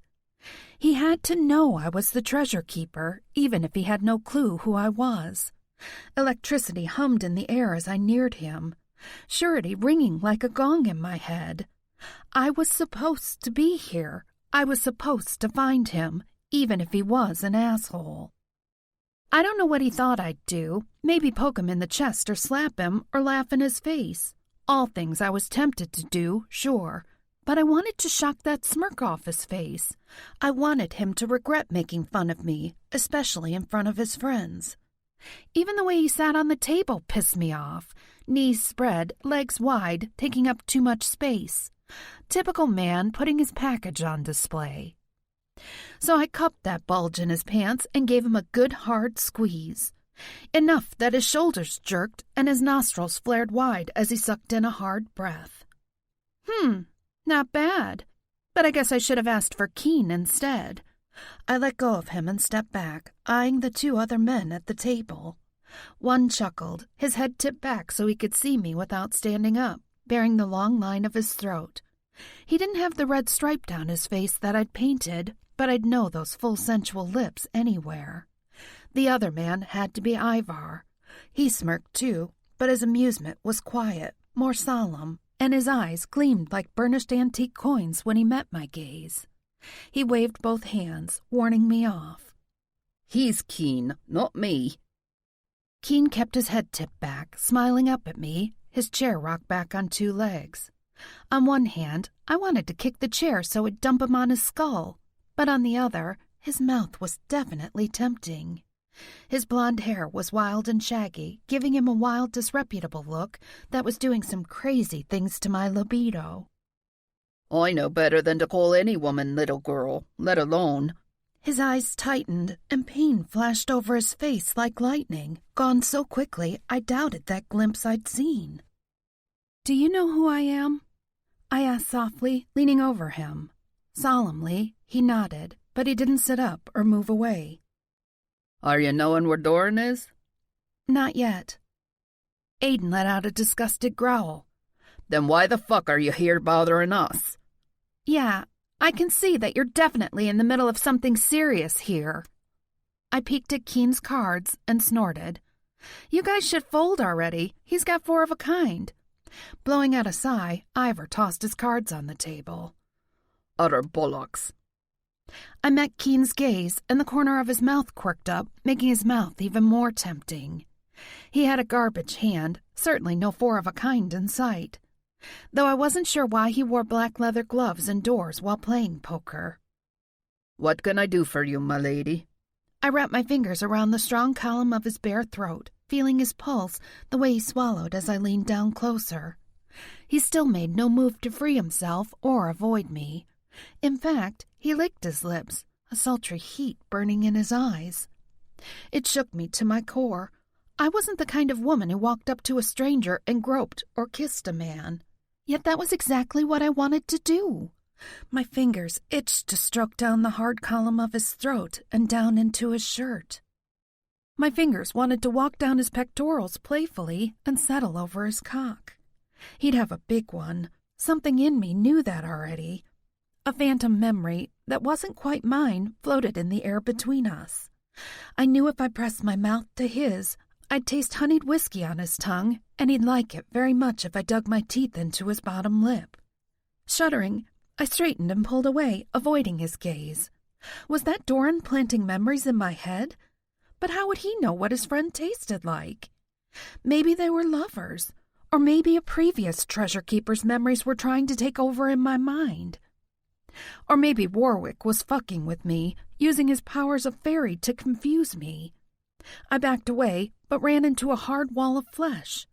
He had to know I was the treasure keeper, even if he had no clue who I was. Electricity hummed in the air as I neared him, surety ringing like a gong in my head. I was supposed to be here. I was supposed to find him, even if he was an asshole. I don't know what he thought I'd do. Maybe poke him in the chest or slap him or laugh in his face. All things I was tempted to do, sure. But I wanted to shock that smirk off his face. I wanted him to regret making fun of me, especially in front of his friends. Even the way he sat on the table pissed me off. Knees spread, legs wide, taking up too much space. Typical man putting his package on display. So I cupped that bulge in his pants and gave him a good hard squeeze. Enough that his shoulders jerked and his nostrils flared wide as he sucked in a hard breath. Not bad. But I guess I should have asked for Keen instead. I let go of him and stepped back, eyeing the two other men at the table. One chuckled, his head tipped back so he could see me without standing up, bearing the long line of his throat. He didn't have the red stripe down his face that I'd painted, but I'd know those full sensual lips anywhere. The other man had to be Ivar. He smirked too, but his amusement was quiet, more solemn, and his eyes gleamed like burnished antique coins when he met my gaze. He waved both hands, warning me off. He's Keen, not me. Keen kept his head tipped back, smiling up at me, his chair rocked back on two legs. On one hand, I wanted to kick the chair so it'd dump him on his skull, but on the other, his mouth was definitely tempting. His blonde hair was wild and shaggy, giving him a wild, disreputable look that was doing some crazy things to my libido. I know better than to call any woman little girl, let alone... His eyes tightened, and pain flashed over his face like lightning, gone so quickly I doubted that glimpse I'd seen. "Do you know who I am?" I asked softly, leaning over him. Solemnly, he nodded, but he didn't sit up or move away. Are you knowing where Doran is? Not yet. Aiden let out a disgusted growl. Then why the fuck are you here bothering us? Yeah, I can see that you're definitely in the middle of something serious here. I peeked at Keen's cards and snorted. You guys should fold already. He's got 4 of a kind. Blowing out a sigh, Ivor tossed his cards on the table. Utter bollocks. I met Keen's gaze, and the corner of his mouth quirked up, making his mouth even more tempting. He had a garbage hand, certainly no 4 of a kind in sight, though I wasn't sure why he wore black leather gloves indoors while playing poker. What can I do for you, my lady? I wrapped my fingers around the strong column of his bare throat, feeling his pulse the way he swallowed as I leaned down closer. He still made no move to free himself or avoid me. In fact, he licked his lips, a sultry heat burning in his eyes. It shook me to my core. I wasn't the kind of woman who walked up to a stranger and groped or kissed a man. Yet that was exactly what I wanted to do. My fingers itched to stroke down the hard column of his throat and down into his shirt. My fingers wanted to walk down his pectorals playfully and settle over his cock. He'd have a big one. Something in me knew that already. A phantom memory that wasn't quite mine floated in the air between us. I knew if I pressed my mouth to his, I'd taste honeyed whiskey on his tongue, and he'd like it very much if I dug my teeth into his bottom lip. Shuddering, I straightened and pulled away, avoiding his gaze. Was that Doran planting memories in my head? But how would he know what his friend tasted like? Maybe they were lovers, or maybe a previous treasure keeper's memories were trying to take over in my mind. Or maybe Warwick was fucking with me, using his powers of fairy to confuse me. I backed away, but ran into a hard wall of flesh.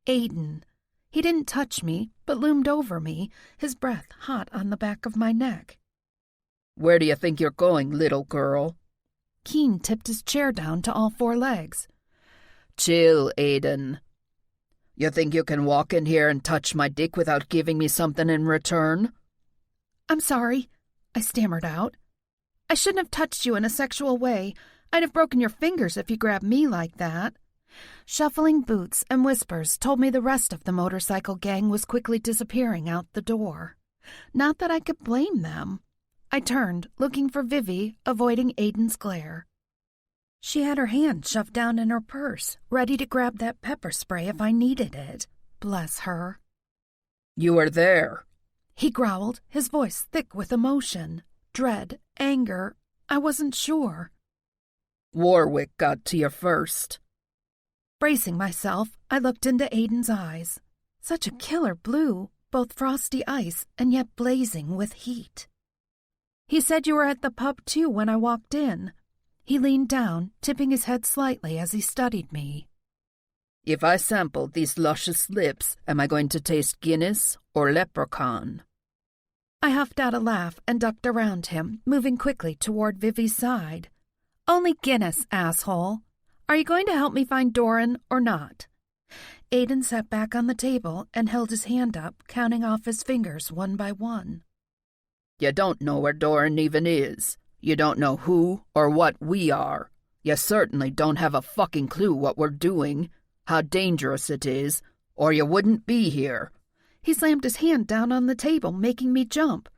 Aiden. He didn't touch me, but loomed over me, his breath hot on the back of my neck. Where do you think you're going, little girl? Keen tipped his chair down to all 4 legs. Chill, Aiden. You think you can walk in here and touch my dick without giving me something in return? I'm sorry, I stammered out. I shouldn't have touched you in a sexual way. I'd have broken your fingers if you grabbed me like that. Shuffling boots and whispers told me the rest of the motorcycle gang was quickly disappearing out the door. Not that I could blame them. I turned, looking for Vivi, avoiding Aiden's glare. She had her hand shoved down in her purse, ready to grab that pepper spray if I needed it. Bless her. You were there. He growled, his voice thick with emotion. Dread, anger, I wasn't sure. Warwick got to you first. Bracing myself, I looked into Aiden's eyes. Such a killer blue, both frosty ice and yet blazing with heat. He said you were at the pub too when I walked in. He leaned down, tipping his head slightly as he studied me. If I sample these luscious lips, am I going to taste Guinness or leprechaun? I huffed out a laugh and ducked around him, moving quickly toward Vivi's side. Only Guinness, asshole. Are you going to help me find Doran or not? Aiden sat back on the table and held his hand up, counting off his fingers one by one. You don't know where Doran even is. You don't know who or what we are. You certainly don't have a fucking clue what we're doing, how dangerous it is, or you wouldn't be here. He slammed his hand down on the table, making me jump.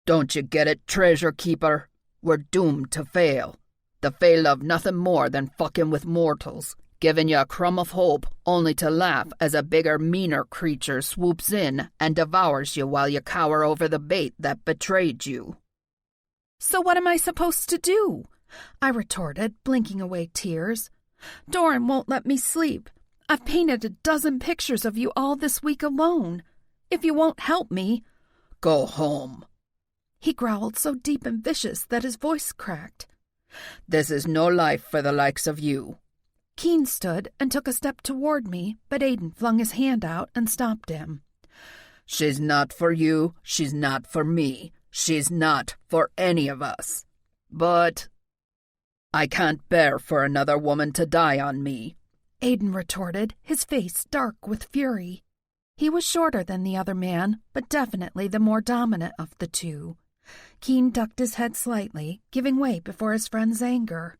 Don't you get it, treasure keeper? We're doomed to fail. The Fae love nothing more than fucking with mortals, giving you a crumb of hope only to laugh as a bigger, meaner creature swoops in and devours you while you cower over the bait that betrayed you. So what am I supposed to do? I retorted, blinking away tears. Doran won't let me sleep. I've painted a dozen pictures of you all this week alone. If you won't help me—" "Go home," he growled so deep and vicious that his voice cracked. "This is no life for the likes of you." Keen stood and took a step toward me, but Aiden flung his hand out and stopped him. "She's not for you, she's not for me, she's not for any of us. But I can't bear for another woman to die on me," Aiden retorted, his face dark with fury. He was shorter than the other man, but definitely the more dominant of the two. Keen ducked his head slightly, giving way before his friend's anger.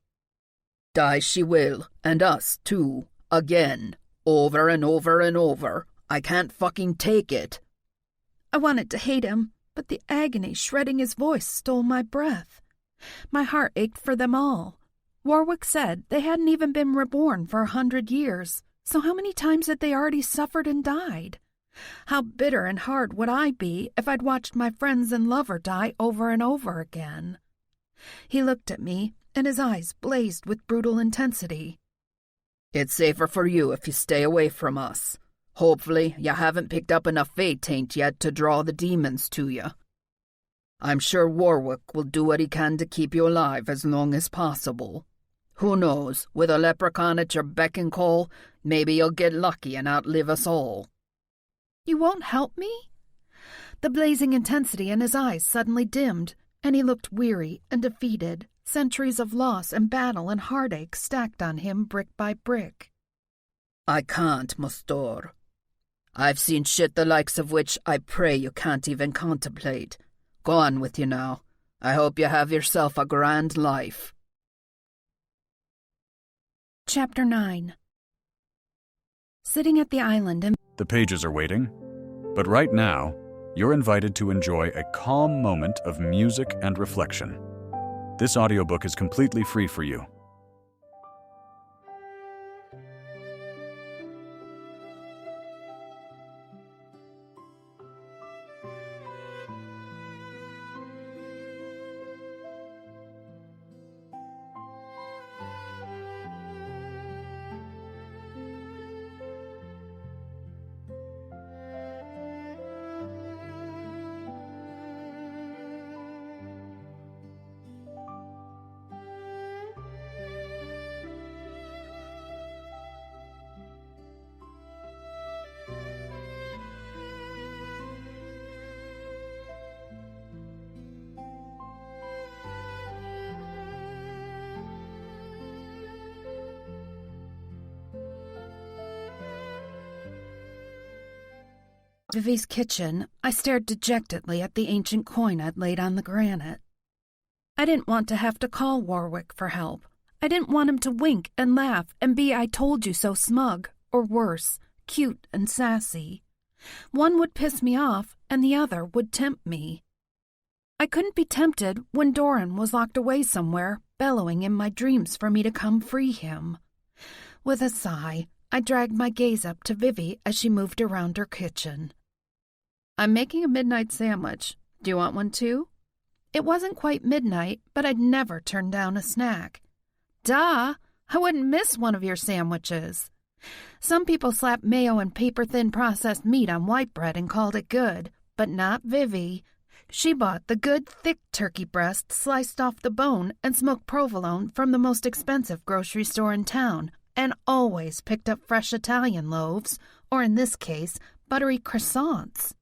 "Die she will, and us too, again, over and over and over. I can't fucking take it." I wanted to hate him, but the agony shredding his voice stole my breath. My heart ached for them all. Warwick said they hadn't even been reborn for 100 years, so how many times had they already suffered and died? How bitter and hard would I be if I'd watched my friends and lover die over and over again? He looked at me, and his eyes blazed with brutal intensity. "It's safer for you if you stay away from us. Hopefully you haven't picked up enough fate taint yet to draw the demons to you. I'm sure Warwick will do what he can to keep you alive as long as possible. Who knows, with a leprechaun at your beck and call, maybe you'll get lucky and outlive us all." "You won't help me?" The blazing intensity in his eyes suddenly dimmed, and he looked weary and defeated, centuries of loss and battle and heartache stacked on him brick by brick. "I can't, Mustor. I've seen shit the likes of which I pray you can't even contemplate. Go on with you now. I hope you have yourself a grand life." Chapter 9. Sitting at the island and The pages are waiting, but right now, you're invited to enjoy a calm moment of music and reflection. This audiobook is completely free for you. Vivi's kitchen, I stared dejectedly at the ancient coin I'd laid on the granite. I didn't want to have to call Warwick for help. I didn't want him to wink and laugh and be "I told you so" smug, or worse, cute and sassy. One would piss me off, and the other would tempt me. I couldn't be tempted when Doran was locked away somewhere, bellowing in my dreams for me to come free him. With a sigh, I dragged my gaze up to Vivi as she moved around her kitchen. "I'm making a midnight sandwich. Do you want one too?" It wasn't quite midnight, but I'd never turned down a snack. Duh! I wouldn't miss one of your sandwiches. Some people slap mayo and paper-thin processed meat on white bread and called it good, but not Vivi. She bought the good, thick turkey breast sliced off the bone and smoked provolone from the most expensive grocery store in town, and always picked up fresh Italian loaves, or in this case, buttery croissants.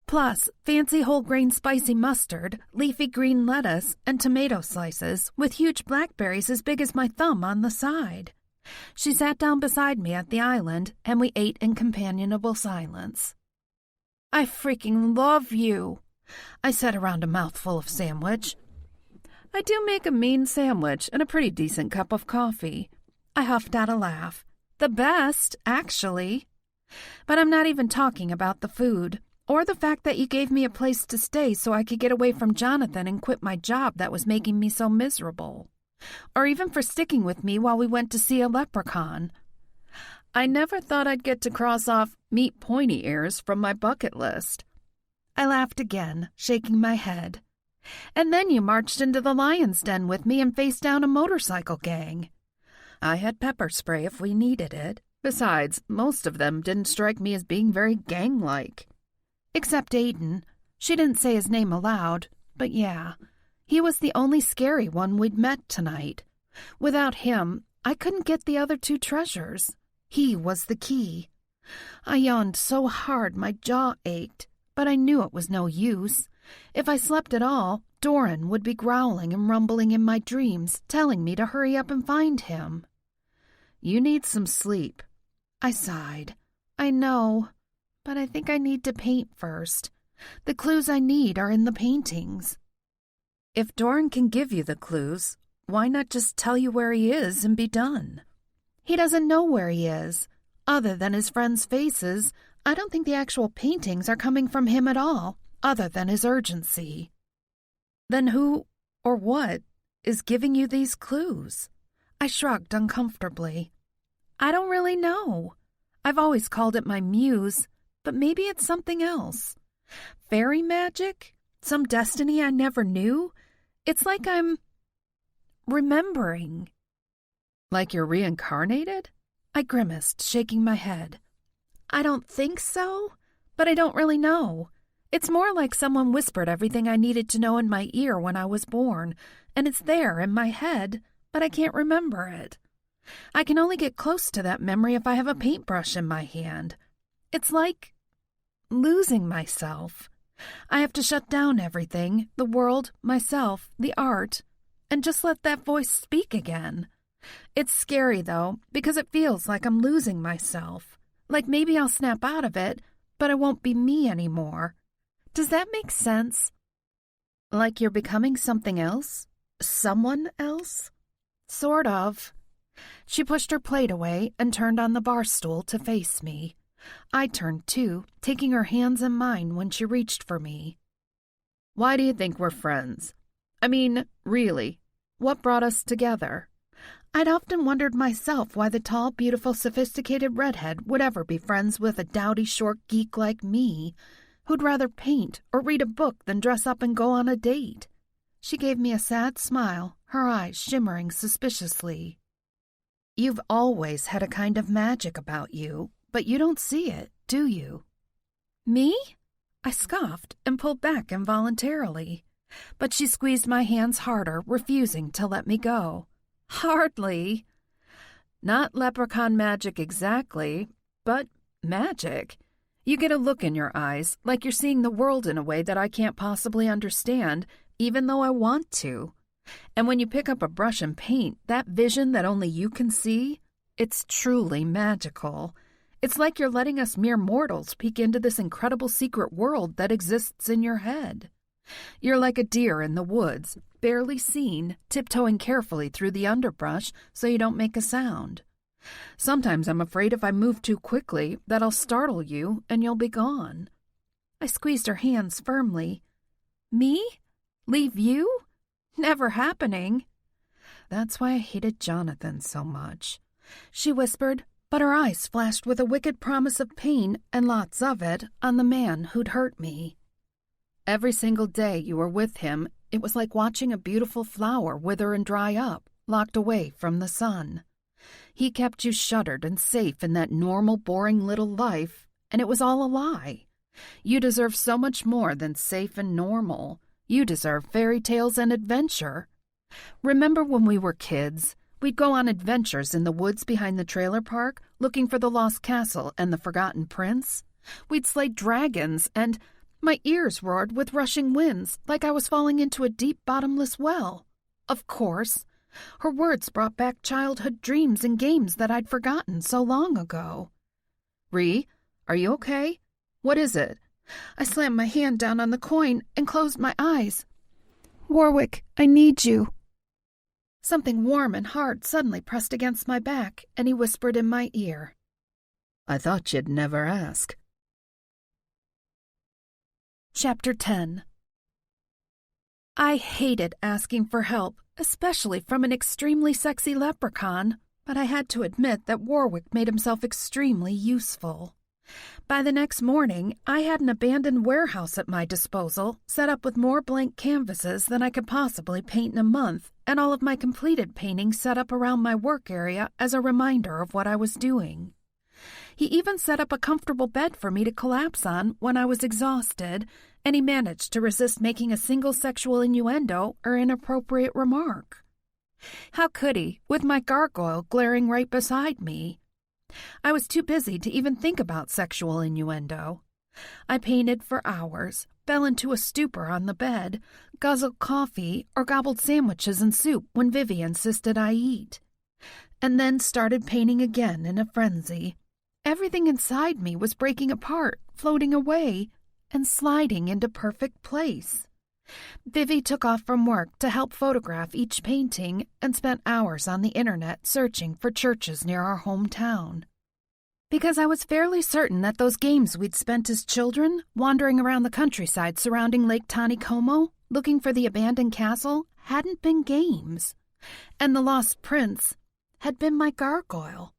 Plus, fancy whole-grain spicy mustard, leafy green lettuce, and tomato slices with huge blackberries as big as my thumb on the side. She sat down beside me at the island, and we ate in companionable silence. "I freaking love you," I said around a mouthful of sandwich. "I do make a mean sandwich and a pretty decent cup of coffee." I huffed out a laugh. "The best, actually. But I'm not even talking about the food, or the fact that you gave me a place to stay so I could get away from Jonathan and quit my job that was making me so miserable. Or even for sticking with me while we went to see a leprechaun. I never thought I'd get to cross off meet pointy ears from my bucket list." I laughed again, shaking my head. "And then you marched into the lion's den with me and faced down a motorcycle gang." "I had pepper spray if we needed it. Besides, most of them didn't strike me as being very gang-like." Except Aiden. She didn't say his name aloud, but yeah, he was the only scary one we'd met tonight. Without him, I couldn't get the other two treasures. He was the key. I yawned so hard my jaw ached, but I knew it was no use. If I slept at all, Doran would be growling and rumbling in my dreams, telling me to hurry up and find him. You need some sleep. I sighed. I know, but I think I need to paint first. The clues I need are in the paintings. If Doran can give you the clues, why not just tell you where he is and be done? He doesn't know where he is. Other than his friends' faces, I don't think the actual paintings are coming from him at all, other than his urgency. Then who, or what, is giving you these clues? I shrugged uncomfortably. I don't really know. I've always called it my muse, but maybe it's something else. Fairy magic? Some destiny I never knew? It's like I'm remembering. Like you're reincarnated? I grimaced, shaking my head. I don't think so, but I don't really know. It's more like someone whispered everything I needed to know in my ear when I was born, and it's there in my head, but I can't remember it. I can only get close to that memory if I have a paintbrush in my hand. It's like losing myself. I have to shut down everything, the world, myself, the art, and just let that voice speak again. It's scary, though, because it feels like I'm losing myself. Like maybe I'll snap out of it, but I won't be me anymore. Does that make sense? Like you're becoming something else? Someone else? Sort of. She pushed her plate away and turned on the bar stool to face me. I turned too, taking her hands in mine when she reached for me. Why do you think we're friends? I mean, really, what brought us together? I'd often wondered myself why the tall, beautiful, sophisticated redhead would ever be friends with a dowdy, short geek like me, who'd rather paint or read a book than dress up and go on a date. She gave me a sad smile, her eyes shimmering suspiciously. You've always had a kind of magic about you, but you don't see it, do you? Me? I scoffed and pulled back involuntarily, but she squeezed my hands harder, refusing to let me go. Hardly. Not leprechaun magic exactly, but magic. You get a look in your eyes, like you're seeing the world in a way that I can't possibly understand, even though I want to. And when you pick up a brush and paint, that vision that only you can see, it's truly magical. It's like you're letting us mere mortals peek into this incredible secret world that exists in your head. You're like a deer in the woods, barely seen, tiptoeing carefully through the underbrush so you don't make a sound. Sometimes I'm afraid if I move too quickly that I'll startle you and you'll be gone. I squeezed her hands firmly. Me? Leave you? Never happening. That's why I hated Jonathan so much, she whispered, but her eyes flashed with a wicked promise of pain, and lots of it, on the man who'd hurt me. Every single day you were with him, it was like watching a beautiful flower wither and dry up, locked away from the sun. He kept you shuttered and safe in that normal, boring little life, and it was all a lie. You deserve so much more than safe and normal. You deserve fairy tales and adventure. Remember when we were kids? We'd go on adventures in the woods behind the trailer park, looking for the lost castle and the forgotten prince. We'd slay dragons, and my ears roared with rushing winds, like I was falling into a deep, bottomless well. Of course. Her words brought back childhood dreams and games that I'd forgotten so long ago. Ree, are you okay? What is it? I slammed my hand down on the coin and closed my eyes. Warwick, I need you. Something warm and hard suddenly pressed against my back, and he whispered in my ear. I thought you'd never ask. Chapter 10. I hated asking for help, especially from an extremely sexy leprechaun, but I had to admit that Warwick made himself extremely useful. By the next morning, I had an abandoned warehouse at my disposal, set up with more blank canvases than I could possibly paint in a month, and all of my completed paintings set up around my work area as a reminder of what I was doing. He even set up a comfortable bed for me to collapse on when I was exhausted, and he managed to resist making a single sexual innuendo or inappropriate remark. How could he, with my gargoyle glaring right beside me? I was too busy to even think about sexual innuendo. I painted for hours, fell into a stupor on the bed, guzzled coffee, or gobbled sandwiches and soup when Vivi insisted I eat, and then started painting again in a frenzy. Everything inside me was breaking apart, floating away, and sliding into perfect place. Vivi took off from work to help photograph each painting and spent hours on the internet searching for churches near our hometown. Because I was fairly certain that those games we'd spent as children, wandering around the countryside surrounding Lake Tanicomo, looking for the abandoned castle, hadn't been games, and the lost prince had been my gargoyle.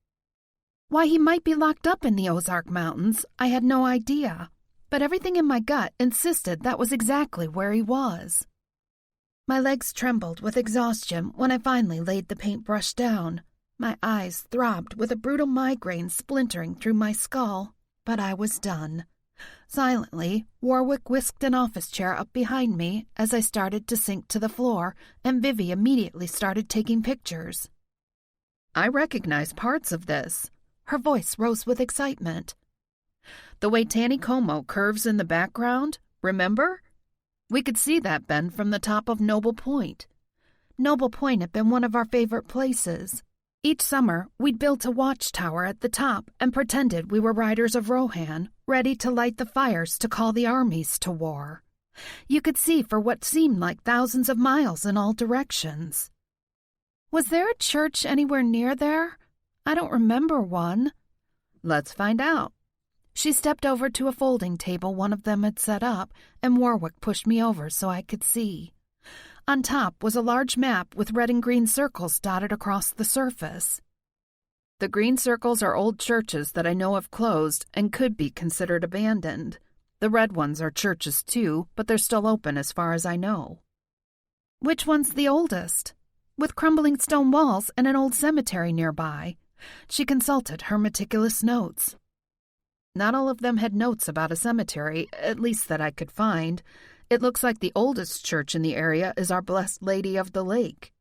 Why he might be locked up in the Ozark Mountains, I had no idea, but everything in my gut insisted that was exactly where he was. My legs trembled with exhaustion when I finally laid the paintbrush down. My eyes throbbed with a brutal migraine splintering through my skull, but I was done. Silently, Warwick whisked an office chair up behind me as I started to sink to the floor, and Vivi immediately started taking pictures. I recognized parts of this. Her voice rose with excitement. The way Tanicomo curves in the background, remember? We could see that bend from the top of Noble Point. Noble Point had been one of our favorite places. Each summer, we'd built a watchtower at the top and pretended we were riders of Rohan, ready to light the fires to call the armies to war. You could see for what seemed like thousands of miles in all directions. Was there a church anywhere near there? I don't remember one. Let's find out. She stepped over to a folding table one of them had set up, and Warwick pushed me over so I could see. On top was a large map with red and green circles dotted across the surface. The green circles are old churches that I know have closed and could be considered abandoned. The red ones are churches too, but they're still open as far as I know. Which one's the oldest? With crumbling stone walls and an old cemetery nearby. She consulted her meticulous notes. Not all of them had notes about a cemetery, at least that I could find. It looks like the oldest church in the area is Our Blessed Lady of the Lake.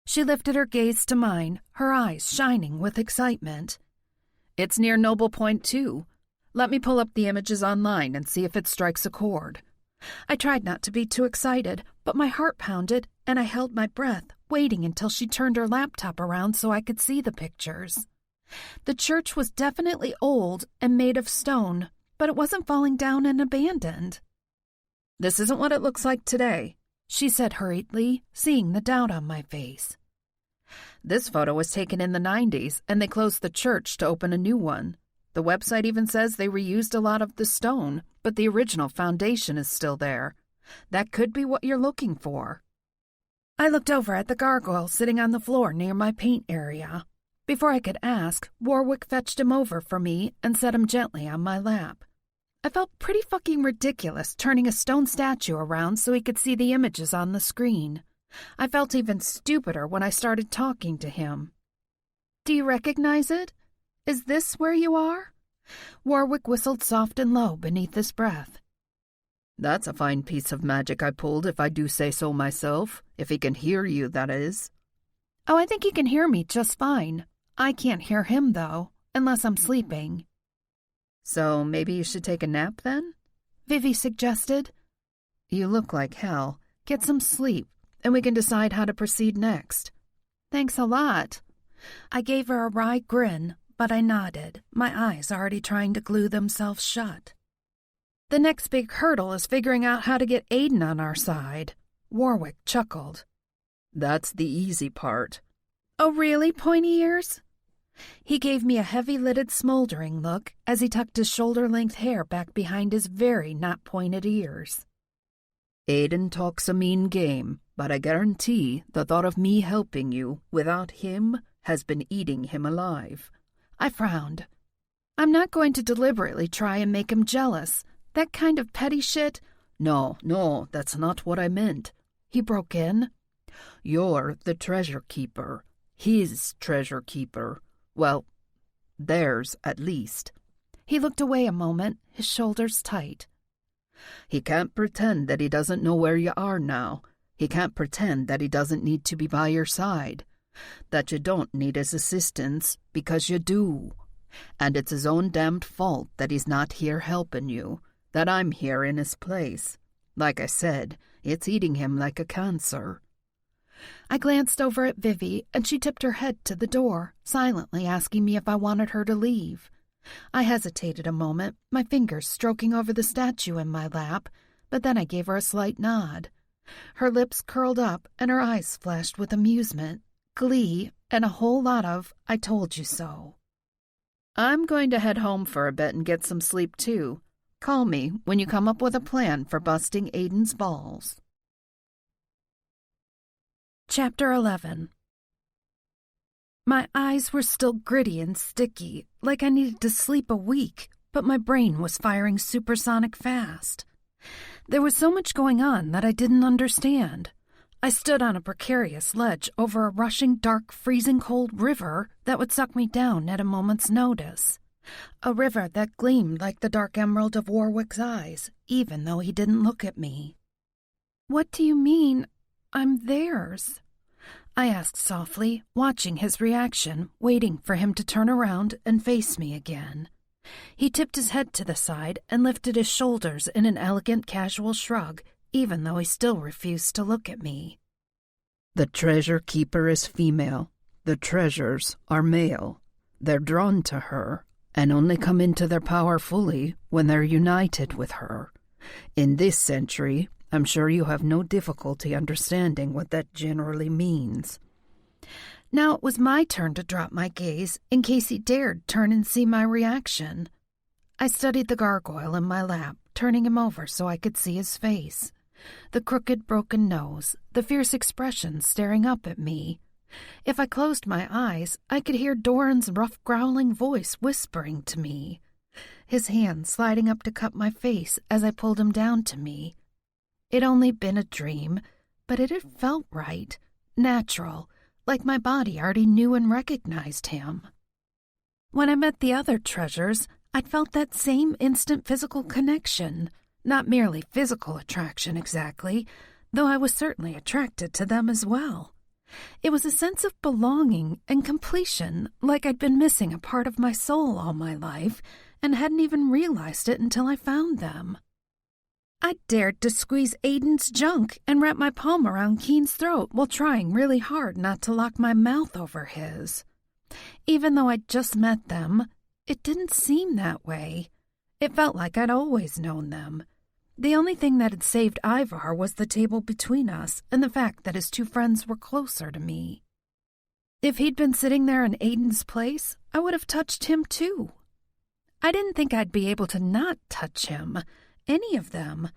She lifted her gaze to mine, her eyes shining with excitement. It's near Noble Point, too. Let me pull up the images online and see if it strikes a chord. I tried not to be too excited, but my heart pounded, and I held my breath, waiting until she turned her laptop around so I could see the pictures. The church was definitely old and made of stone, but it wasn't falling down and abandoned. This isn't what it looks like today, she said hurriedly, seeing the doubt on my face. This photo was taken in the 90s, and they closed the church to open a new one. The website even says they reused a lot of the stone, but the original foundation is still there. That could be what you're looking for. I looked over at the gargoyle sitting on the floor near my paint area. Before I could ask, Warwick fetched him over for me and set him gently on my lap. I felt pretty fucking ridiculous turning a stone statue around so he could see the images on the screen. I felt even stupider when I started talking to him. Do you recognize it? Is this where you are? Warwick whistled soft and low beneath his breath. That's a fine piece of magic I pulled, if I do say so myself. If he can hear you, that is. Oh, I think he can hear me just fine. I can't hear him, though, unless I'm sleeping. So maybe you should take a nap, then? Vivi suggested. You look like hell. Get some sleep, and we can decide how to proceed next. Thanks a lot. I gave her a wry grin, but I nodded, my eyes already trying to glue themselves shut. The next big hurdle is figuring out how to get Aiden on our side. Warwick chuckled. That's the easy part. Oh, really, pointy ears? He gave me a heavy-lidded, smoldering look as he tucked his shoulder-length hair back behind his very not-pointed ears. Aiden talks a mean game, but I guarantee the thought of me helping you without him has been eating him alive. I frowned. I'm not going to deliberately try and make him jealous. That kind of petty shit. No, that's not what I meant. He broke in. You're the treasure keeper. His treasure keeper. Well, Theirs, at least. He looked away a moment, his shoulders tight. He can't pretend that he doesn't know where you are now. He can't pretend that he doesn't need to be by your side. That you don't need his assistance, because you do. And it's his own damned fault that he's not here helping you, that I'm here in his place. Like I said, it's eating him like a cancer. I glanced over at Vivi, and she tipped her head to the door, silently asking me if I wanted her to leave. I hesitated a moment, my fingers stroking over the statue in my lap, but then I gave her a slight nod. Her lips curled up, and her eyes flashed with amusement, glee, and a whole lot of "I told you so." I'm going to head home for a bit and get some sleep, too. Call me when you come up with a plan for busting Aiden's balls. Chapter 11. My eyes were still gritty and sticky, like I needed to sleep a week, but my brain was firing supersonic fast. There was so much going on that I didn't understand. I stood on a precarious ledge over a rushing, dark, freezing cold river that would suck me down at a moment's notice. A river that gleamed like the dark emerald of Warwick's eyes, even though he didn't look at me. "What do you mean, I'm theirs?" I asked softly, watching his reaction, waiting for him to turn around and face me again. He tipped his head to the side and lifted his shoulders in an elegant casual shrug, even though he still refused to look at me. The treasure keeper is female. The treasures are male. They're drawn to her, and only come into their power fully when they're united with her. In this century, I'm sure you have no difficulty understanding what that generally means. Now it was my turn to drop my gaze in case he dared turn and see my reaction. I studied the gargoyle in my lap, turning him over so I could see his face. The crooked, broken nose, the fierce expression staring up at me. If I closed my eyes, I could hear Doran's rough, growling voice whispering to me. His hand sliding up to cup my face as I pulled him down to me. It'd only been a dream, but it had felt right, natural, like my body already knew and recognized him. When I met the other treasures, I'd felt that same instant physical connection, not merely physical attraction exactly, though I was certainly attracted to them as well. It was a sense of belonging and completion, like I'd been missing a part of my soul all my life and hadn't even realized it until I found them. I dared to squeeze Aiden's junk and wrap my palm around Keen's throat while trying really hard not to lock my mouth over his. Even though I'd just met them, it didn't seem that way. It felt like I'd always known them. The only thing that had saved Ivar was the table between us and the fact that his two friends were closer to me. If he'd been sitting there in Aiden's place, I would have touched him too. I didn't think I'd be able to not touch him. Any of them.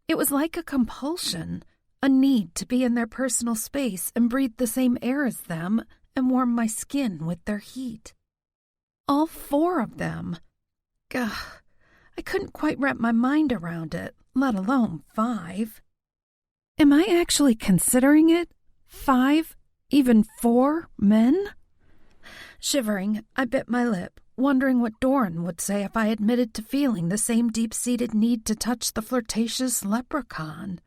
It was like a compulsion, a need to be in their personal space and breathe the same air as them and warm my skin with their heat. All four of them. Gah, I couldn't quite wrap my mind around it, let alone 5. Am I actually considering it? 5, even 4 men? Shivering, I bit my lip, wondering what Doran would say if I admitted to feeling the same deep-seated need to touch the flirtatious leprechaun,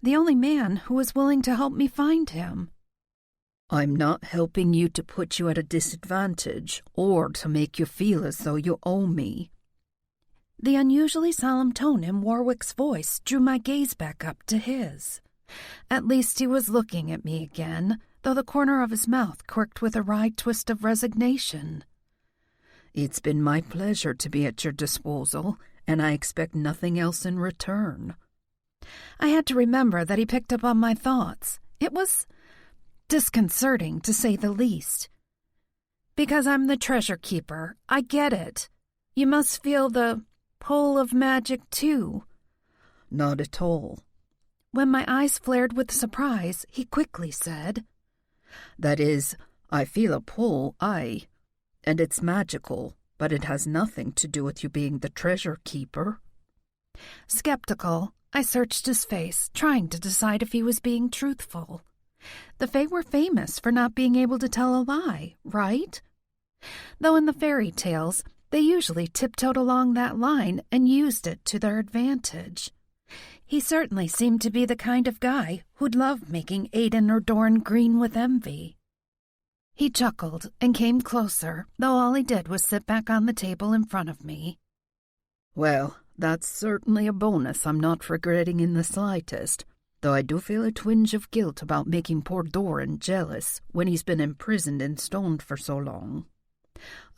the only man who was willing to help me find him. I'm not helping you to put you at a disadvantage or to make you feel as though you owe me. The unusually solemn tone in Warwick's voice drew my gaze back up to his. At least he was looking at me again, though the corner of his mouth quirked with a wry twist of resignation. It's been my pleasure to be at your disposal, and I expect nothing else in return. I had to remember that he picked up on my thoughts. It was disconcerting, to say the least. Because I'm the treasure keeper, I get it. You must feel the pull of magic, too. Not at all. When my eyes flared with surprise, he quickly said, That is, I feel a pull, aye. And it's magical, but it has nothing to do with you being the treasure keeper. Skeptical, I searched his face, trying to decide if he was being truthful. The Fae were famous for not being able to tell a lie, right? though in the fairy tales, they usually tiptoed along that line and used it to their advantage. He certainly seemed to be the kind of guy who'd love making Aiden or Doran green with envy. He chuckled and came closer, though all he did was sit back on the table in front of me. Well, that's certainly a bonus I'm not regretting in the slightest, though I do feel a twinge of guilt about making poor Doran jealous when he's been imprisoned and stoned for so long.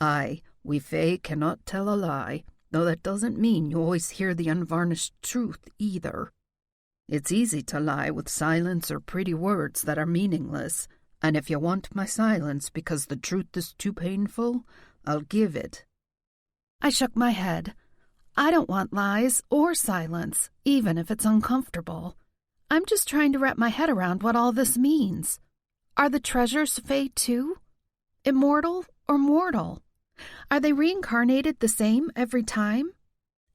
Aye, we Fae cannot tell a lie, though that doesn't mean you always hear the unvarnished truth either. It's easy to lie with silence or pretty words that are meaningless, and if you want my silence because the truth is too painful, I'll give it. I shook my head. I don't want lies or silence, even if it's uncomfortable. I'm just trying to wrap my head around what all this means. Are the treasures Fae too? Immortal or mortal? Are they reincarnated the same every time?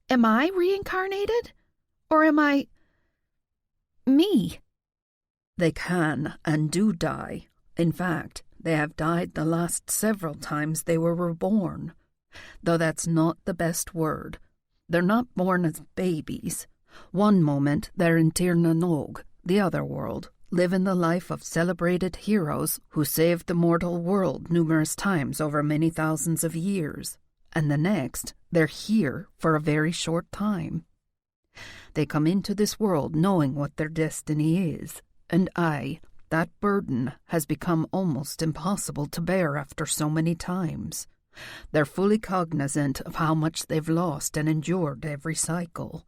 Am I reincarnated? Or am I... me? They can and do die. In fact, they have died the last several times they were reborn. Though that's not the best word. They're not born as babies. One moment they're in Tir na Nog, the other world, living the life of celebrated heroes who saved the mortal world numerous times over many thousands of years, and the next they're here for a very short time. They come into this world knowing what their destiny is, and that burden has become almost impossible to bear after so many times. They're fully cognizant of how much they've lost and endured every cycle.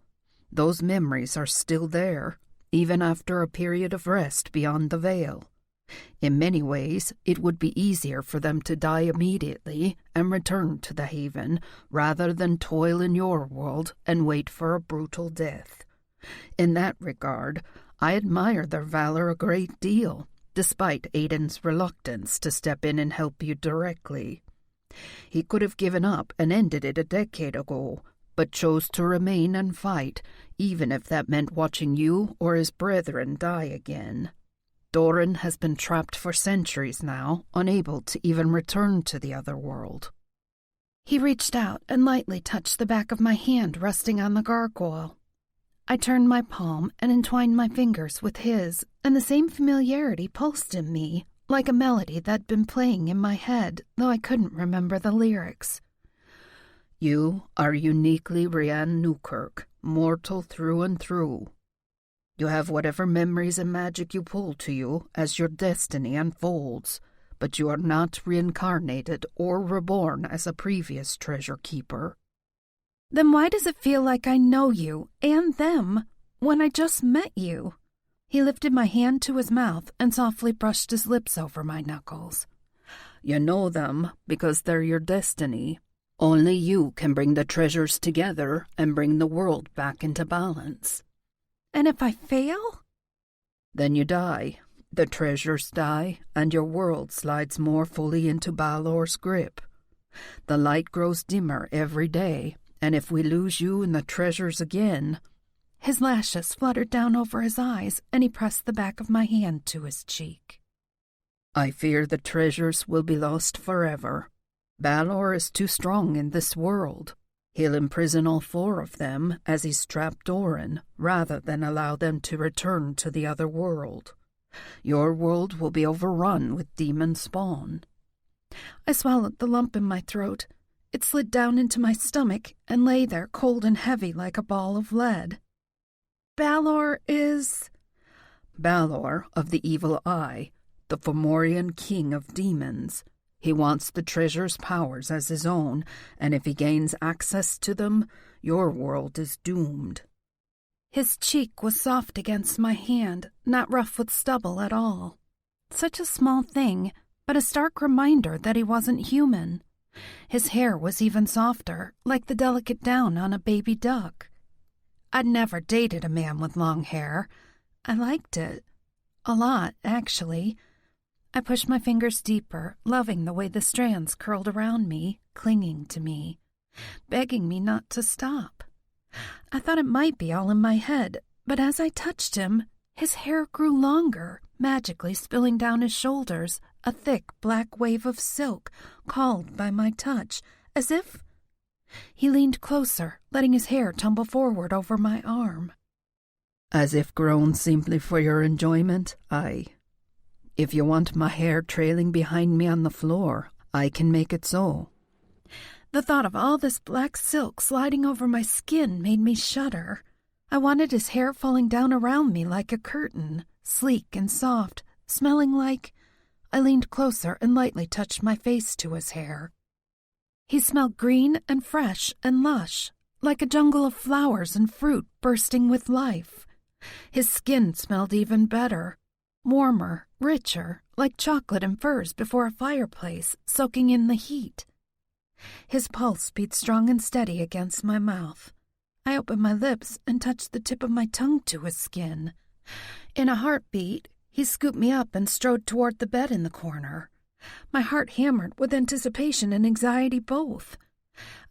Those memories are still there, even after a period of rest beyond the veil. In many ways, it would be easier for them to die immediately and return to the Haven, rather than toil in your world and wait for a brutal death. In that regard, I admire their valor a great deal, despite Aiden's reluctance to step in and help you directly. He could have given up and ended it a decade ago, but chose to remain and fight, even if that meant watching you or his brethren die again. Doran has been trapped for centuries now, unable to even return to the other world. He reached out and lightly touched the back of my hand resting on the gargoyle. I turned my palm and entwined my fingers with his, and the same familiarity pulsed in me, like a melody that'd been playing in my head, though I couldn't remember the lyrics. You are uniquely Rian Newkirk, mortal through and through. You have whatever memories and magic you pull to you as your destiny unfolds, but you are not reincarnated or reborn as a previous treasure keeper. Then why does it feel like I know you and them when I just met you? He lifted my hand to his mouth and softly brushed his lips over my knuckles. You know them because they're your destiny. Only you can bring the treasures together and bring the world back into balance. And if I fail? Then you die. The treasures die, and your world slides more fully into Balor's grip. The light grows dimmer every day, and if we lose you and the treasures again... His lashes fluttered down over his eyes, and he pressed the back of my hand to his cheek. I fear the treasures will be lost forever. Balor is too strong in this world. He'll imprison all four of them as he's trapped Doran, rather than allow them to return to the other world. Your world will be overrun with demon spawn. I swallowed the lump in my throat. It slid down into my stomach and lay there cold and heavy like a ball of lead. Balor is... Balor of the Evil Eye, the Fomorian king of demons. He wants the treasure's powers as his own, and if he gains access to them, your world is doomed. His cheek was soft against my hand, not rough with stubble at all. Such a small thing, but a stark reminder that he wasn't human. His hair was even softer, like the delicate down on a baby duck. I'd never dated a man with long hair. I liked it. A lot, actually. I pushed my fingers deeper, loving the way the strands curled around me, clinging to me, begging me not to stop. I thought it might be all in my head, but as I touched him, his hair grew longer, magically spilling down his shoulders, a thick black wave of silk called by my touch, as if... He leaned closer, letting his hair tumble forward over my arm. As if grown simply for your enjoyment, aye. If you want my hair trailing behind me on the floor, I can make it so. The thought of all this black silk sliding over my skin made me shudder. I wanted his hair falling down around me like a curtain, sleek and soft, smelling like... I leaned closer and lightly touched my face to his hair. He smelled green and fresh and lush, like a jungle of flowers and fruit bursting with life. His skin smelled even better, warmer, richer, like chocolate and furs before a fireplace, soaking in the heat. His pulse beat strong and steady against my mouth. I opened my lips and touched the tip of my tongue to his skin. In a heartbeat, he scooped me up and strode toward the bed in the corner. My heart hammered with anticipation and anxiety both.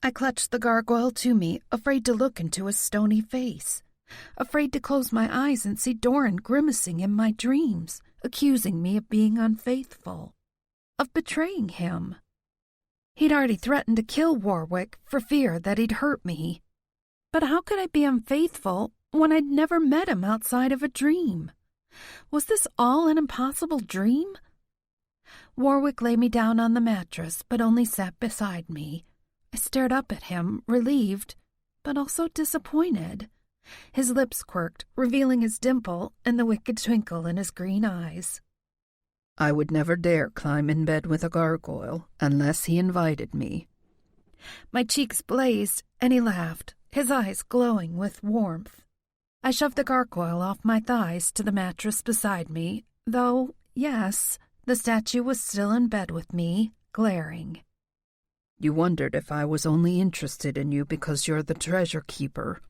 I clutched the gargoyle to me, afraid to look into his stony face, afraid to close my eyes and see Doran grimacing in my dreams, accusing me of being unfaithful, of betraying him. He'd already threatened to kill Warwick for fear that he'd hurt me. But how could I be unfaithful when I'd never met him outside of a dream? Was this all an impossible dream? Warwick lay me down on the mattress, but only sat beside me. I stared up at him, relieved, but also disappointed. His lips quirked, revealing his dimple and the wicked twinkle in his green eyes. I would never dare climb in bed with a gargoyle unless he invited me. My cheeks blazed, and he laughed, his eyes glowing with warmth. I shoved the gargoyle off my thighs to the mattress beside me, though, yes, the statue was still in bed with me, glaring. You wondered if I was only interested in you because you're the treasure keeper.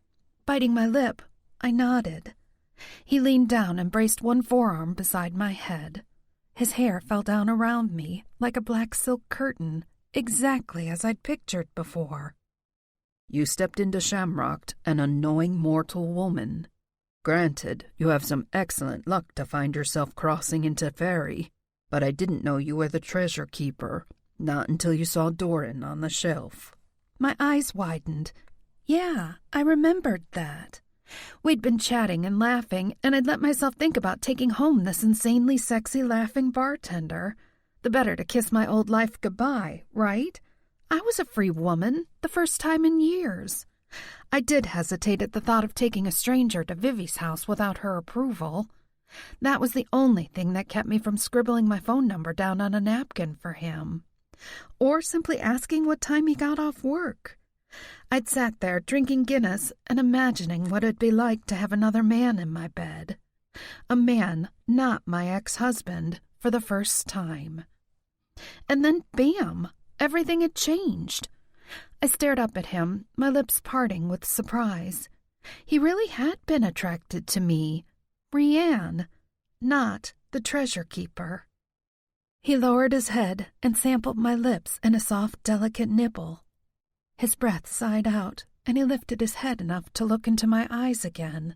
Biting my lip, I nodded. He leaned down and braced one forearm beside my head. His hair fell down around me like a black silk curtain, exactly as I'd pictured before. You stepped into Shamrocked, an unknowing mortal woman. Granted, you have some excellent luck to find yourself crossing into fairy, but I didn't know you were the treasure keeper, not until you saw Doran on the shelf. My eyes widened. Yeah, I remembered that. We'd been chatting and laughing, and I'd let myself think about taking home this insanely sexy laughing bartender. The better to kiss my old life goodbye, right? I was a free woman, the first time in years. I did hesitate at the thought of taking a stranger to Vivi's house without her approval. That was the only thing that kept me from scribbling my phone number down on a napkin for him, or simply asking what time he got off work. I'd sat there drinking Guinness and imagining what it'd be like to have another man in my bed. A man, not my ex-husband, for the first time. And then, bam! Everything had changed. I stared up at him, my lips parting with surprise. He really had been attracted to me, Rianne, not the treasure keeper. He lowered his head and sampled my lips in a soft, delicate nibble. His breath sighed out, and he lifted his head enough to look into my eyes again.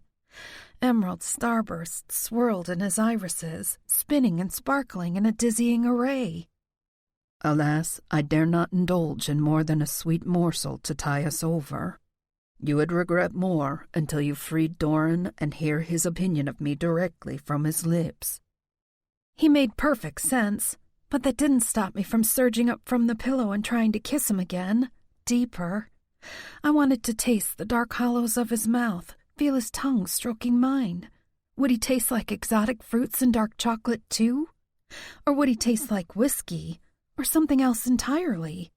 Emerald starbursts swirled in his irises, spinning and sparkling in a dizzying array. Alas, I dare not indulge in more than a sweet morsel to tie us over. You would regret more until you freed Doran and hear his opinion of me directly from his lips. He made perfect sense, but that didn't stop me from surging up from the pillow and trying to kiss him again, deeper. I wanted to taste the dark hollows of his mouth, feel his tongue stroking mine. Would he taste like exotic fruits and dark chocolate too? Or would he taste like whiskey? Or something else entirely?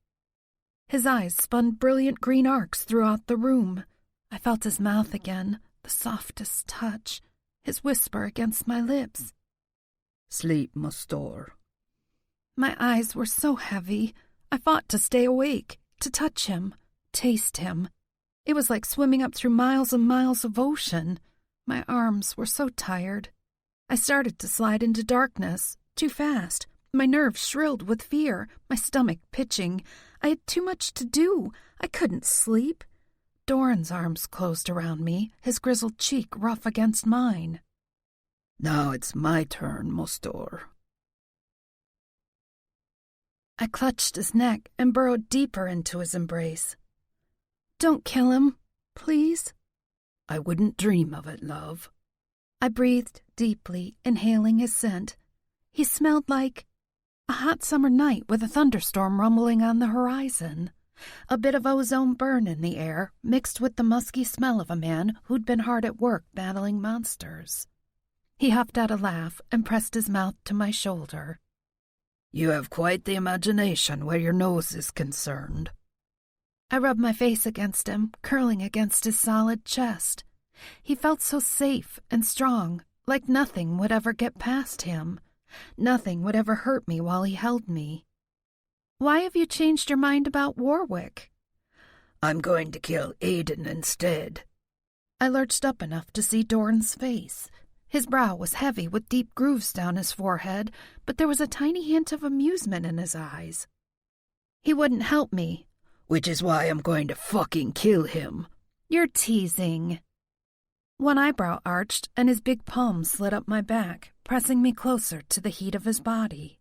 His eyes spun brilliant green arcs throughout the room. I felt his mouth again, the softest touch, his whisper against my lips. Sleep, Mustor. My eyes were so heavy, I fought to stay awake, to touch him, taste him. It was like swimming up through miles and miles of ocean. My arms were so tired. I started to slide into darkness, too fast. My nerves shrilled with fear, my stomach pitching. I had too much to do. I couldn't sleep. Doran's arms closed around me, his grizzled cheek rough against mine. Now it's my turn, Mustor. I clutched his neck and burrowed deeper into his embrace. "Don't kill him, please." "I wouldn't dream of it, love." I breathed deeply, inhaling his scent. He smelled like a hot summer night with a thunderstorm rumbling on the horizon. A bit of ozone burn in the air, mixed with the musky smell of a man who'd been hard at work battling monsters. He huffed out a laugh and pressed his mouth to my shoulder. "You have quite the imagination where your nose is concerned." I rubbed my face against him, curling against his solid chest. He felt so safe and strong, like nothing would ever get past him. Nothing would ever hurt me while he held me. "Why have you changed your mind about Warwick?" "I'm going to kill Aiden instead." I lurched up enough to see Doran's face. His brow was heavy with deep grooves down his forehead, but there was a tiny hint of amusement in his eyes. "He wouldn't help me." "Which is why I'm going to fucking kill him." "You're teasing." One eyebrow arched and his big palm slid up my back, pressing me closer to the heat of his body.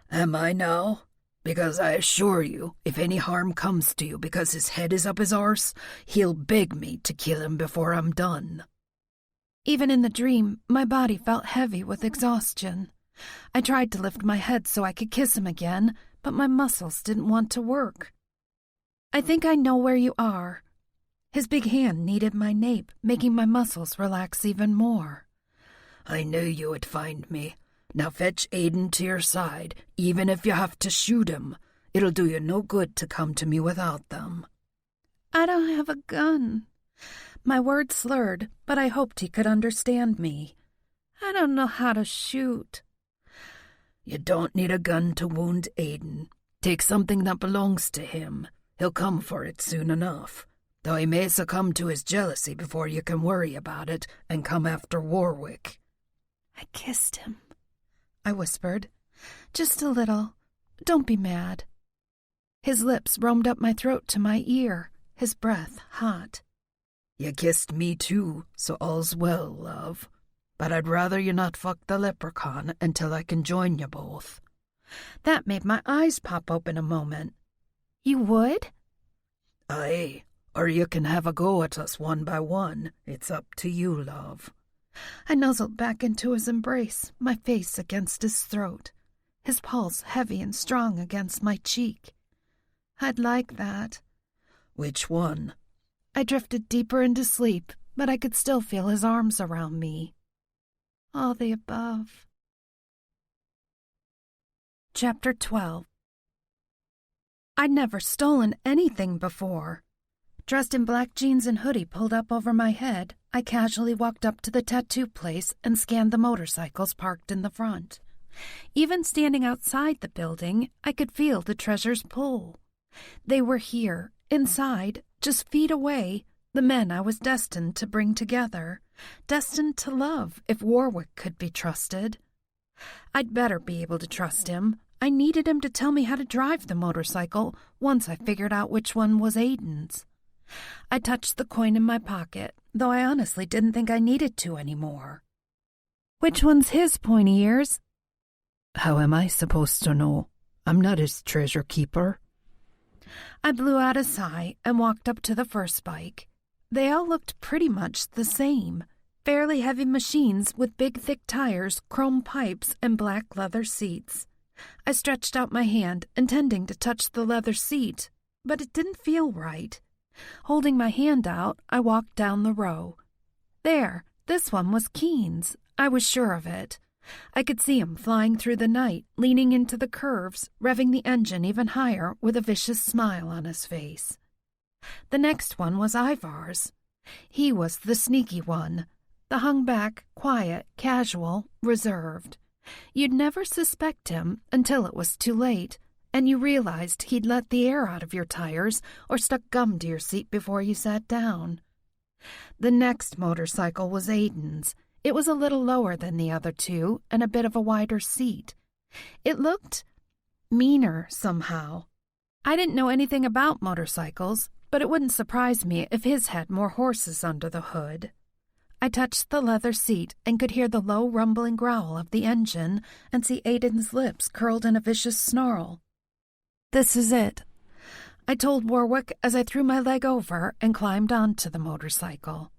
"Am I now? Because I assure you, if any harm comes to you because his head is up his arse, he'll beg me to kill him before I'm done." Even in the dream, my body felt heavy with exhaustion. I tried to lift my head so I could kiss him again, but my muscles didn't want to work. "I think I know where you are." His big hand kneaded my nape, making my muscles relax even more. "I knew you would find me. Now fetch Aiden to your side, even if you have to shoot him. It'll do you no good to come to me without them." "I don't have a gun." My words slurred, but I hoped he could understand me. "I don't know how to shoot." "You don't need a gun to wound Aiden. Take something that belongs to him. He'll come for it soon enough. Though he may succumb to his jealousy before you can worry about it and come after Warwick." "I kissed him," I whispered. "Just a little. Don't be mad." His lips roamed up my throat to my ear, his breath hot. "You kissed me too, so all's well, love. But I'd rather you not fuck the leprechaun until I can join you both." That made my eyes pop open a moment. "You would?" "Aye, or you can have a go at us one by one. It's up to you, love." I nuzzled back into his embrace, my face against his throat, his pulse heavy and strong against my cheek. "I'd like that." "Which one?" I drifted deeper into sleep, but I could still feel his arms around me. "All the above." Chapter 12. I'd never stolen anything before. Dressed in black jeans and hoodie pulled up over my head, I casually walked up to the tattoo place and scanned the motorcycles parked in the front. Even standing outside the building, I could feel the treasure's pull. They were here, inside, just feet away, the men I was destined to bring together, destined to love if Warwick could be trusted. I'd better be able to trust him. I needed him to tell me how to drive the motorcycle once I figured out which one was Aiden's. I touched the coin in my pocket, though I honestly didn't think I needed to anymore. "Which one's his, pointy ears?" "How am I supposed to know? I'm not his treasure keeper." I blew out a sigh and walked up to the first bike. They all looked pretty much the same. Fairly heavy machines with big thick tires, chrome pipes, and black leather seats. I stretched out my hand, intending to touch the leather seat, but it didn't feel right. Holding my hand out, I walked down the row. There, this one was Keen's. I was sure of it. I could see him flying through the night, leaning into the curves, revving the engine even higher with a vicious smile on his face. The next one was Ivar's. He was the sneaky one, the hung-back, quiet, casual, reserved. You'd never suspect him until it was too late, and you realized he'd let the air out of your tires or stuck gum to your seat before you sat down. The next motorcycle was Aiden's. It was a little lower than the other two and a bit of a wider seat. It looked meaner somehow. I didn't know anything about motorcycles, but it wouldn't surprise me if his had more horses under the hood. I touched the leather seat and could hear the low rumbling growl of the engine and see Aiden's lips curled in a vicious snarl. This is it, I told Warwick as I threw my leg over and climbed onto the motorcycle.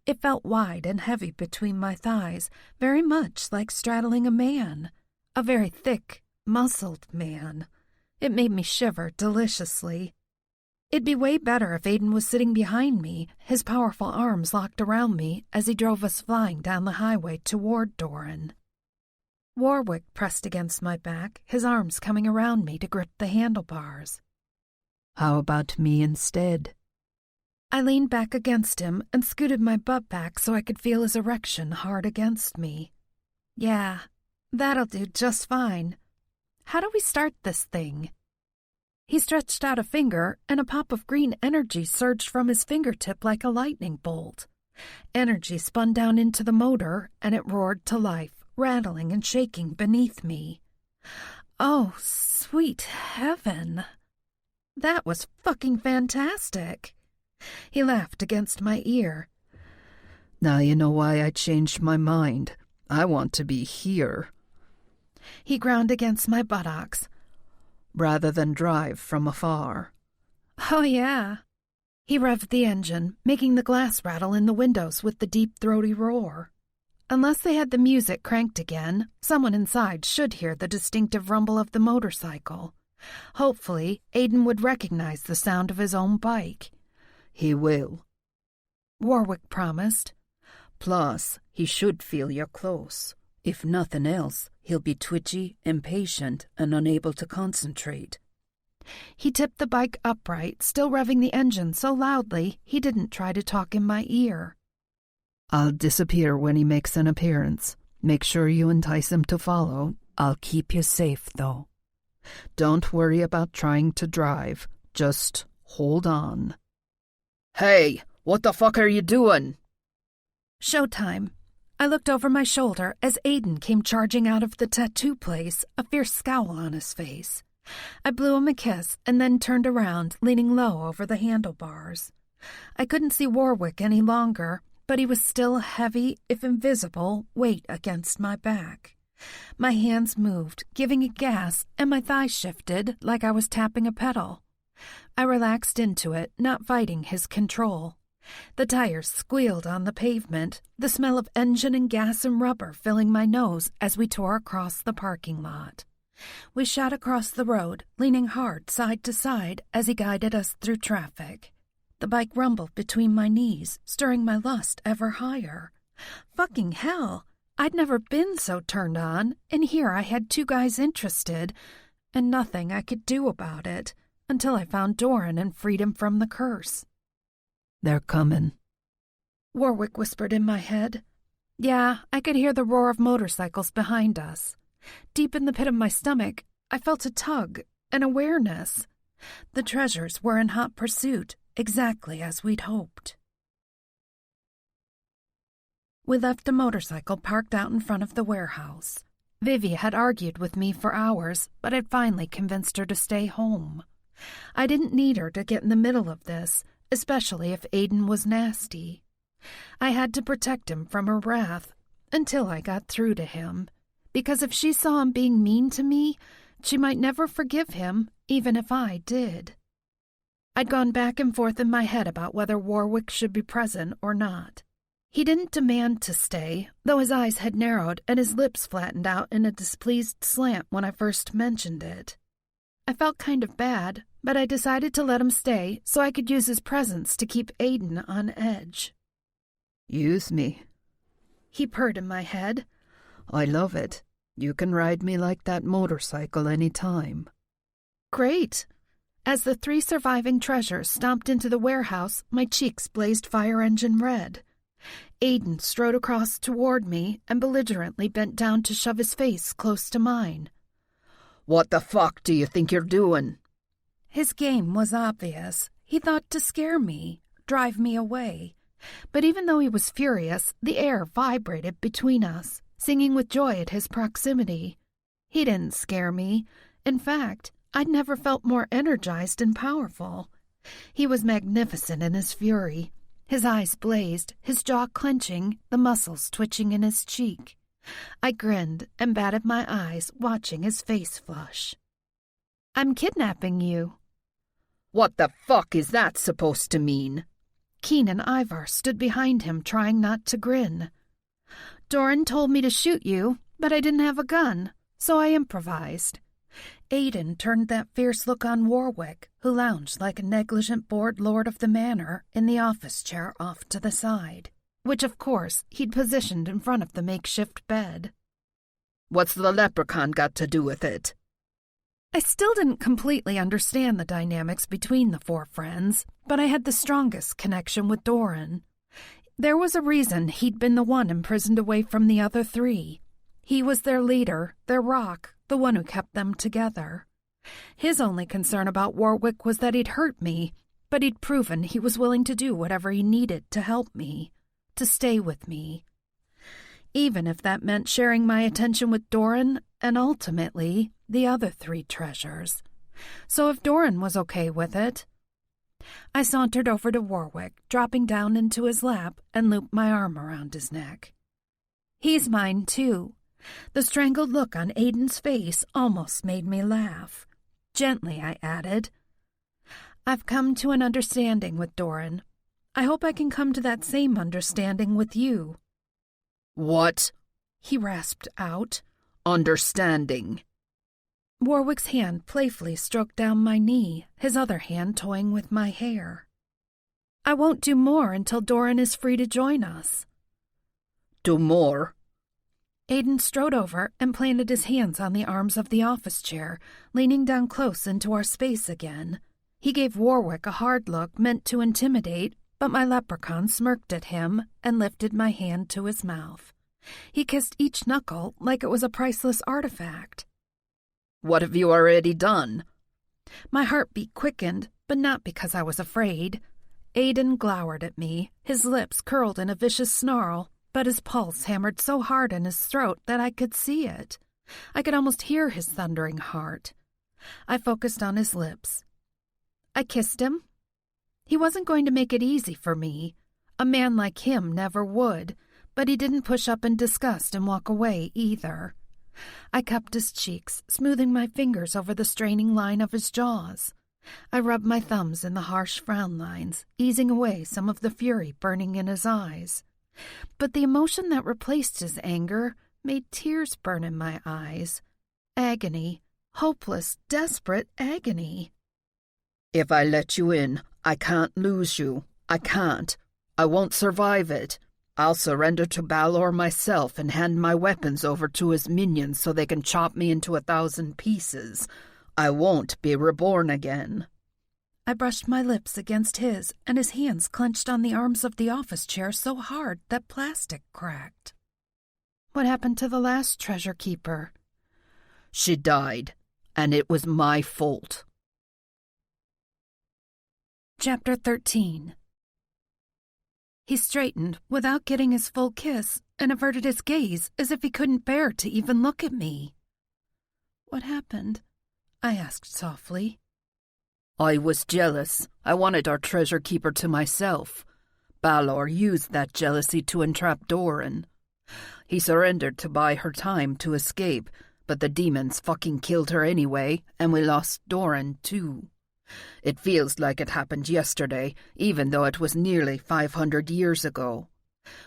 It felt wide and heavy between my thighs, very much like straddling a man. A very thick, muscled man. It made me shiver deliciously. It'd be way better if Aiden was sitting behind me, his powerful arms locked around me as he drove us flying down the highway toward Doran. Warwick pressed against my back, his arms coming around me to grip the handlebars. How about me instead? I leaned back against him and scooted my butt back so I could feel his erection hard against me. Yeah, that'll do just fine. How do we start this thing? He stretched out a finger, and a pop of green energy surged from his fingertip like a lightning bolt. Energy spun down into the motor, and it roared to life, rattling and shaking beneath me. Oh, sweet heaven. That was fucking fantastic. He laughed against my ear. Now you know why I changed my mind. I want to be here. He ground against my buttocks. Rather than drive from afar. Oh, yeah. He revved the engine, making the glass rattle in the windows with the deep, throaty roar. Unless they had the music cranked again, someone inside should hear the distinctive rumble of the motorcycle. Hopefully, Aiden would recognize the sound of his own bike. He will, Warwick promised. Plus, he should feel you're close. If nothing else, he'll be twitchy, impatient, and unable to concentrate. He tipped the bike upright, still revving the engine so loudly he didn't try to talk in my ear. I'll disappear when he makes an appearance. Make sure you entice him to follow. I'll keep you safe, though. Don't worry about trying to drive. Just hold on. Hey, what the fuck are you doing? Showtime. I looked over my shoulder as Aiden came charging out of the tattoo place, a fierce scowl on his face. I blew him a kiss and then turned around, leaning low over the handlebars. I couldn't see Warwick any longer, but he was still a heavy, if invisible, weight against my back. My hands moved, giving a gas, and my thighs shifted like I was tapping a pedal. I relaxed into it, not fighting his control. The tires squealed on the pavement, the smell of engine and gas and rubber filling my nose as we tore across the parking lot. We shot across the road, leaning hard side to side as he guided us through traffic. The bike rumbled between my knees, stirring my lust ever higher. Fucking hell! I'd never been so turned on, and here I had two guys interested, and nothing I could do about it, until I found Doran and freed him from the curse. They're coming, Warwick whispered in my head. Yeah, I could hear the roar of motorcycles behind us. Deep in the pit of my stomach, I felt a tug, an awareness. The treasures were in hot pursuit, exactly as we'd hoped. We left the motorcycle parked out in front of the warehouse. Vivi had argued with me for hours, but I'd finally convinced her to stay home. I didn't need her to get in the middle of this, especially if Aiden was nasty. I had to protect him from her wrath until I got through to him, because if she saw him being mean to me, she might never forgive him, even if I did. I'd gone back and forth in my head about whether Warwick should be present or not. He didn't demand to stay, though his eyes had narrowed and his lips flattened out in a displeased slant when I first mentioned it. I felt kind of bad, but I decided to let him stay so I could use his presence to keep Aiden on edge. Use me, he purred in my head. I love it. You can ride me like that motorcycle any time. Great. As the 3 surviving treasures stomped into the warehouse, my cheeks blazed fire engine red. Aiden strode across toward me and belligerently bent down to shove his face close to mine. What the fuck do you think you're doing? His game was obvious. He thought to scare me, drive me away. But even though he was furious, the air vibrated between us, singing with joy at his proximity. He didn't scare me. In fact, I'd never felt more energized and powerful. He was magnificent in his fury. His eyes blazed, his jaw clenching, the muscles twitching in his cheek. I grinned and batted my eyes, watching his face flush. I'm kidnapping you. What the fuck is that supposed to mean? Keen and Ivar stood behind him, trying not to grin. Doran told me to shoot you, but I didn't have a gun, so I improvised. Aiden turned that fierce look on Warwick, who lounged like a negligent bored lord of the manor in the office chair off to the side, which of course he'd positioned in front of the makeshift bed. What's the leprechaun got to do with it? I still didn't completely understand the dynamics between the four friends, but I had the strongest connection with Doran. There was a reason he'd been the one imprisoned away from the other three. He was their leader, their rock, the one who kept them together. His only concern about Warwick was that he'd hurt me, but he'd proven he was willing to do whatever he needed to help me, to stay with me. Even if that meant sharing my attention with Doran and ultimately the other three treasures. So if Doran was okay with it... I sauntered over to Warwick, dropping down into his lap and looped my arm around his neck. He's mine, too. The strangled look on Aiden's face almost made me laugh. Gently, I added, I've come to an understanding with Doran. I hope I can come to that same understanding with you. What? He rasped out. Understanding. Warwick's hand playfully stroked down my knee, his other hand toying with my hair. I won't do more until Doran is free to join us. Do more? Aiden strode over and planted his hands on the arms of the office chair, leaning down close into our space again. He gave Warwick a hard look meant to intimidate, but my leprechaun smirked at him and lifted my hand to his mouth. He kissed each knuckle like it was a priceless artifact. What have you already done? My heartbeat quickened, but not because I was afraid. Aiden glowered at me, his lips curled in a vicious snarl, but his pulse hammered so hard in his throat that I could see it. I could almost hear his thundering heart. I focused on his lips. I kissed him. He wasn't going to make it easy for me. A man like him never would, but he didn't push up in disgust and walk away either. I cupped his cheeks, smoothing my fingers over the straining line of his jaws. I rubbed my thumbs in the harsh frown lines, easing away some of the fury burning in his eyes. But the emotion that replaced his anger made tears burn in my eyes. Agony, hopeless, desperate agony. If I let you in, I can't lose you. I can't. I won't survive it. I'll surrender to Balor myself and hand my weapons over to his minions so they can chop me into 1,000 pieces. I won't be reborn again. I brushed my lips against his, and his hands clenched on the arms of the office chair so hard that plastic cracked. What happened to the last treasure keeper? She died, and it was my fault. Chapter 13. He straightened without getting his full kiss and averted his gaze as if he couldn't bear to even look at me. What happened? I asked softly. I was jealous. I wanted our treasure keeper to myself. Balor used that jealousy to entrap Doran. He surrendered to buy her time to escape, but the demons fucking killed her anyway, and we lost Doran too. It feels like it happened yesterday, even though it was nearly 500 years ago.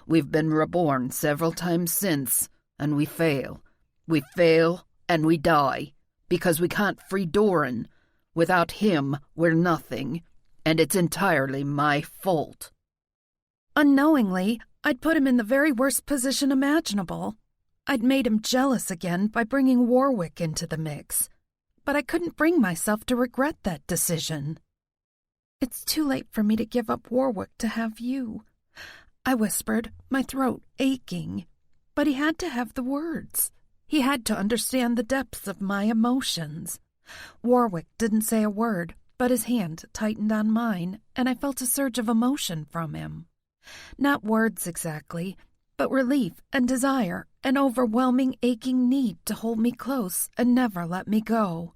We've been reborn several times since, and we fail. We fail, and we die, because we can't free Doran. Without him, we're nothing, and it's entirely my fault. Unknowingly, I'd put him in the very worst position imaginable. I'd made him jealous again by bringing Warwick into the mix. But I couldn't bring myself to regret that decision. It's too late for me to give up Warwick to have you, I whispered, my throat aching. But he had to have the words. He had to understand the depths of my emotions. Warwick didn't say a word, but his hand tightened on mine, and I felt a surge of emotion from him. Not words exactly, but relief and desire, an overwhelming aching need to hold me close and never let me go.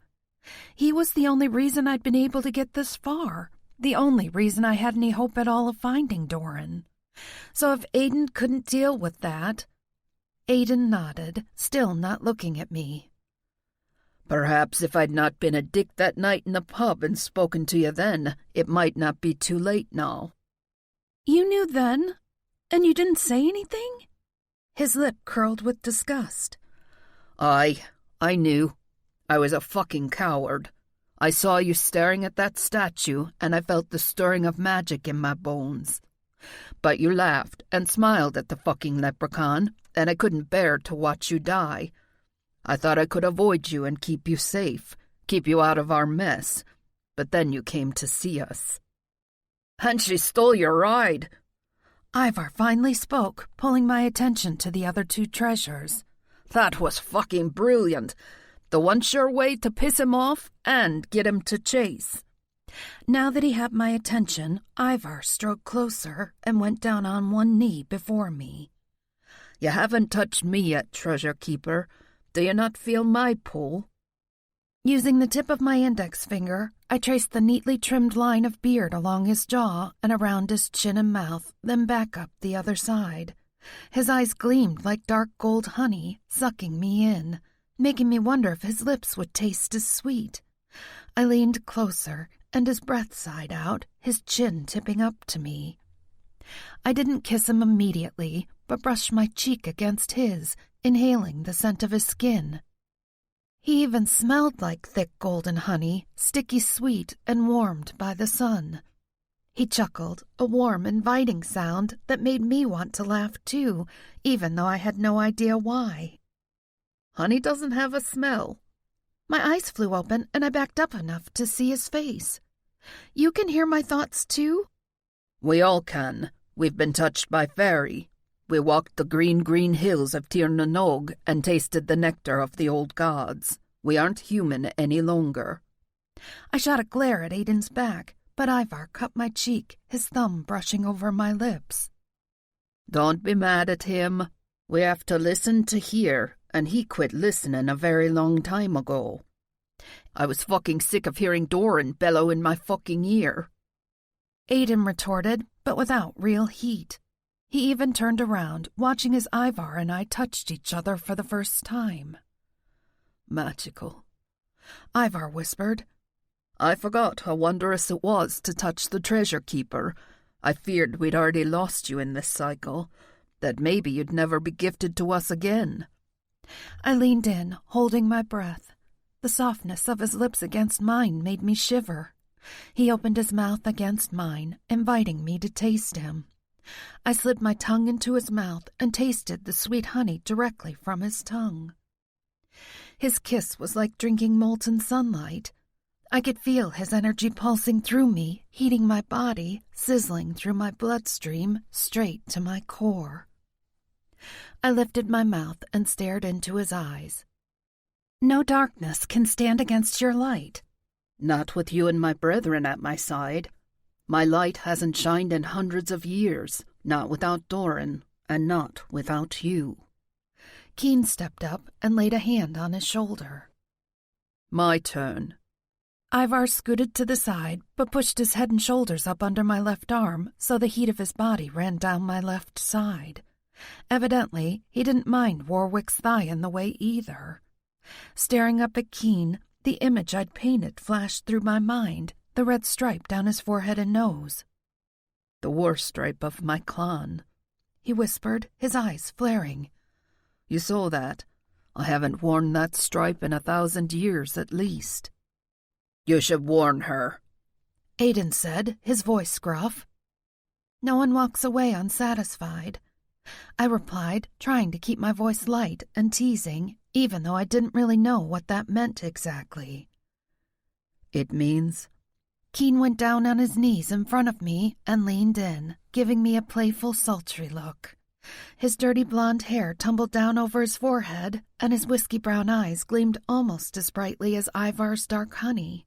He was the only reason I'd been able to get this far, the only reason I had any hope at all of finding Doran. So if Aiden couldn't deal with that... Aiden nodded, still not looking at me. Perhaps if I'd not been a dick that night in the pub and spoken to you then, it might not be too late now. You knew then? And you didn't say anything? His lip curled with disgust. I knew. I was a fucking coward. I saw you staring at that statue, and I felt the stirring of magic in my bones. But you laughed and smiled at the fucking leprechaun, and I couldn't bear to watch you die. I thought I could avoid you and keep you safe, keep you out of our mess. But then you came to see us. And she stole your ride. Ivar finally spoke, pulling my attention to the other two treasures. That was fucking brilliant. The one sure way to piss him off and get him to chase. Now that he had my attention, Ivar strode closer and went down on one knee before me. You haven't touched me yet, Treasure Keeper. Do you not feel my pull? Using the tip of my index finger, I traced the neatly trimmed line of beard along his jaw and around his chin and mouth, then back up the other side. His eyes gleamed like dark gold honey, sucking me in, making me wonder if his lips would taste as sweet. I leaned closer, and his breath sighed out, his chin tipping up to me. I didn't kiss him immediately, but brushed my cheek against his, inhaling the scent of his skin. He even smelled like thick golden honey, sticky sweet and warmed by the sun. He chuckled, a warm, inviting sound that made me want to laugh too, even though I had no idea why. Honey doesn't have a smell. My eyes flew open and I backed up enough to see his face. You can hear my thoughts too? We all can. We've been touched by fairy. We walked the green hills of Tir na Nog and tasted the nectar of the old gods. We aren't human any longer. I shot a glare at Aiden's back, but Ivar cut my cheek, his thumb brushing over my lips. Don't be mad at him. We have to listen to hear, and he quit listening a very long time ago. I was fucking sick of hearing Doran bellow in my fucking ear. Aiden retorted, but without real heat. He even turned around, watching as Ivar and I touched each other for the first time. Magical, Ivar whispered. I forgot how wondrous it was to touch the Treasure Keeper. I feared we'd already lost you in this cycle, that maybe you'd never be gifted to us again. I leaned in, holding my breath. The softness of his lips against mine made me shiver. He opened his mouth against mine, inviting me to taste him. I slid my tongue into his mouth and tasted the sweet honey directly from his tongue. His kiss was like drinking molten sunlight. I could feel his energy pulsing through me, heating my body, sizzling through my bloodstream, straight to my core. I lifted my mouth and stared into his eyes. No darkness can stand against your light. Not with you and my brethren at my side. My light hasn't shined in hundreds of years, not without Doran, and not without you. Keen stepped up and laid a hand on his shoulder. My turn. Ivar scooted to the side, but pushed his head and shoulders up under my left arm so the heat of his body ran down my left side. Evidently, he didn't mind Warwick's thigh in the way either. Staring up at Keen, the image I'd painted flashed through my mind, the red stripe down his forehead and nose. The war stripe of my clan, he whispered, his eyes flaring. You saw that? I haven't worn that stripe in 1,000 years at least. You should warn her, Aiden said, his voice gruff. No one walks away unsatisfied, I replied, trying to keep my voice light and teasing, even though I didn't really know what that meant exactly. It means? Keen went down on his knees in front of me and leaned in, giving me a playful, sultry look. His dirty blonde hair tumbled down over his forehead, and his whiskey-brown eyes gleamed almost as brightly as Ivar's dark honey.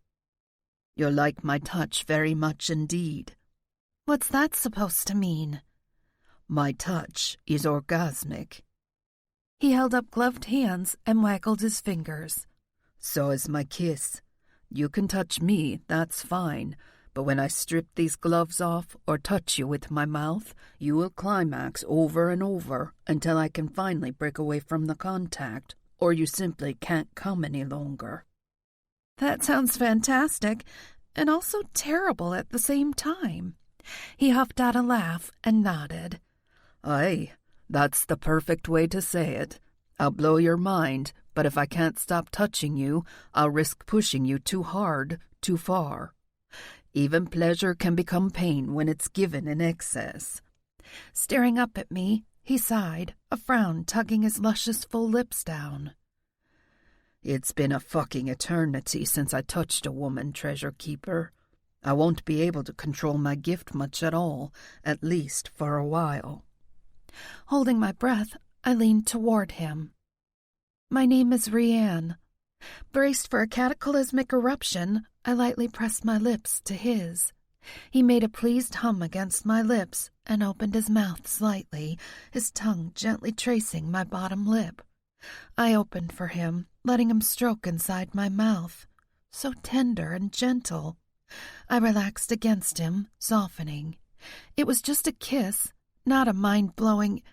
You like my touch very much indeed. What's that supposed to mean? My touch is orgasmic. He held up gloved hands and waggled his fingers. So is my kiss. You can touch me, that's fine, but when I strip these gloves off or touch you with my mouth, you will climax over and over until I can finally break away from the contact, or you simply can't come any longer. That sounds fantastic, and also terrible at the same time. He huffed out a laugh and nodded. Aye, that's the perfect way to say it. I'll blow your mind, but if I can't stop touching you, I'll risk pushing you too hard, too far. Even pleasure can become pain when it's given in excess. Staring up at me, he sighed, a frown tugging his luscious full lips down. It's been a fucking eternity since I touched a woman, Treasure Keeper. I won't be able to control my gift much at all, at least for a while. Holding my breath, I leaned toward him. My name is Rianne. Braced for a cataclysmic eruption, I lightly pressed my lips to his. He made a pleased hum against my lips and opened his mouth slightly, his tongue gently tracing my bottom lip. I opened for him, letting him stroke inside my mouth, so tender and gentle. I relaxed against him, softening. It was just a kiss, not a mind-blowing...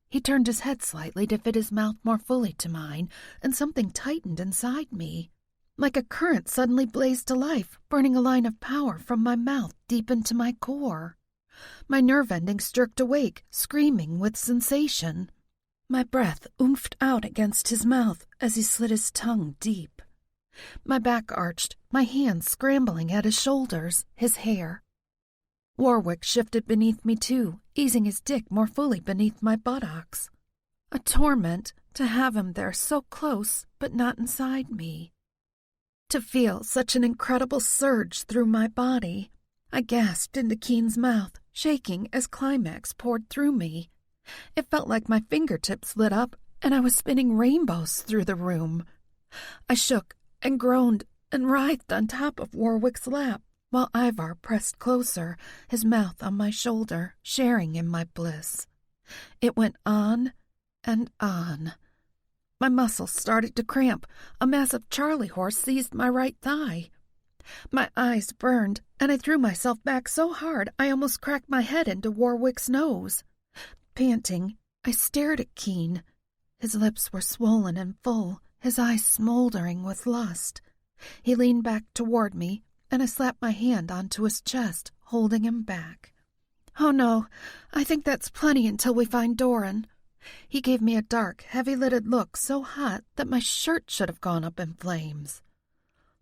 He turned his head slightly to fit his mouth more fully to mine, and something tightened inside me. Like a current suddenly blazed to life, burning a line of power from my mouth deep into my core. My nerve endings jerked awake, screaming with sensation. My breath oomphed out against his mouth as he slid his tongue deep. My back arched, my hands scrambling at his shoulders, his hair. Warwick shifted beneath me too, easing his dick more fully beneath my buttocks. A torment to have him there so close, but not inside me. To feel such an incredible surge through my body, I gasped into Keen's mouth, shaking as climax poured through me. It felt like my fingertips lit up and I was spinning rainbows through the room. I shook and groaned and writhed on top of Warwick's lap, while Ivar pressed closer, his mouth on my shoulder, sharing in my bliss. It went on and on. My muscles started to cramp. A massive Charlie horse seized my right thigh. My eyes burned, and I threw myself back so hard I almost cracked my head into Warwick's nose. Panting, I stared at Keen. His lips were swollen and full, his eyes smoldering with lust. He leaned back toward me, and I slapped my hand onto his chest, holding him back. "Oh no, I think that's plenty until we find Doran." He gave me a dark, heavy-lidded look so hot that my shirt should have gone up in flames.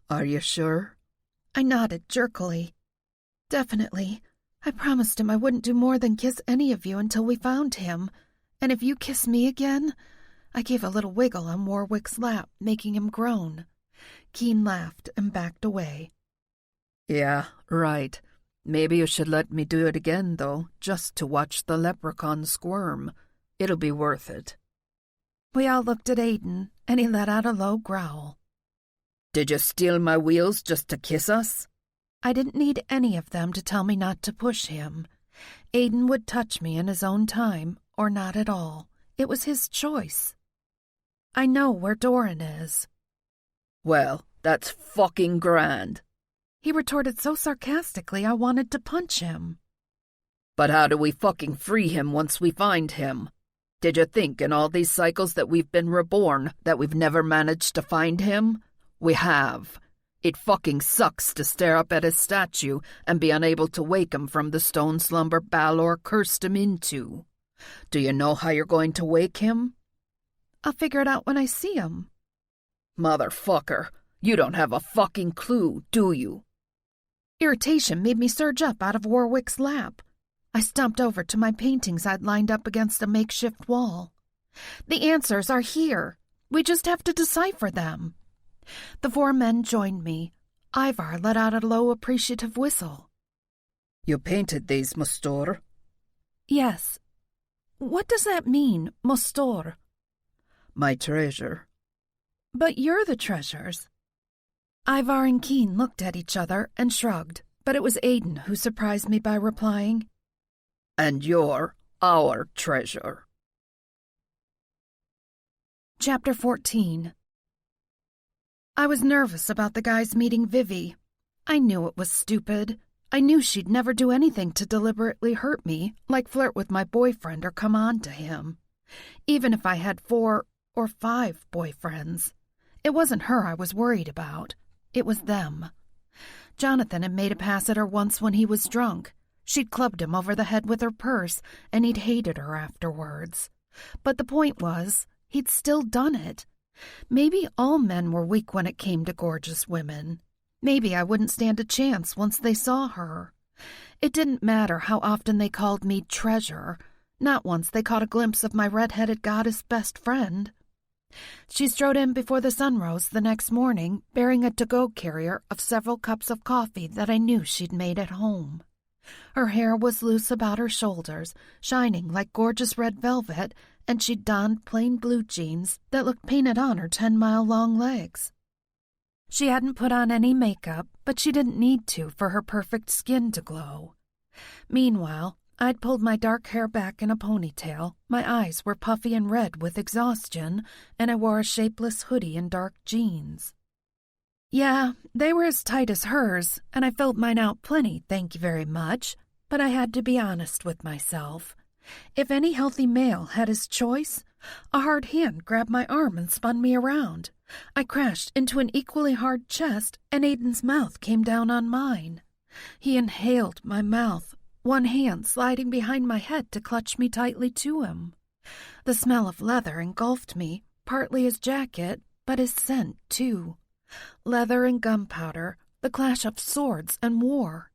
"Are you sure?" I nodded jerkily. "Definitely. I promised him I wouldn't do more than kiss any of you until we found him. And if you kiss me again..." I gave a little wiggle on Warwick's lap, making him groan. Keen laughed and backed away. "Yeah, right. Maybe you should let me do it again, though, just to watch the leprechaun squirm. It'll be worth it." We all looked at Aiden, and he let out a low growl. "Did you steal my wheels just to kiss us?" I didn't need any of them to tell me not to push him. Aiden would touch me in his own time, or not at all. It was his choice. "I know where Doran is." "Well, that's fucking grand." He retorted so sarcastically I wanted to punch him. "But how do we fucking free him once we find him? Did you think in all these cycles that we've been reborn that we've never managed to find him? We have. It fucking sucks to stare up at his statue and be unable to wake him from the stone slumber Balor cursed him into. Do you know how you're going to wake him?" "I'll figure it out when I see him." "Motherfucker, you don't have a fucking clue, do you?" Irritation made me surge up out of Warwick's lap. I stomped over to my paintings I'd lined up against a makeshift wall. "The answers are here. We just have to decipher them." The 4 men joined me. Ivar let out a low, appreciative whistle. "You painted these, Mustor?" "Yes." "What does that mean, Mustor?" "My treasure." "But you're the treasures." Ivar and Keen looked at each other and shrugged, but it was Aiden who surprised me by replying, "And you're our treasure." Chapter 14. I was nervous about the guys meeting Vivi. I knew it was stupid. I knew she'd never do anything to deliberately hurt me, like flirt with my boyfriend or come on to him. Even if I had 4 or 5 boyfriends. It wasn't her I was worried about. It was them. Jonathan had made a pass at her once when he was drunk. She'd clubbed him over the head with her purse, and he'd hated her afterwards. But the point was, he'd still done it. Maybe all men were weak when it came to gorgeous women. Maybe I wouldn't stand a chance once they saw her. It didn't matter how often they called me treasure. Not once they caught a glimpse of my red-headed goddess best friend. She strode in before the sun rose the next morning, bearing a to-go carrier of several cups of coffee that I knew she'd made at home. Her hair was loose about her shoulders, shining like gorgeous red velvet, and she'd donned plain blue jeans that looked painted on her 10-mile-long legs. She hadn't put on any makeup, but she didn't need to for her perfect skin to glow. Meanwhile, I'd pulled my dark hair back in a ponytail, my eyes were puffy and red with exhaustion, and I wore a shapeless hoodie and dark jeans. Yeah, they were as tight as hers, and I filled mine out plenty, thank you very much, but I had to be honest with myself. If any healthy male had his choice, a hard hand grabbed my arm and spun me around. I crashed into an equally hard chest, and Aiden's mouth came down on mine. He inhaled my mouth, one hand sliding behind my head to clutch me tightly to him. The smell of leather engulfed me, partly his jacket, but his scent, too. Leather and gunpowder, the clash of swords and war.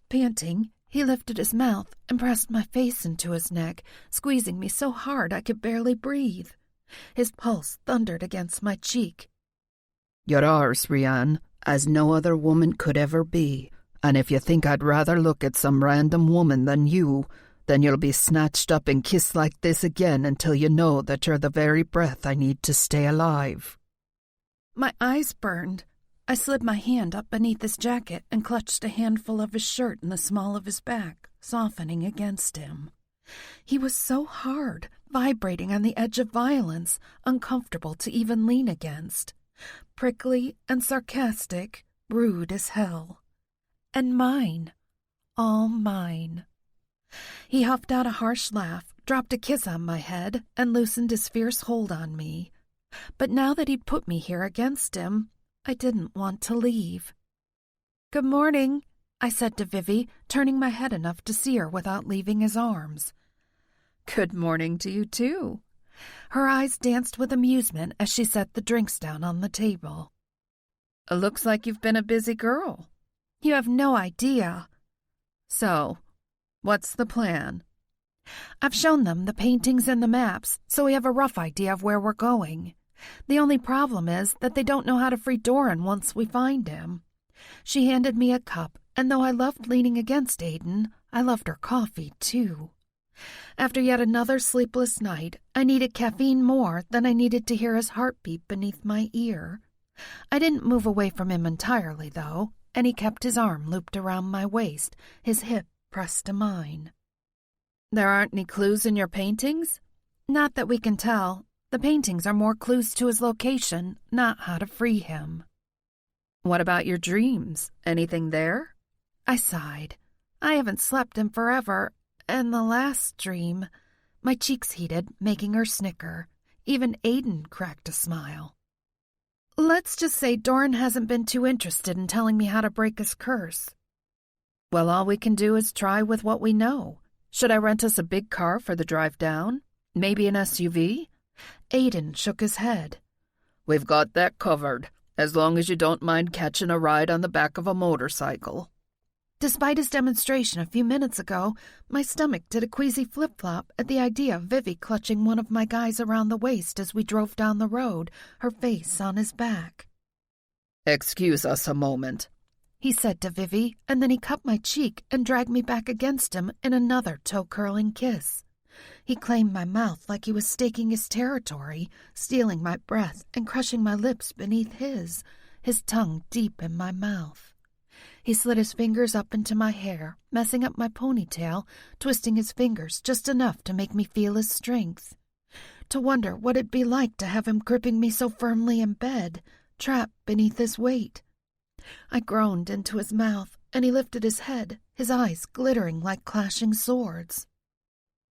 Panting, he lifted his mouth and pressed my face into his neck, squeezing me so hard I could barely breathe. His pulse thundered against my cheek. "You're ours, Rianne, as no other woman could ever be. And if you think I'd rather look at some random woman than you, then you'll be snatched up and kissed like this again until you know that you're the very breath I need to stay alive." My eyes burned. I slid my hand up beneath his jacket and clutched a handful of his shirt in the small of his back, softening against him. He was so hard, vibrating on the edge of violence, uncomfortable to even lean against. Prickly and sarcastic, rude as hell. And mine. All mine. He huffed out a harsh laugh, dropped a kiss on my head, and loosened his fierce hold on me. But now that he'd put me here against him, I didn't want to leave. "Good morning," I said to Vivi, turning my head enough to see her without leaving his arms. "Good morning to you, too." Her eyes danced with amusement as she set the drinks down on the table. "Looks like you've been a busy girl." "You have no idea." "So, what's the plan?" "I've shown them the paintings and the maps, so we have a rough idea of where we're going. The only problem is that they don't know how to free Doran once we find him." She handed me a cup, and though I loved leaning against Aiden, I loved her coffee, too. After yet another sleepless night, I needed caffeine more than I needed to hear his heartbeat beneath my ear. I didn't move away from him entirely, though, and he kept his arm looped around my waist, his hip pressed to mine. "There aren't any clues in your paintings?" "Not that we can tell. The paintings are more clues to his location, not how to free him." "What about your dreams? Anything there?" I sighed. I haven't slept in forever, and the last dream... My cheeks heated, making her snicker. Even Aiden cracked a smile. "Let's just say Doran hasn't been too interested in telling me how to break his curse." "Well, all we can do is try with what we know. Should I rent us a big car for the drive down? Maybe an SUV?" Aiden shook his head. "We've got that covered, as long as you don't mind catching a ride on the back of a motorcycle." Despite his demonstration a few minutes ago, my stomach did a queasy flip-flop at the idea of Vivi clutching one of my guys around the waist as we drove down the road, her face on his back. "Excuse us a moment," he said to Vivi, and then he cut my cheek and dragged me back against him in another toe-curling kiss. He claimed my mouth like he was staking his territory, stealing my breath and crushing my lips beneath his tongue deep in my mouth. He slid his fingers up into my hair, messing up my ponytail, twisting his fingers just enough to make me feel his strength. To wonder what it'd be like to have him gripping me so firmly in bed, trapped beneath his weight. I groaned into his mouth, and he lifted his head, his eyes glittering like clashing swords.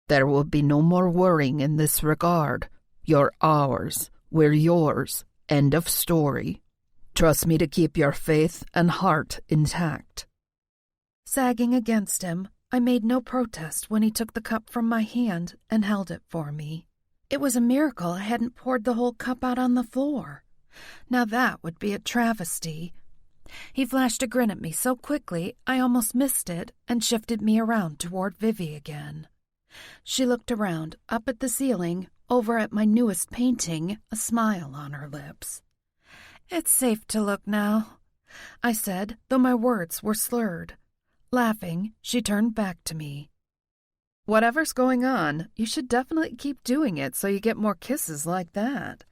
"There will be no more worrying in this regard. You're ours. We're yours. End of story. Trust me to keep your faith and heart intact. Sagging against him, I made no protest when he took the cup from my hand and held it for me. It was a miracle I hadn't poured the whole cup out on the floor. Now that would be a travesty. He flashed a grin at me so quickly I almost missed it and shifted me around toward Vivi again. She looked around, up at the ceiling, over at my newest painting, a smile on her lips. "It's safe to look now," I said, though my words were slurred. Laughing, she turned back to me. "Whatever's going on, you should definitely keep doing it so you get more kisses like that."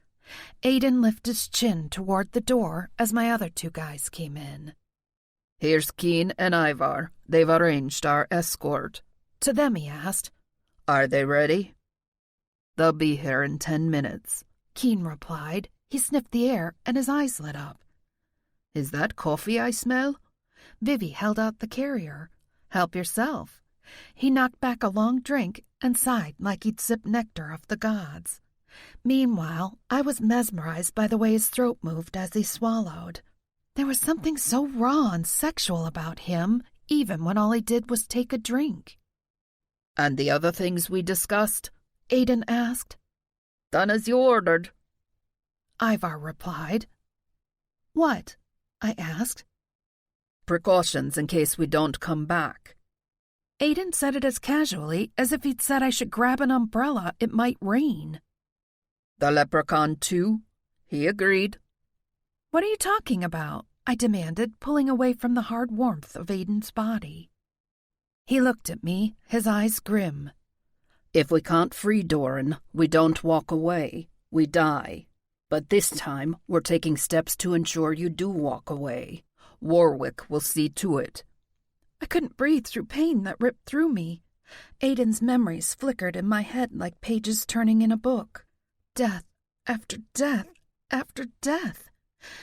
Aiden lifted his chin toward the door as my other two guys came in. "Here's Keen and Ivar. They've arranged our escort." To them he asked, "Are they ready?" "They'll be here in 10 minutes," Keen replied. He sniffed the air and his eyes lit up. "Is that coffee I smell?" Vivi held out the carrier. "Help yourself." He knocked back a long drink and sighed like he'd sipped nectar of the gods. Meanwhile, I was mesmerized by the way his throat moved as he swallowed. There was something so raw and sexual about him, even when all he did was take a drink. "And the other things we discussed?" Aiden asked. "Done as you ordered," Ivar replied. "What?" I asked. "Precautions in case we don't come back." Aiden said it as casually as if he'd said I should grab an umbrella, it might rain. "The leprechaun too?" He agreed. "What are you talking about?" I demanded, pulling away from the hard warmth of Aiden's body. He looked at me, his eyes grim. "If we can't free Doran, we don't walk away. We die. But this time, we're taking steps to ensure you do walk away. Warwick will see to it." I couldn't breathe through pain that ripped through me. Aiden's memories flickered in my head like pages turning in a book. Death after death after death.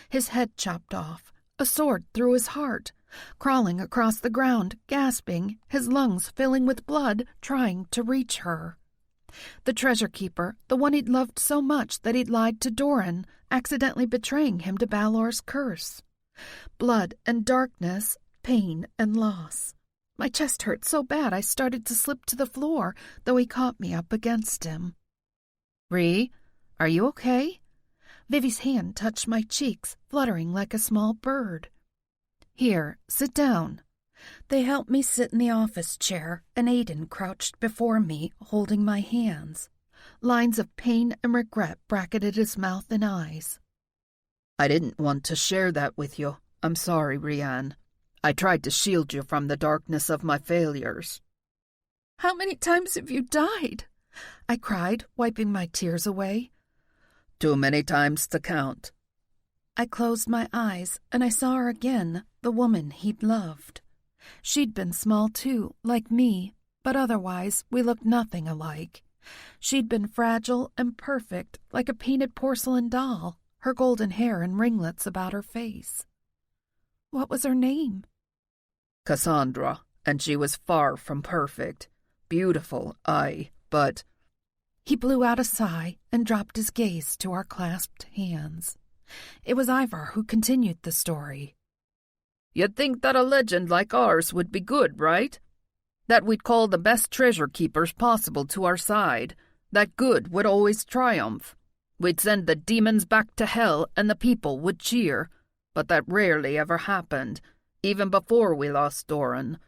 His head chopped off, a sword through his heart, crawling across the ground, gasping, his lungs filling with blood, trying to reach her. The treasure keeper, the one he'd loved so much that he'd lied to Doran, accidentally betraying him to Balor's curse. Blood and darkness, pain and loss. My chest hurt so bad I started to slip to the floor, though he caught me up against him. "Ree, are you okay?" Vivi's hand touched my cheeks, fluttering like a small bird. "Here, sit down." They helped me sit in the office chair, and Aiden crouched before me, holding my hands. Lines of pain and regret bracketed his mouth and eyes. "I didn't want to share that with you. I'm sorry, Rianne. I tried to shield you from the darkness of my failures." "How many times have you died?" I cried, wiping my tears away. "Too many times to count." I closed my eyes, and I saw her again, the woman he'd loved. She'd been small too, like me, but otherwise we looked nothing alike. She'd been fragile and perfect, like a painted porcelain doll, her golden hair and ringlets about her face. What was her name? Cassandra, and she was far from perfect. Beautiful, aye, but... He blew out a sigh and dropped his gaze to our clasped hands. It was Ivar who continued the story. "You'd think that a legend like ours would be good, right? That we'd call the best treasure keepers possible to our side. That good would always triumph. We'd send the demons back to hell and the people would cheer. But that rarely ever happened, even before we lost Doran.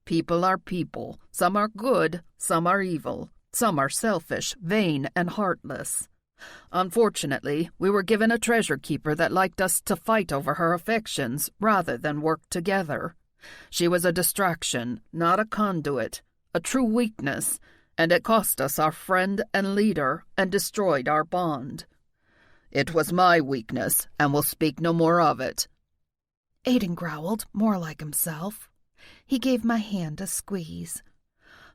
People are people. Some are good, some are evil. Some are selfish, vain, and heartless. Unfortunately, we were given a treasure keeper that liked us to fight over her affections rather than work together. She was a distraction, not a conduit, a true weakness, and it cost us our friend and leader and destroyed our bond. It was my weakness, and we'll speak no more of it." Aiden growled, more like himself. He gave my hand a squeeze.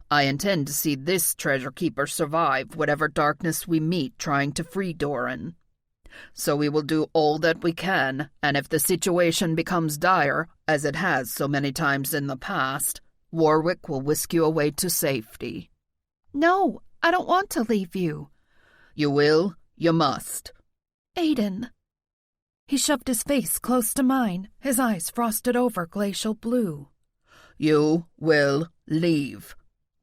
"I intend to see this treasure keeper survive whatever darkness we meet trying to free Doran. So we will do all that we can, and if the situation becomes dire, as it has so many times in the past, Warwick will whisk you away to safety." "No, I don't want to leave you." "You will. You must." "Aiden." He shoved his face close to mine, his eyes frosted over glacial blue. You will leave.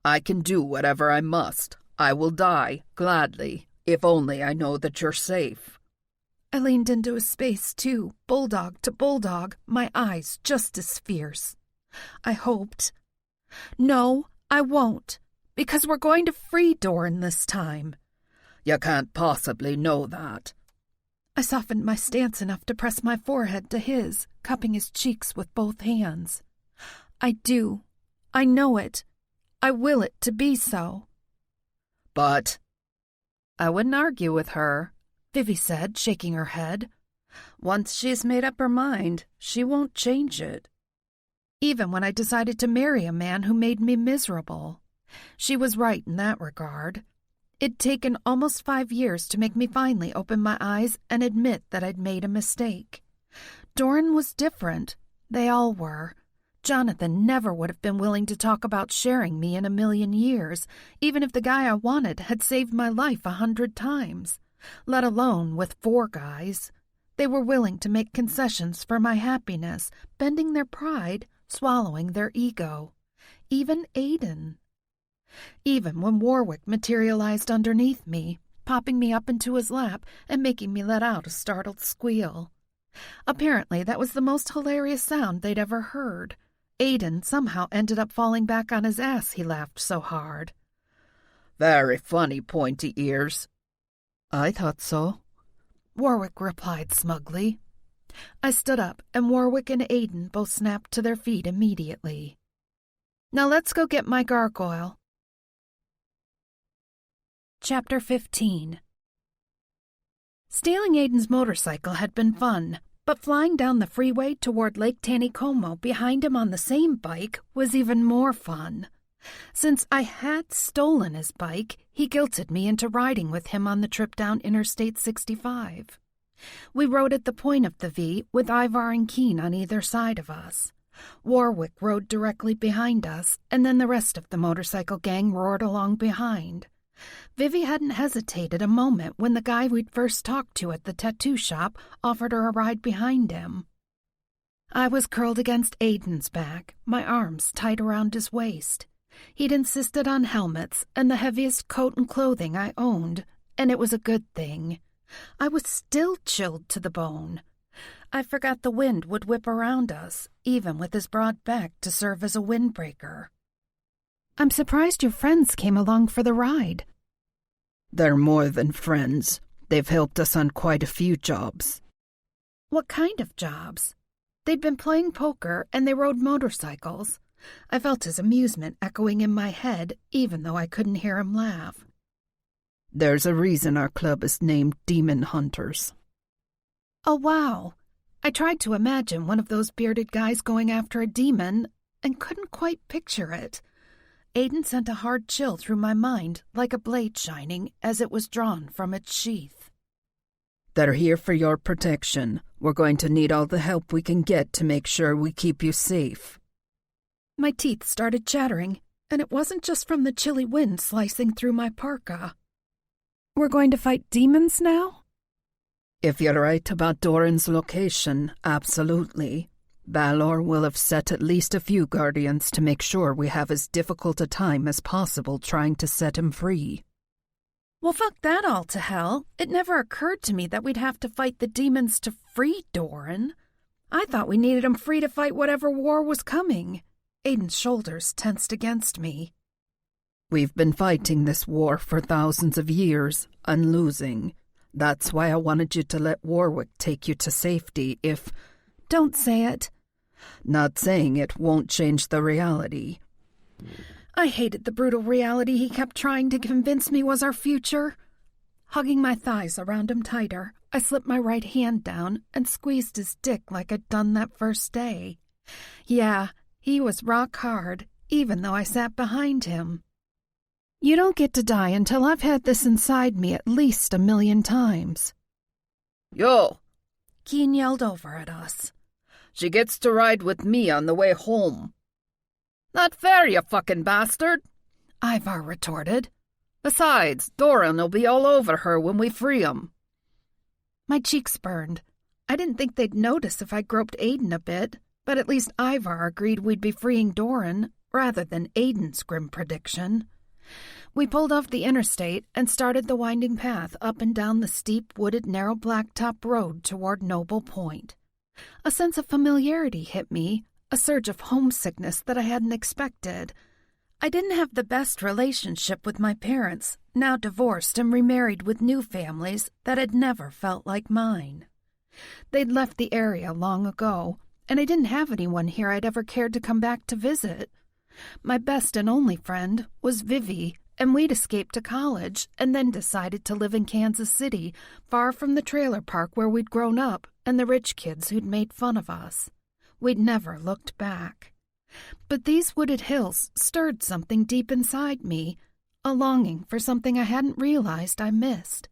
I can do whatever I must. I will die, gladly, if only I know that you're safe. I leaned into his space, too, bulldog to bulldog, my eyes just as fierce. I hoped. No, I won't, because we're going to free Doran this time. You can't possibly know that. I softened my stance enough to press my forehead to his, cupping his cheeks with both hands. I do. I know it. I will it to be so. But I wouldn't argue with her, Vivi said, shaking her head. Once she's made up her mind, she won't change it. Even when I decided to marry a man who made me miserable. She was right in that regard. It'd taken almost 5 years to make me finally open my eyes and admit that I'd made a mistake. Doran was different. They all were. Jonathan never would have been willing to talk about sharing me in a million years, even if the guy I wanted had saved my life 100 times, let alone with 4 guys. They were willing to make concessions for my happiness, bending their pride, swallowing their ego. Even Aiden. Even when Warwick materialized underneath me, popping me up into his lap and making me let out a startled squeal. Apparently that was the most hilarious sound they'd ever heard. Aiden somehow ended up falling back on his ass, he laughed so hard. Very funny, pointy ears. I thought so, Warwick replied smugly. I stood up, and Warwick and Aiden both snapped to their feet immediately. Now let's go get my gargoyle. Chapter 15. Stealing Aiden's motorcycle had been fun, but flying down the freeway toward Lake Taneycomo behind him on the same bike was even more fun. Since I had stolen his bike, he guilted me into riding with him on the trip down Interstate 65. We rode at the point of the V with Ivar and Keen on either side of us. Warwick rode directly behind us, and then the rest of the motorcycle gang roared along behind. Vivi hadn't hesitated a moment when the guy we'd first talked to at the tattoo shop offered her a ride behind him. I was curled against Aiden's back, my arms tight around his waist. He'd insisted on helmets and the heaviest coat and clothing I owned, and it was a good thing. I was still chilled to the bone. I forgot the wind would whip around us, even with his broad back to serve as a windbreaker. I'm surprised your friends came along for the ride. They're more than friends. They've helped us on quite a few jobs. What kind of jobs? They'd been playing poker and they rode motorcycles. I felt his amusement echoing in my head, even though I couldn't hear him laugh. There's a reason our club is named Demon Hunters. Oh, wow. I tried to imagine one of those bearded guys going after a demon and couldn't quite picture it. Aiden sent a hard chill through my mind, like a blade shining as it was drawn from its sheath. They're here for your protection. We're going to need all the help we can get to make sure we keep you safe. My teeth started chattering, and it wasn't just from the chilly wind slicing through my parka. We're going to fight demons now? If you're right about Doran's location, absolutely. Balor will have set at least a few guardians to make sure we have as difficult a time as possible trying to set him free. Well, fuck that all to hell. It never occurred to me that we'd have to fight the demons to free Doran. I thought we needed him free to fight whatever war was coming. Aiden's shoulders tensed against me. We've been fighting this war for thousands of years, and losing. That's why I wanted you to let Warwick take you to safety if... Don't say it. Not saying it won't change the reality. I hated the brutal reality he kept trying to convince me was our future. Hugging my thighs around him tighter, I slipped my right hand down and squeezed his dick like I'd done that first day. Yeah, he was rock hard, even though I sat behind him. You don't get to die until I've had this inside me at least 1,000,000 times. Yo! Keen yelled over at us. She gets to ride with me on the way home. Not fair, you fucking bastard, Ivar retorted. Besides, Doran will be all over her when we free him. My cheeks burned. I didn't think they'd notice if I groped Aiden a bit, but at least Ivar agreed we'd be freeing Doran, rather than Aiden's grim prediction. We pulled off the interstate and started the winding path up and down the steep, wooded, narrow blacktop road toward Noble Point. A sense of familiarity hit me, a surge of homesickness that I hadn't expected. I didn't have the best relationship with my parents, now divorced and remarried with new families that had never felt like mine. They'd left the area long ago, and I didn't have anyone here I'd ever cared to come back to visit. My best and only friend was Vivi, and we'd escaped to college and then decided to live in Kansas City, far from the trailer park where we'd grown up and the rich kids who'd made fun of us. We'd never looked back. But these wooded hills stirred something deep inside me, a longing for something I hadn't realized I missed.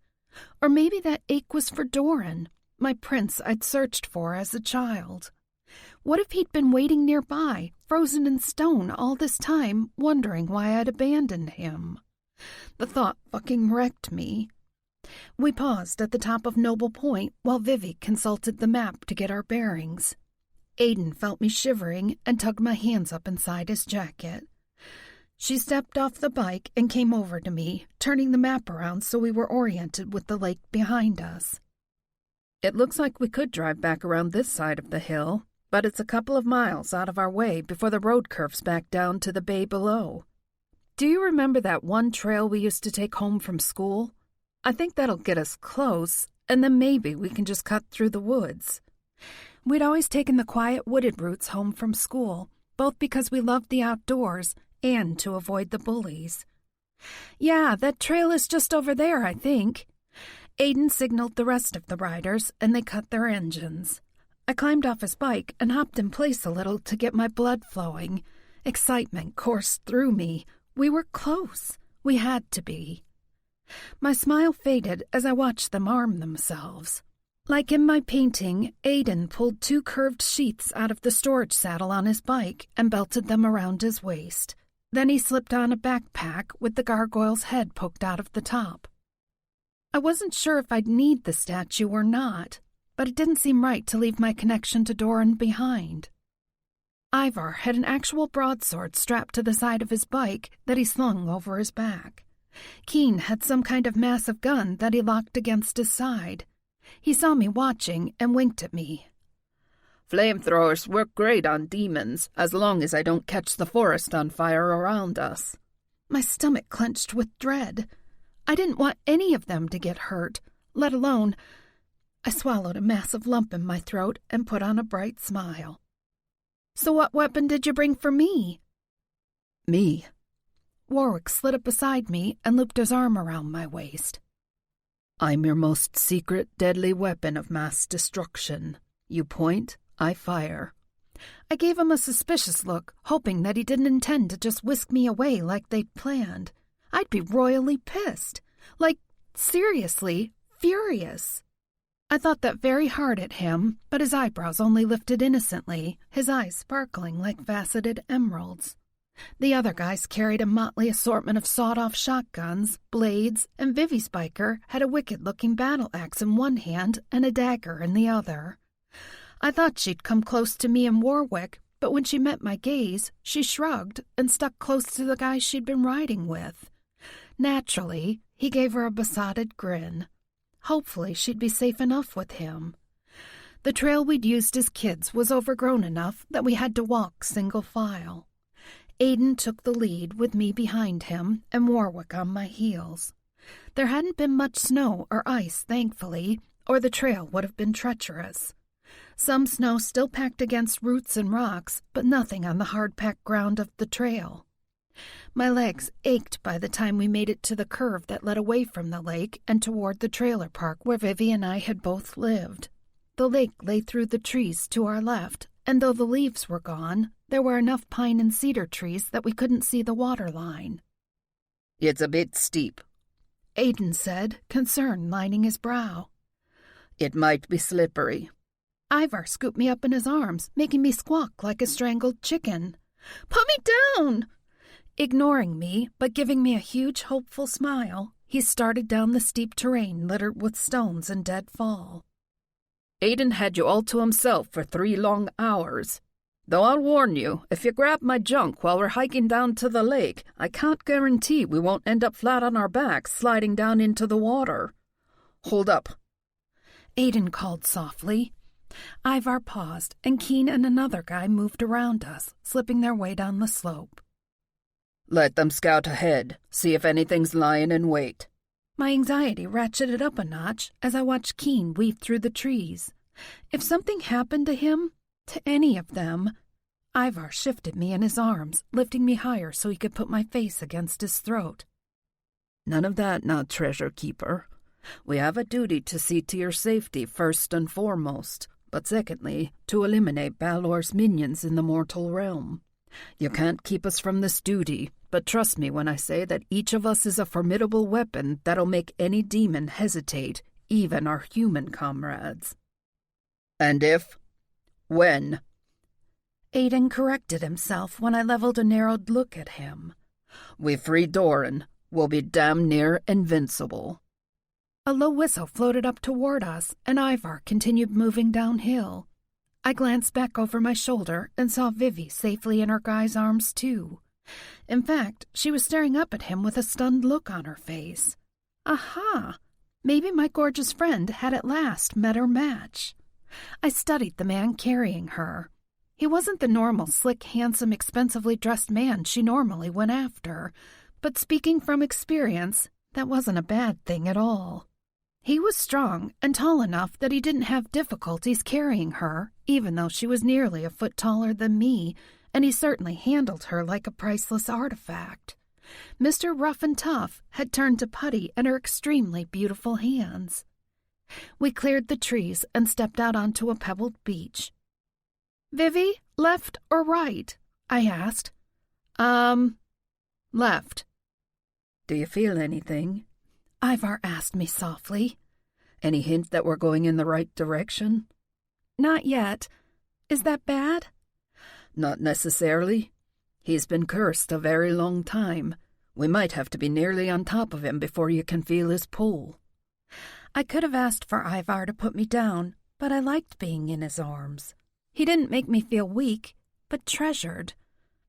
Or maybe that ache was for Doran, my prince I'd searched for as a child. What if he'd been waiting nearby, frozen in stone all this time, wondering why I'd abandoned him? The thought fucking wrecked me. We paused at the top of Noble Point while Vivi consulted the map to get our bearings. Aiden felt me shivering and tugged my hands up inside his jacket. She stepped off the bike and came over to me, turning the map around so we were oriented with the lake behind us. It looks like we could drive back around this side of the hill, but it's a couple of miles out of our way before the road curves back down to the bay below. Do you remember that one trail we used to take home from school? I think that'll get us close, and then maybe we can just cut through the woods. We'd always taken the quiet wooded routes home from school, both because we loved the outdoors and to avoid the bullies. Yeah, that trail is just over there, I think. Aiden signaled the rest of the riders, and they cut their engines. I climbed off his bike and hopped in place a little to get my blood flowing. Excitement coursed through me. We were close. We had to be. My smile faded as I watched them arm themselves. Like in my painting, Aiden pulled 2 curved sheaths out of the storage saddle on his bike and belted them around his waist. Then he slipped on a backpack with the gargoyle's head poked out of the top. I wasn't sure if I'd need the statue or not, but it didn't seem right to leave my connection to Doran behind. Ivar had an actual broadsword strapped to the side of his bike that he slung over his back. Keen had some kind of massive gun that he locked against his side. He saw me watching and winked at me. Flamethrowers work great on demons, as long as I don't catch the forest on fire around us. My stomach clenched with dread. I didn't want any of them to get hurt, let alone... I swallowed a massive lump in my throat and put on a bright smile. So what weapon did you bring for me? Me. Warwick slid up beside me and looped his arm around my waist. I'm your most secret, deadly weapon of mass destruction. You point, I fire. I gave him a suspicious look, hoping that he didn't intend to just whisk me away like they'd planned. I'd be royally pissed. Like, seriously, furious. I thought that very hard at him, but his eyebrows only lifted innocently, his eyes sparkling like faceted emeralds. The other guys carried a motley assortment of sawed-off shotguns, blades, and Vivi Spiker had a wicked-looking battle axe in one hand and a dagger in the other. I thought she'd come close to me and Warwick, but when she met my gaze, she shrugged and stuck close to the guy she'd been riding with. Naturally, he gave her a besotted grin. Hopefully she'd be safe enough with him. The trail we'd used as kids was overgrown enough that we had to walk single file. Aiden took the lead with me behind him and Warwick on my heels. There hadn't been much snow or ice, thankfully, or the trail would have been treacherous. Some snow still packed against roots and rocks, but nothing on the hard-packed ground of the trail. My legs ached by the time we made it to the curve that led away from the lake and toward the trailer park where Vivi and I had both lived. The lake lay through the trees to our left, and though the leaves were gone, there were enough pine and cedar trees that we couldn't see the water line. It's a bit steep, Aiden said, concern lining his brow. It might be slippery. Ivar scooped me up in his arms, making me squawk like a strangled chicken. Put me down! Ignoring me, but giving me a huge, hopeful smile, he started down the steep terrain littered with stones and dead fall. Aiden had you all to himself for 3 long hours. Though I'll warn you, if you grab my junk while we're hiking down to the lake, I can't guarantee we won't end up flat on our backs sliding down into the water. Hold up. Aiden called softly. Ivar paused, and Keen and another guy moved around us, slipping their way down the slope. Let them scout ahead, see if anything's lying in wait. My anxiety ratcheted up a notch as I watched Keen weave through the trees. If something happened to him, to any of them, Ivar shifted me in his arms, lifting me higher so he could put my face against his throat. None of that now, Treasure Keeper. We have a duty to see to your safety first and foremost, but secondly, to eliminate Balor's minions in the mortal realm. You can't keep us from this duty, but trust me when I say that each of us is a formidable weapon that'll make any demon hesitate, even our human comrades. And if? When? Aiden corrected himself when I leveled a narrowed look at him. We free Doran. We'll be damn near invincible. A low whistle floated up toward us, and Ivar continued moving downhill. I glanced back over my shoulder and saw Vivi safely in her guy's arms, too. In fact, she was staring up at him with a stunned look on her face. Aha! Maybe my gorgeous friend had at last met her match. I studied the man carrying her. He wasn't the normal, slick, handsome, expensively dressed man she normally went after, but speaking from experience, that wasn't a bad thing at all. He was strong and tall enough that he didn't have difficulties carrying her, even though she was nearly a foot taller than me, and he certainly handled her like a priceless artifact. Mr. Rough and Tough had turned to putty in her extremely beautiful hands. We cleared the trees and stepped out onto a pebbled beach. "Vivi, left or right?" I asked. Left." Do you feel anything? Ivar asked me softly. Any hint that we're going in the right direction? Not yet. Is that bad? Not necessarily. He's been cursed a very long time. We might have to be nearly on top of him before you can feel his pull. I could have asked for Ivar to put me down, but I liked being in his arms. He didn't make me feel weak, but treasured.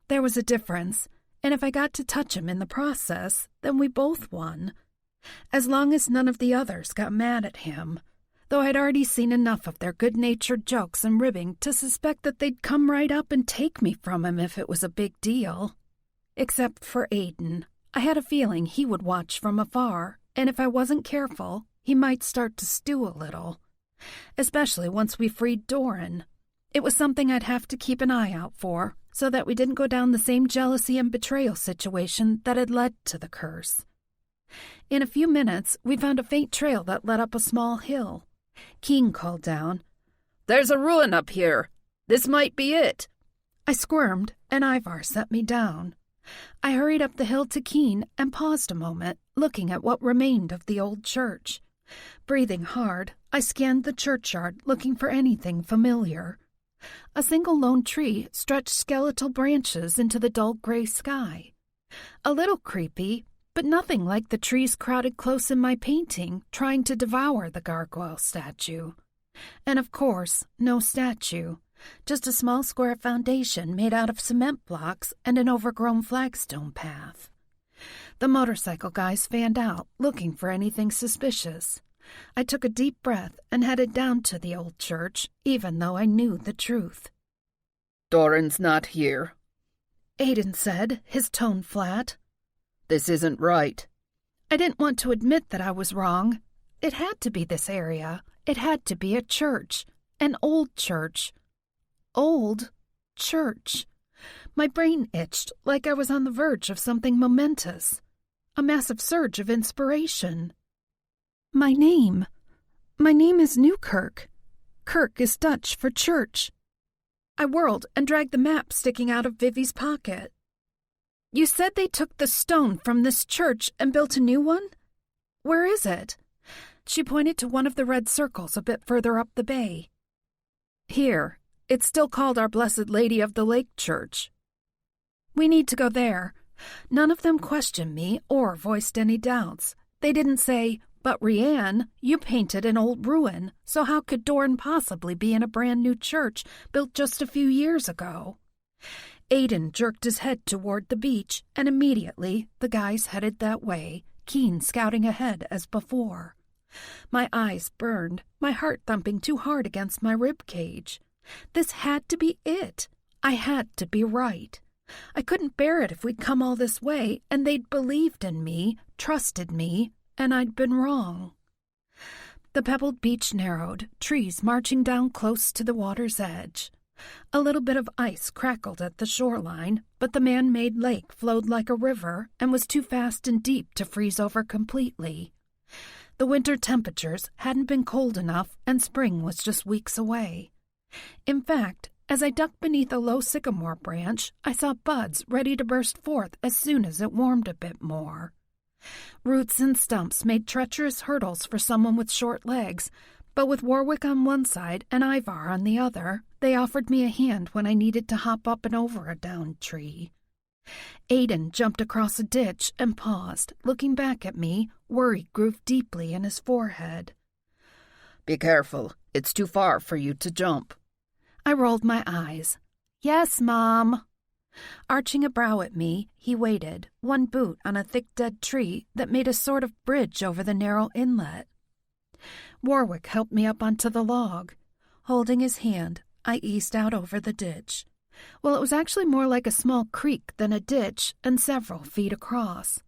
There was a difference, and if I got to touch him in the process, then we both won. As long as none of the others got mad at him, though I'd already seen enough of their good-natured jokes and ribbing to suspect that they'd come right up and take me from him if it was a big deal. Except for Aiden. I had a feeling he would watch from afar, and if I wasn't careful, he might start to stew a little. Especially once we freed Doran. It was something I'd have to keep an eye out for, so that we didn't go down the same jealousy and betrayal situation that had led to the curse. In a few minutes, we found a faint trail that led up a small hill. Keen called down, "There's a ruin up here. This might be it." I squirmed, and Ivar set me down. I hurried up the hill to Keen and paused a moment, looking at what remained of the old church. Breathing hard, I scanned the churchyard, looking for anything familiar. A single lone tree stretched skeletal branches into the dull gray sky. A little creepy, but nothing like the trees crowded close in my painting, trying to devour the gargoyle statue. And of course, no statue, just a small square foundation made out of cement blocks and an overgrown flagstone path. The motorcycle guys fanned out, looking for anything suspicious. I took a deep breath and headed down to the old church, even though I knew the truth. "Doran's not here," Aiden said, his tone flat. "This isn't right." I didn't want to admit that I was wrong. It had to be this area. It had to be a church. An old church. Old church. My brain itched like I was on the verge of something momentous. A massive surge of inspiration. My name is Newkirk. Kirk is Dutch for church. I whirled and dragged the map sticking out of Vivi's pocket. You said they took the stone from this church and built a new one? Where is it? She pointed to one of the red circles a bit further up the bay. Here. It's still called Our Blessed Lady of the Lake Church. We need to go there. None of them questioned me or voiced any doubts. They didn't say, But Rianne, you painted an old ruin, so how could Doran possibly be in a brand-new church built just a few years ago? Aiden jerked his head toward the beach, and immediately the guys headed that way, Keen scouting ahead as before. My eyes burned, my heart thumping too hard against my rib cage. This had to be it. I had to be right. I couldn't bear it if we'd come all this way, and they'd believed in me, trusted me, and I'd been wrong. The pebbled beach narrowed, trees marching down close to the water's edge. A little bit of ice crackled at the shoreline, but the man-made lake flowed like a river and was too fast and deep to freeze over completely. The winter temperatures hadn't been cold enough, and spring was just weeks away. In fact, as I ducked beneath a low sycamore branch, I saw buds ready to burst forth as soon as it warmed a bit more. Roots and stumps made treacherous hurdles for someone with short legs, but with Warwick on one side and Ivar on the other, they offered me a hand when I needed to hop up and over a downed tree. Aiden jumped across a ditch and paused, looking back at me, worry grooved deeply in his forehead. "Be careful. It's too far for you to jump." I rolled my eyes. "Yes, Mom." Arching a brow at me, he waited, one boot on a thick dead tree that made a sort of bridge over the narrow inlet. Warwick helped me up onto the log. Holding his hand, I eased out over the ditch. Well, it was actually more like a small creek than a ditch and several feet across.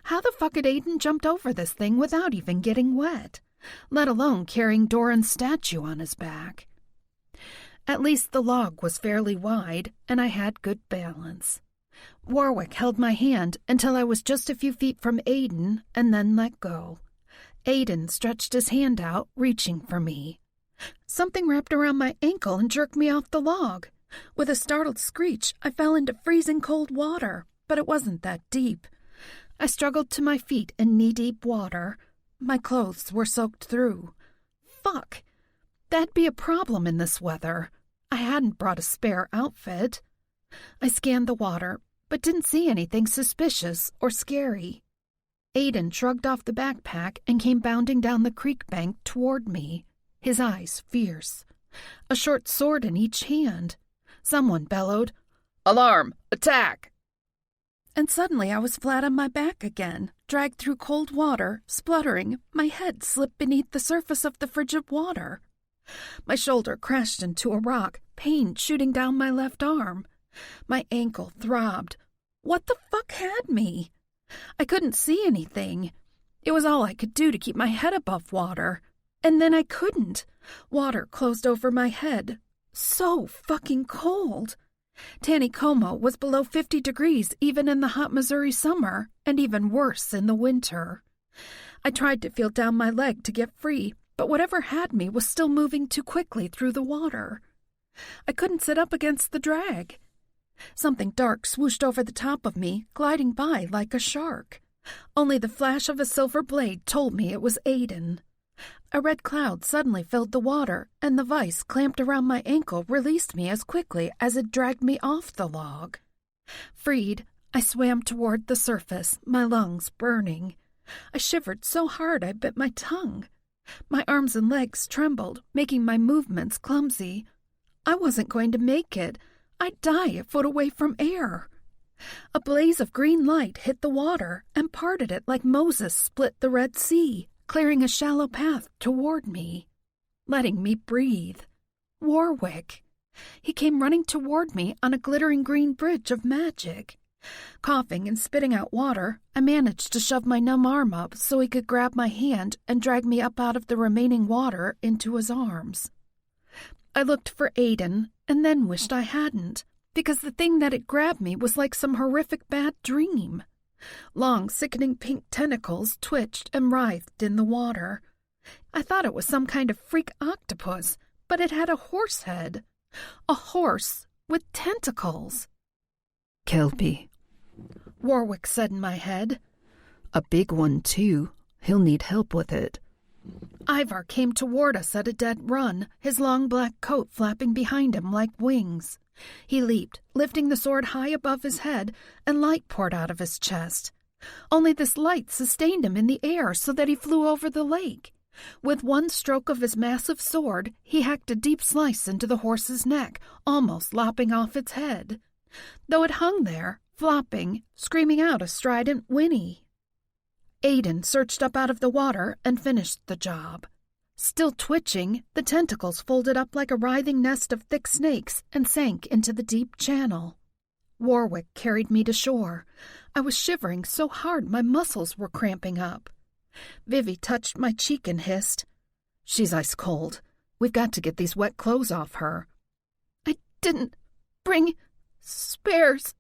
How the fuck had Aiden jumped over this thing without even getting wet, let alone carrying Doran's statue on his back? At least the log was fairly wide, and I had good balance. Warwick held my hand until I was just a few feet from Aiden, and then let go. Aiden stretched his hand out, reaching for me. Something wrapped around my ankle and jerked me off the log. With a startled screech, I fell into freezing cold water, but it wasn't that deep. I struggled to my feet in knee-deep water. My clothes were soaked through. Fuck! That'd be a problem in this weather. I hadn't brought a spare outfit. I scanned the water, but didn't see anything suspicious or scary. Aiden shrugged off the backpack and came bounding down the creek bank toward me, his eyes fierce. A short sword in each hand. Someone bellowed, "Alarm! Attack!" And suddenly I was flat on my back again, dragged through cold water, spluttering. My head slipped beneath the surface of the frigid water. My shoulder crashed into a rock, pain shooting down my left arm. My ankle throbbed. What the fuck had me? I couldn't see anything. It was all I could do to keep my head above water. And then I couldn't. Water closed over my head. So fucking cold. Taneycomo was below 50 degrees even in the hot Missouri summer, and even worse in the winter. I tried to feel down my leg to get free, but whatever had me was still moving too quickly through the water. I couldn't sit up against the drag. Something dark swooshed over the top of me, gliding by like a shark. Only the flash of a silver blade told me it was Aiden. A red cloud suddenly filled the water, and the vice clamped around my ankle released me as quickly as it dragged me off the log. Freed, I swam toward the surface, my lungs burning. I shivered so hard I bit my tongue. My arms and legs trembled, making my movements clumsy. I wasn't going to make it. I'd die a foot away from air. A blaze of green light hit the water and parted it like Moses split the Red Sea, clearing a shallow path toward me, letting me breathe. Warwick. He came running toward me on a glittering green bridge of magic. Coughing and spitting out water, I managed to shove my numb arm up so he could grab my hand and drag me up out of the remaining water into his arms. I looked for Aiden and then wished I hadn't, because the thing that had grabbed me was like some horrific bad dream. Long, sickening pink tentacles twitched and writhed in the water. I thought it was some kind of freak octopus, but it had a horse head. A horse with tentacles. "Kelpie," Warwick said in my head. "A big one, too. He'll need help with it." Ivar came toward us at a dead run, his long black coat flapping behind him like wings. He leaped, lifting the sword high above his head, and light poured out of his chest. Only this light sustained him in the air so that he flew over the lake. With one stroke of his massive sword, he hacked a deep slice into the horse's neck, almost lopping off its head, though it hung there, flopping, screaming out a strident whinny. Aiden surged up out of the water and finished the job. Still twitching, the tentacles folded up like a writhing nest of thick snakes and sank into the deep channel. Warwick carried me to shore. I was shivering so hard my muscles were cramping up. Vivi touched my cheek and hissed, "She's ice cold. We've got to get these wet clothes off her." "I didn't bring spares."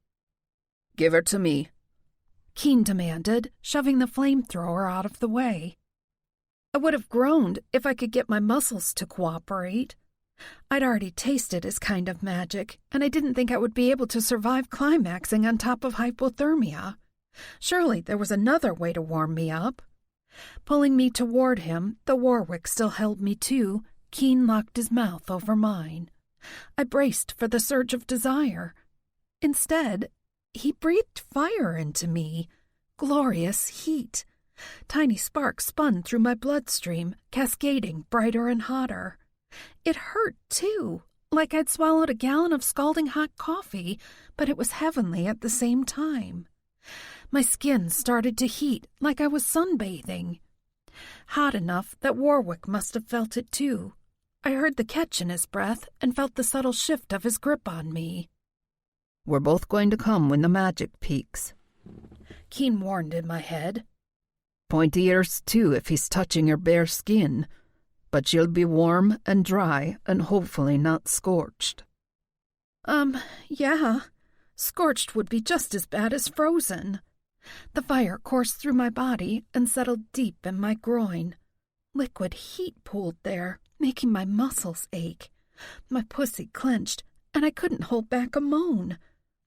"Give her to me," Keen demanded, shoving the flamethrower out of the way. I would have groaned if I could get my muscles to cooperate. I'd already tasted his kind of magic, and I didn't think I would be able to survive climaxing on top of hypothermia. Surely there was another way to warm me up. Pulling me toward him, though Warwick still held me too, Keen locked his mouth over mine. I braced for the surge of desire. Instead, he breathed fire into me, glorious heat. Tiny sparks spun through my bloodstream, cascading brighter and hotter. It hurt, too, like I'd swallowed a gallon of scalding hot coffee, but it was heavenly at the same time. My skin started to heat like I was sunbathing. Hot enough that Warwick must have felt it, too. I heard the catch in his breath and felt the subtle shift of his grip on me. "We're both going to come when the magic peaks," Keen warned in my head. "Pointy ears, too, if he's touching your bare skin. But you'll be warm and dry and hopefully not scorched." Yeah. Scorched would be just as bad as frozen. The fire coursed through my body and settled deep in my groin. Liquid heat pooled there, making my muscles ache. My pussy clenched, and I couldn't hold back a moan.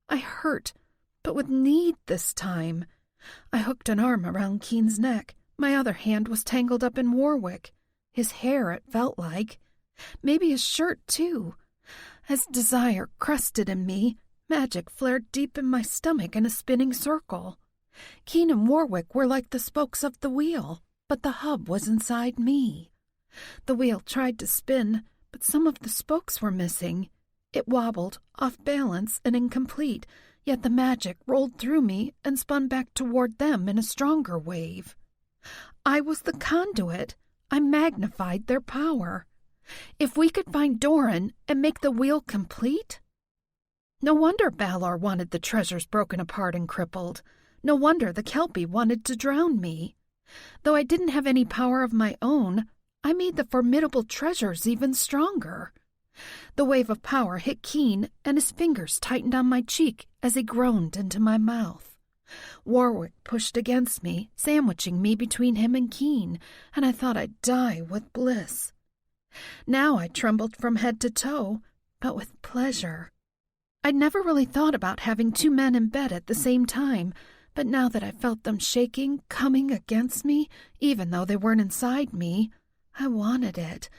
I hurt, but with need this time. I hooked an arm around Keen's neck. My other hand was tangled up in Warwick. His hair, it felt like. Maybe his shirt, too. As desire crusted in me, magic flared deep in my stomach in a spinning circle. Keen and Warwick were like the spokes of the wheel, but the hub was inside me. The wheel tried to spin, but some of the spokes were missing. It wobbled, off balance and incomplete, yet the magic rolled through me and spun back toward them in a stronger wave. I was the conduit. I magnified their power. If we could find Doran and make the wheel complete? No wonder Balor wanted the treasures broken apart and crippled. No wonder the Kelpie wanted to drown me. Though I didn't have any power of my own, I made the formidable treasures even stronger. The wave of power hit Keen, and his fingers tightened on my cheek as he groaned into my mouth. Warwick pushed against me, sandwiching me between him and Keen, and I thought I'd die with bliss. Now I trembled from head to toe, but with pleasure. I'd never really thought about having two men in bed at the same time, but now that I felt them shaking, coming against me, even though they weren't inside me, I wanted it.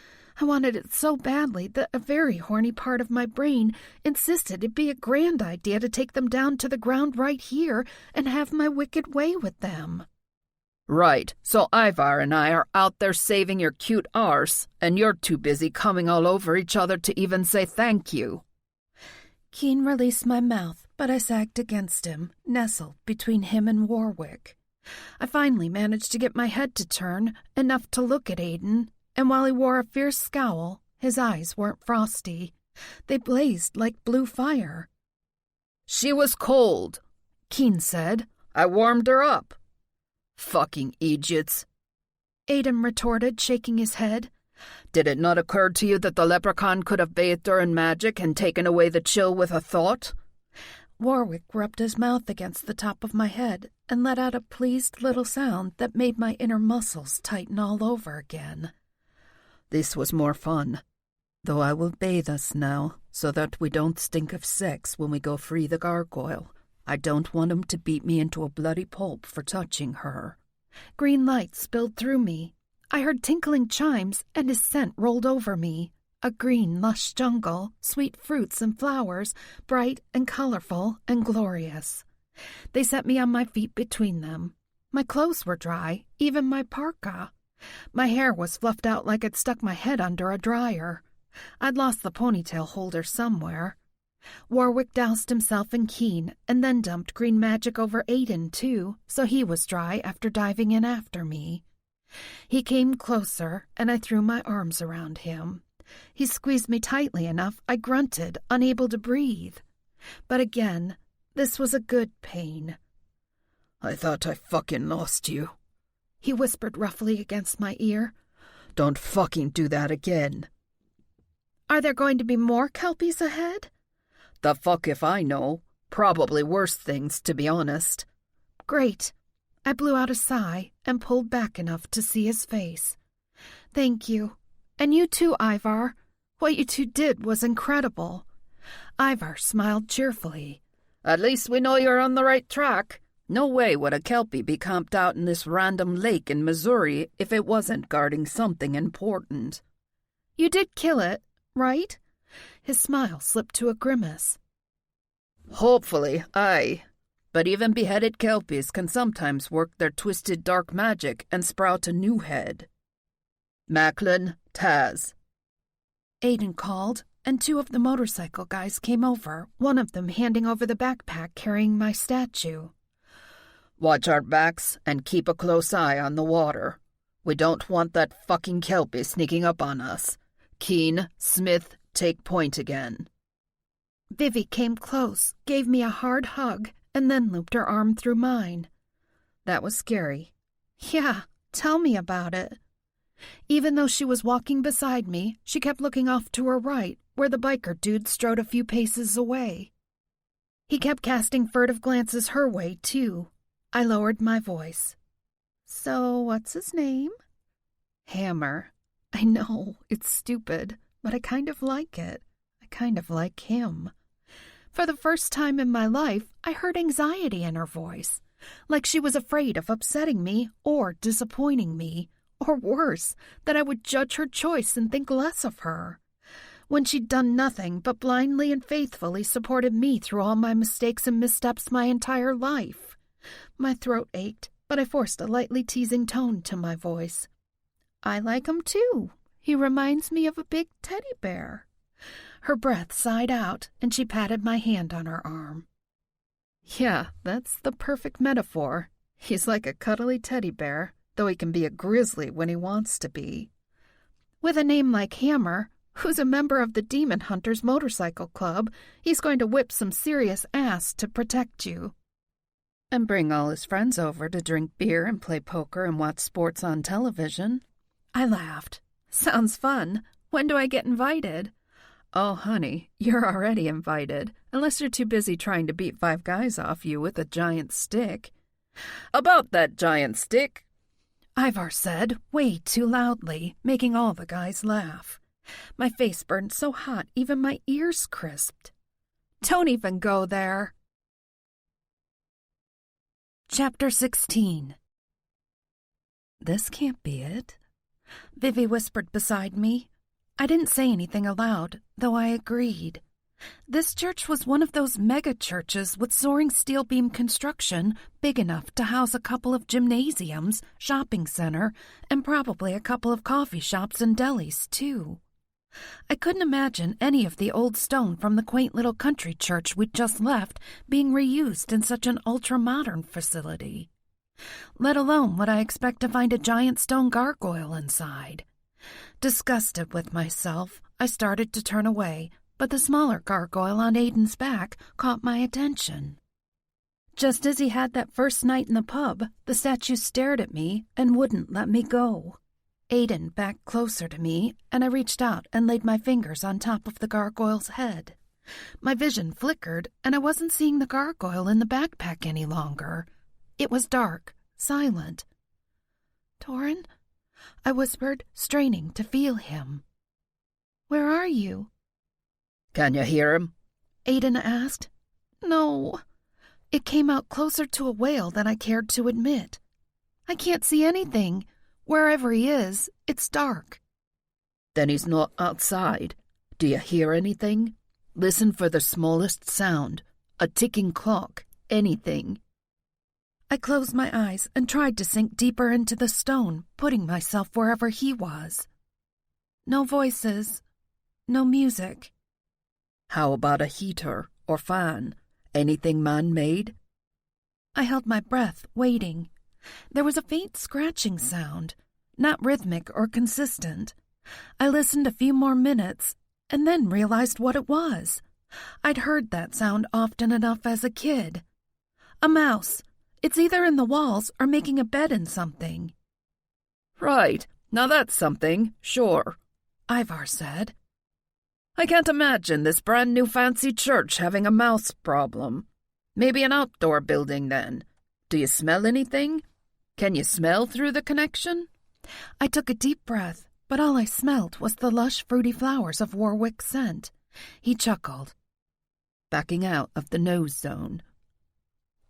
I wanted it so badly that a very horny part of my brain insisted it'd be a grand idea to take them down to the ground right here and have my wicked way with them. "Right, so Ivar and I are out there saving your cute arse, and you're too busy coming all over each other to even say thank you." Keen released my mouth, but I sagged against him, nestled between him and Warwick. I finally managed to get my head to turn, enough to look at Aiden, and while he wore a fierce scowl, his eyes weren't frosty. They blazed like blue fire. "She was cold," Keen said. "I warmed her up." "Fucking idiots," Aiden retorted, shaking his head. "Did it not occur to you that the leprechaun could have bathed her in magic and taken away the chill with a thought?" Warwick rubbed his mouth against the top of my head and let out a pleased little sound that made my inner muscles tighten all over again. "This was more fun, though I will bathe us now so that we don't stink of sex when we go free the gargoyle. I don't want him to beat me into a bloody pulp for touching her." Green light spilled through me. I heard tinkling chimes, and his scent rolled over me. A green, lush jungle, sweet fruits and flowers, bright and colorful and glorious. They set me on my feet between them. My clothes were dry, even my parka. My hair was fluffed out like I'd stuck my head under a dryer. I'd lost the ponytail holder somewhere. Warwick doused himself in Keen and then dumped green magic over Aiden, too, so he was dry after diving in after me. He came closer, and I threw my arms around him. He squeezed me tightly enough I grunted, unable to breathe. But again, this was a good pain. I thought I fucking lost you, he whispered roughly against my ear. Don't fucking do that again. Are there going to be more Kelpies ahead? The fuck if I know. Probably worse things, to be honest. Great. I blew out a sigh and pulled back enough to see his face. Thank you. And you too, Ivar. What you two did was incredible. Ivar smiled cheerfully. At least we know you're on the right track. No way would a Kelpie be camped out in this random lake in Missouri if it wasn't guarding something important. You did kill it, right? His smile slipped to a grimace. Hopefully, aye. But even beheaded Kelpies can sometimes work their twisted dark magic and sprout a new head. Macklin, Taz. Aiden called, and two of the motorcycle guys came over, one of them handing over the backpack carrying my statue. Watch our backs and keep a close eye on the water. We don't want that fucking Kelpie sneaking up on us. Keen, Smith, take point again. Vivi came close, gave me a hard hug, and then looped her arm through mine. That was scary. Yeah, tell me about it. Even though she was walking beside me, she kept looking off to her right, where the biker dude strode a few paces away. He kept casting furtive glances her way, too. I lowered my voice. So, what's his name? Hammer. I know, it's stupid, but I kind of like it. I kind of like him. For the first time in my life, I heard anxiety in her voice, like she was afraid of upsetting me or disappointing me, or worse, that I would judge her choice and think less of her. When she'd done nothing but blindly and faithfully supported me through all my mistakes and missteps my entire life. My throat ached, but I forced a lightly teasing tone to my voice. I like him too. He reminds me of a big teddy bear. Her breath sighed out, and she patted my hand on her arm. Yeah, that's the perfect metaphor. He's like a cuddly teddy bear, though he can be a grizzly when he wants to be. With a name like Hammer, who's a member of the Demon Hunters Motorcycle Club, he's going to whip some serious ass to protect you. And bring all his friends over to drink beer and play poker and watch sports on television. I laughed. Sounds fun. When do I get invited? Oh, honey, you're already invited, unless you're too busy trying to beat 5 guys off you with a giant stick. About that giant stick, Ivar said, way too loudly, making all the guys laugh. My face burned so hot even my ears crisped. Don't even go there. Chapter 16. This can't be it. Vivi whispered beside me. I didn't say anything aloud, though I agreed. This church was one of those mega churches with soaring steel beam construction, big enough to house a couple of gymnasiums, shopping center, and probably a couple of coffee shops and delis, too. I couldn't imagine any of the old stone from the quaint little country church we'd just left being reused in such an ultra-modern facility. Let alone would I expect to find a giant stone gargoyle inside. Disgusted with myself, I started to turn away, but the smaller gargoyle on Aiden's back caught my attention. Just as he had that first night in the pub, the statue stared at me and wouldn't let me go. Aiden backed closer to me, and I reached out and laid my fingers on top of the gargoyle's head. My vision flickered, and I wasn't seeing the gargoyle in the backpack any longer. It was dark, silent. Torin? I whispered, straining to feel him. Where are you? Can you hear him? Aiden asked. No. It came out closer to a wail than I cared to admit. I can't see anything. Wherever he is, it's dark. Then he's not outside. Do you hear anything? Listen for the smallest sound. A ticking clock. anything. I closed my eyes and tried to sink deeper into the stone, putting myself wherever he was. No voices. No music. How about a heater or fan? Anything man-made? I held my breath, waiting. There was a faint scratching sound, not rhythmic or consistent. I listened a few more minutes and then realized what it was. I'd heard that sound often enough as a kid. A mouse. It's either in the walls or making a bed in something. Right. Now that's something, sure, Ivar said. I can't imagine this brand new fancy church having a mouse problem. Maybe an outdoor building then. Do you smell anything? Can you smell through the connection? I took a deep breath, but all I smelled was the lush, fruity flowers of Warwick's scent. He chuckled. Backing out of the nose zone.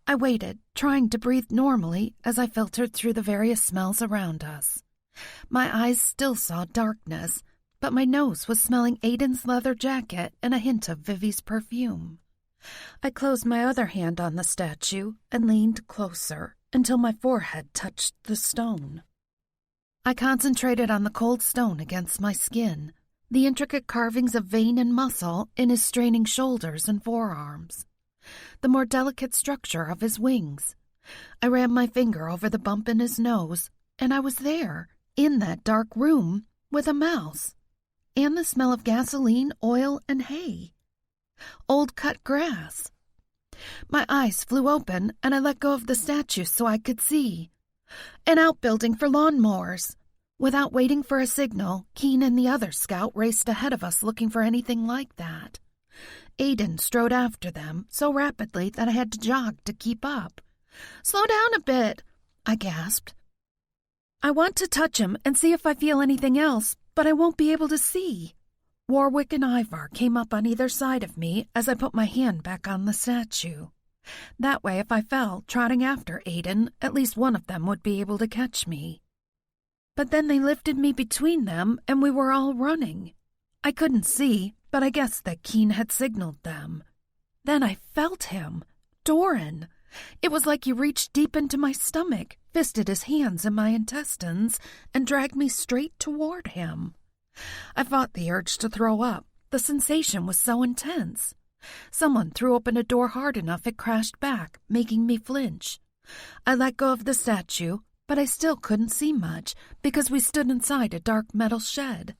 I waited, trying to breathe normally as I filtered through the various smells around us. My eyes still saw darkness, but my nose was smelling Aiden's leather jacket and a hint of Vivi's perfume. I closed my other hand on the statue and leaned closer until my forehead touched the stone. I concentrated on the cold stone against my skin, the intricate carvings of vein and muscle in his straining shoulders and forearms, the more delicate structure of his wings. I ran my finger over the bump in his nose, and I was there, in that dark room, with a mouse, and the smell of gasoline, oil, and hay. Old cut grass. My eyes flew open, and I let go of the statue so I could see. An outbuilding for lawnmowers. Without waiting for a signal, Keen and the other scout raced ahead of us looking for anything like that. Aiden strode after them so rapidly that I had to jog to keep up. "Slow down a bit," I gasped. "I want to touch him and see if I feel anything else, but I won't be able to see." Warwick and Ivar came up on either side of me as I put my hand back on the statue. That way, if I fell trotting after Aiden, at least one of them would be able to catch me. But then they lifted me between them, and we were all running. I couldn't see, but I guessed that Keen had signaled them. Then I felt him. Doran. It was like he reached deep into my stomach, fisted his hands in my intestines, and dragged me straight toward him. I fought the urge to throw up. The sensation was so intense. Someone threw open a door hard enough it crashed back, making me flinch. I let go of the statue, but I still couldn't see much because we stood inside a dark metal shed.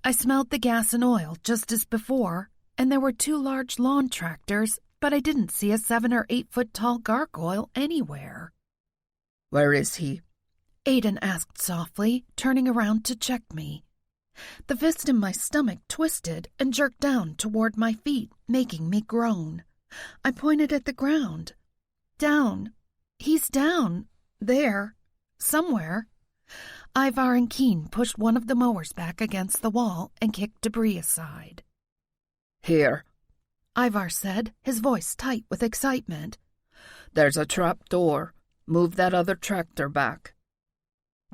I smelled the gas and oil just as before, and there were 2 large lawn tractors, but I didn't see a 7 or 8 foot tall gargoyle anywhere. "Where is he?" Aiden asked softly, turning around to check me. The fist in my stomach twisted and jerked down toward my feet, making me groan. I pointed at the ground. "Down. He's down. There. Somewhere." Ivar and Keen pushed one of the mowers back against the wall and kicked debris aside. "Here," Ivar said, his voice tight with excitement. "There's a trap door. Move that other tractor back."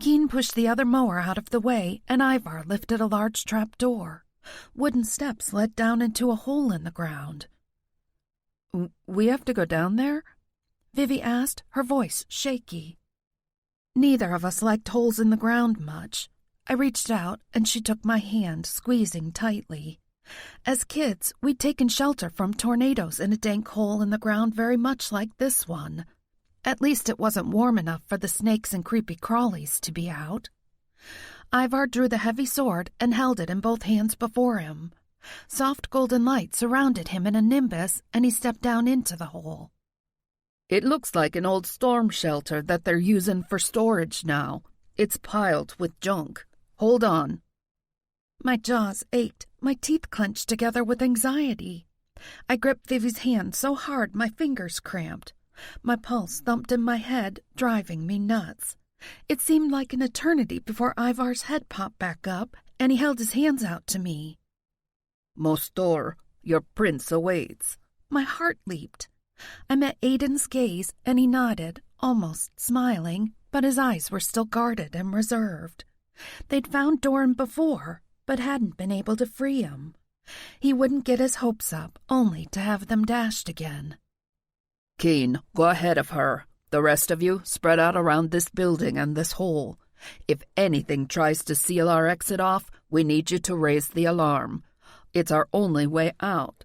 Keen pushed the other mower out of the way, and Ivar lifted a large trap door. Wooden steps led down into a hole in the ground. "We have to go down there?" Vivi asked, her voice shaky. Neither of us liked holes in the ground much. I reached out, and she took my hand, squeezing tightly. As kids, we'd taken shelter from tornadoes in a dank hole in the ground very much like this one. At least it wasn't warm enough for the snakes and creepy crawlies to be out. Ivar drew the heavy sword and held it in both hands before him. Soft golden light surrounded him in a nimbus, and he stepped down into the hole. "It looks like an old storm shelter that they're using for storage now. It's piled with junk. Hold on." My jaws ached, my teeth clenched together with anxiety. I gripped Vivi's hand so hard my fingers cramped. My pulse thumped in my head, driving me nuts. It seemed like an eternity before Ivar's head popped back up, and he held his hands out to me. "Mostor, your prince awaits." My heart leaped. I met Aiden's gaze, and he nodded, almost smiling, but his eyes were still guarded and reserved. They'd found Doran before, but hadn't been able to free him. He wouldn't get his hopes up, only to have them dashed again. Keen, go ahead of her. The rest of you, spread out around this building and this hole. If anything tries to seal our exit off, we need you to raise the alarm. It's our only way out.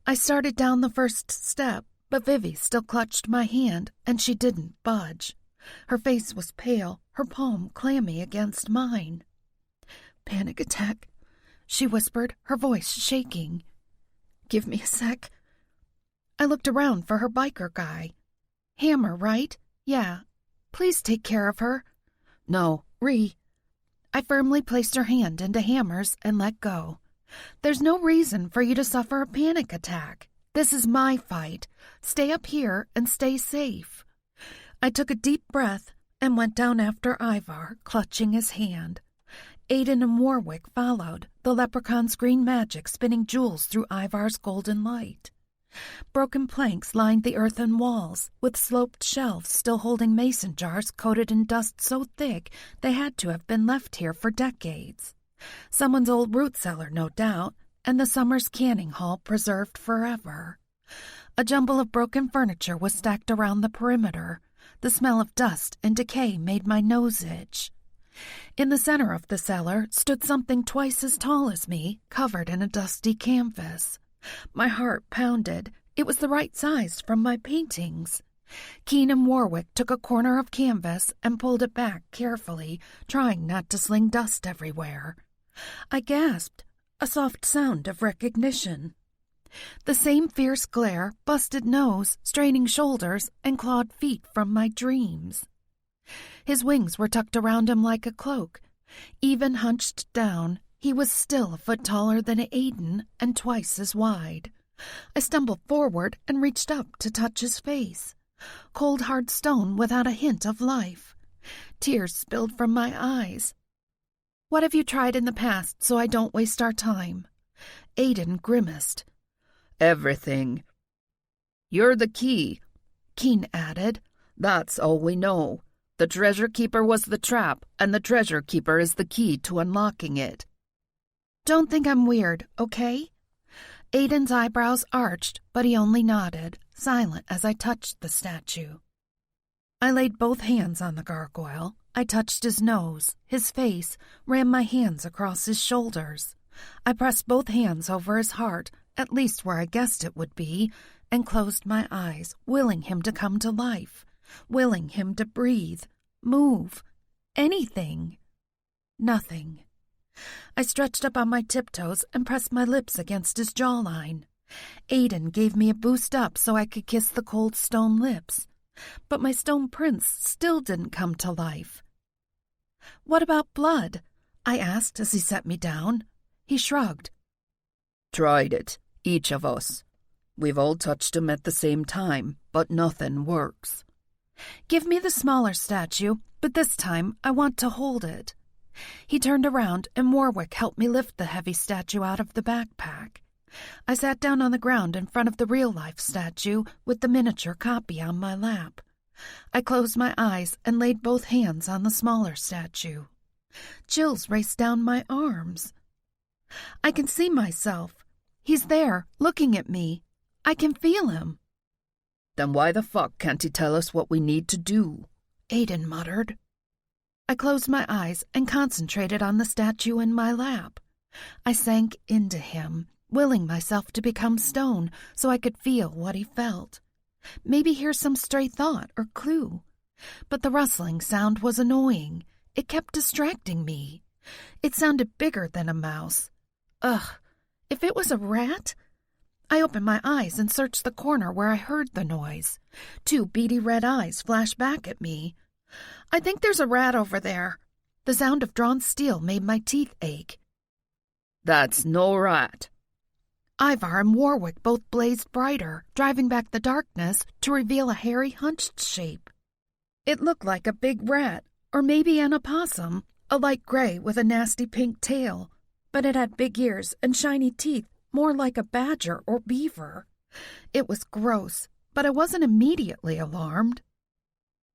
I started down the first step, but Vivi still clutched my hand, and she didn't budge. Her face was pale, her palm clammy against mine. "Panic attack," she whispered, her voice shaking. "Give me a sec." I looked around for her biker guy. "Hammer, right? Yeah. Please take care of her." "No, Ree." I firmly placed her hand into Hammer's and let go. "There's no reason for you to suffer a panic attack. This is my fight. Stay up here and stay safe." I took a deep breath and went down after Ivar, clutching his hand. Aiden and Warwick followed, the leprechaun's green magic spinning jewels through Ivar's golden light. Broken planks lined the earthen walls, with sloped shelves still holding mason jars coated in dust so thick they had to have been left here for decades. Someone's old root cellar, no doubt, and the summer's canning hall preserved forever. A jumble of broken furniture was stacked around the perimeter. The smell of dust and decay made my nose itch. In the center of the cellar stood something twice as tall as me, covered in a dusty canvas. My heart pounded. It was the right size from my paintings. Keen and Warwick took a corner of canvas and pulled it back carefully, trying not to sling dust everywhere. I gasped, a soft sound of recognition. The same fierce glare, busted nose, straining shoulders, and clawed feet from my dreams. His wings were tucked around him like a cloak. Even hunched down, he was still a foot taller than Aiden and twice as wide. I stumbled forward and reached up to touch his face. Cold, hard stone without a hint of life. Tears spilled from my eyes. "What have you tried in the past so I don't waste our time?" Aiden grimaced. "Everything." "You're the key," Keen added. "That's all we know. The treasure keeper was the trap, and the treasure keeper is the key to unlocking it." "Don't think I'm weird, okay?" Aiden's eyebrows arched, but he only nodded, silent as I touched the statue. I laid both hands on the gargoyle. I touched his nose, his face, ran my hands across his shoulders. I pressed both hands over his heart, at least where I guessed it would be, and closed my eyes, willing him to come to life, willing him to breathe, move, anything. Nothing. I stretched up on my tiptoes and pressed my lips against his jawline. Aiden gave me a boost up so I could kiss the cold stone lips, but my stone prince still didn't come to life. "What about blood?" I asked as he set me down. He shrugged. "Tried it, each of us. We've all touched him at the same time, but nothing works." "Give me the smaller statue, but this time I want to hold it." He turned around and Warwick helped me lift the heavy statue out of the backpack. I sat down on the ground in front of the real-life statue with the miniature copy on my lap. I closed my eyes and laid both hands on the smaller statue. Chills raced down my arms. I can see myself. He's there, looking at me. I can feel him. "Then why the fuck can't he tell us what we need to do?" Aiden muttered. I closed my eyes and concentrated on the statue in my lap. I sank into him, willing myself to become stone so I could feel what he felt. Maybe hear some stray thought or clue. But the rustling sound was annoying. It kept distracting me. It sounded bigger than a mouse. Ugh, if it was a rat? I opened my eyes and searched the corner where I heard the noise. 2 beady red eyes flashed back at me. "I think there's a rat over there." The sound of drawn steel made my teeth ache. "That's no rat." Ivar and Warwick both blazed brighter, driving back the darkness to reveal a hairy, hunched shape. It looked like a big rat, or maybe an opossum, a light gray with a nasty pink tail, but it had big ears and shiny teeth, more like a badger or beaver. It was gross, but I wasn't immediately alarmed.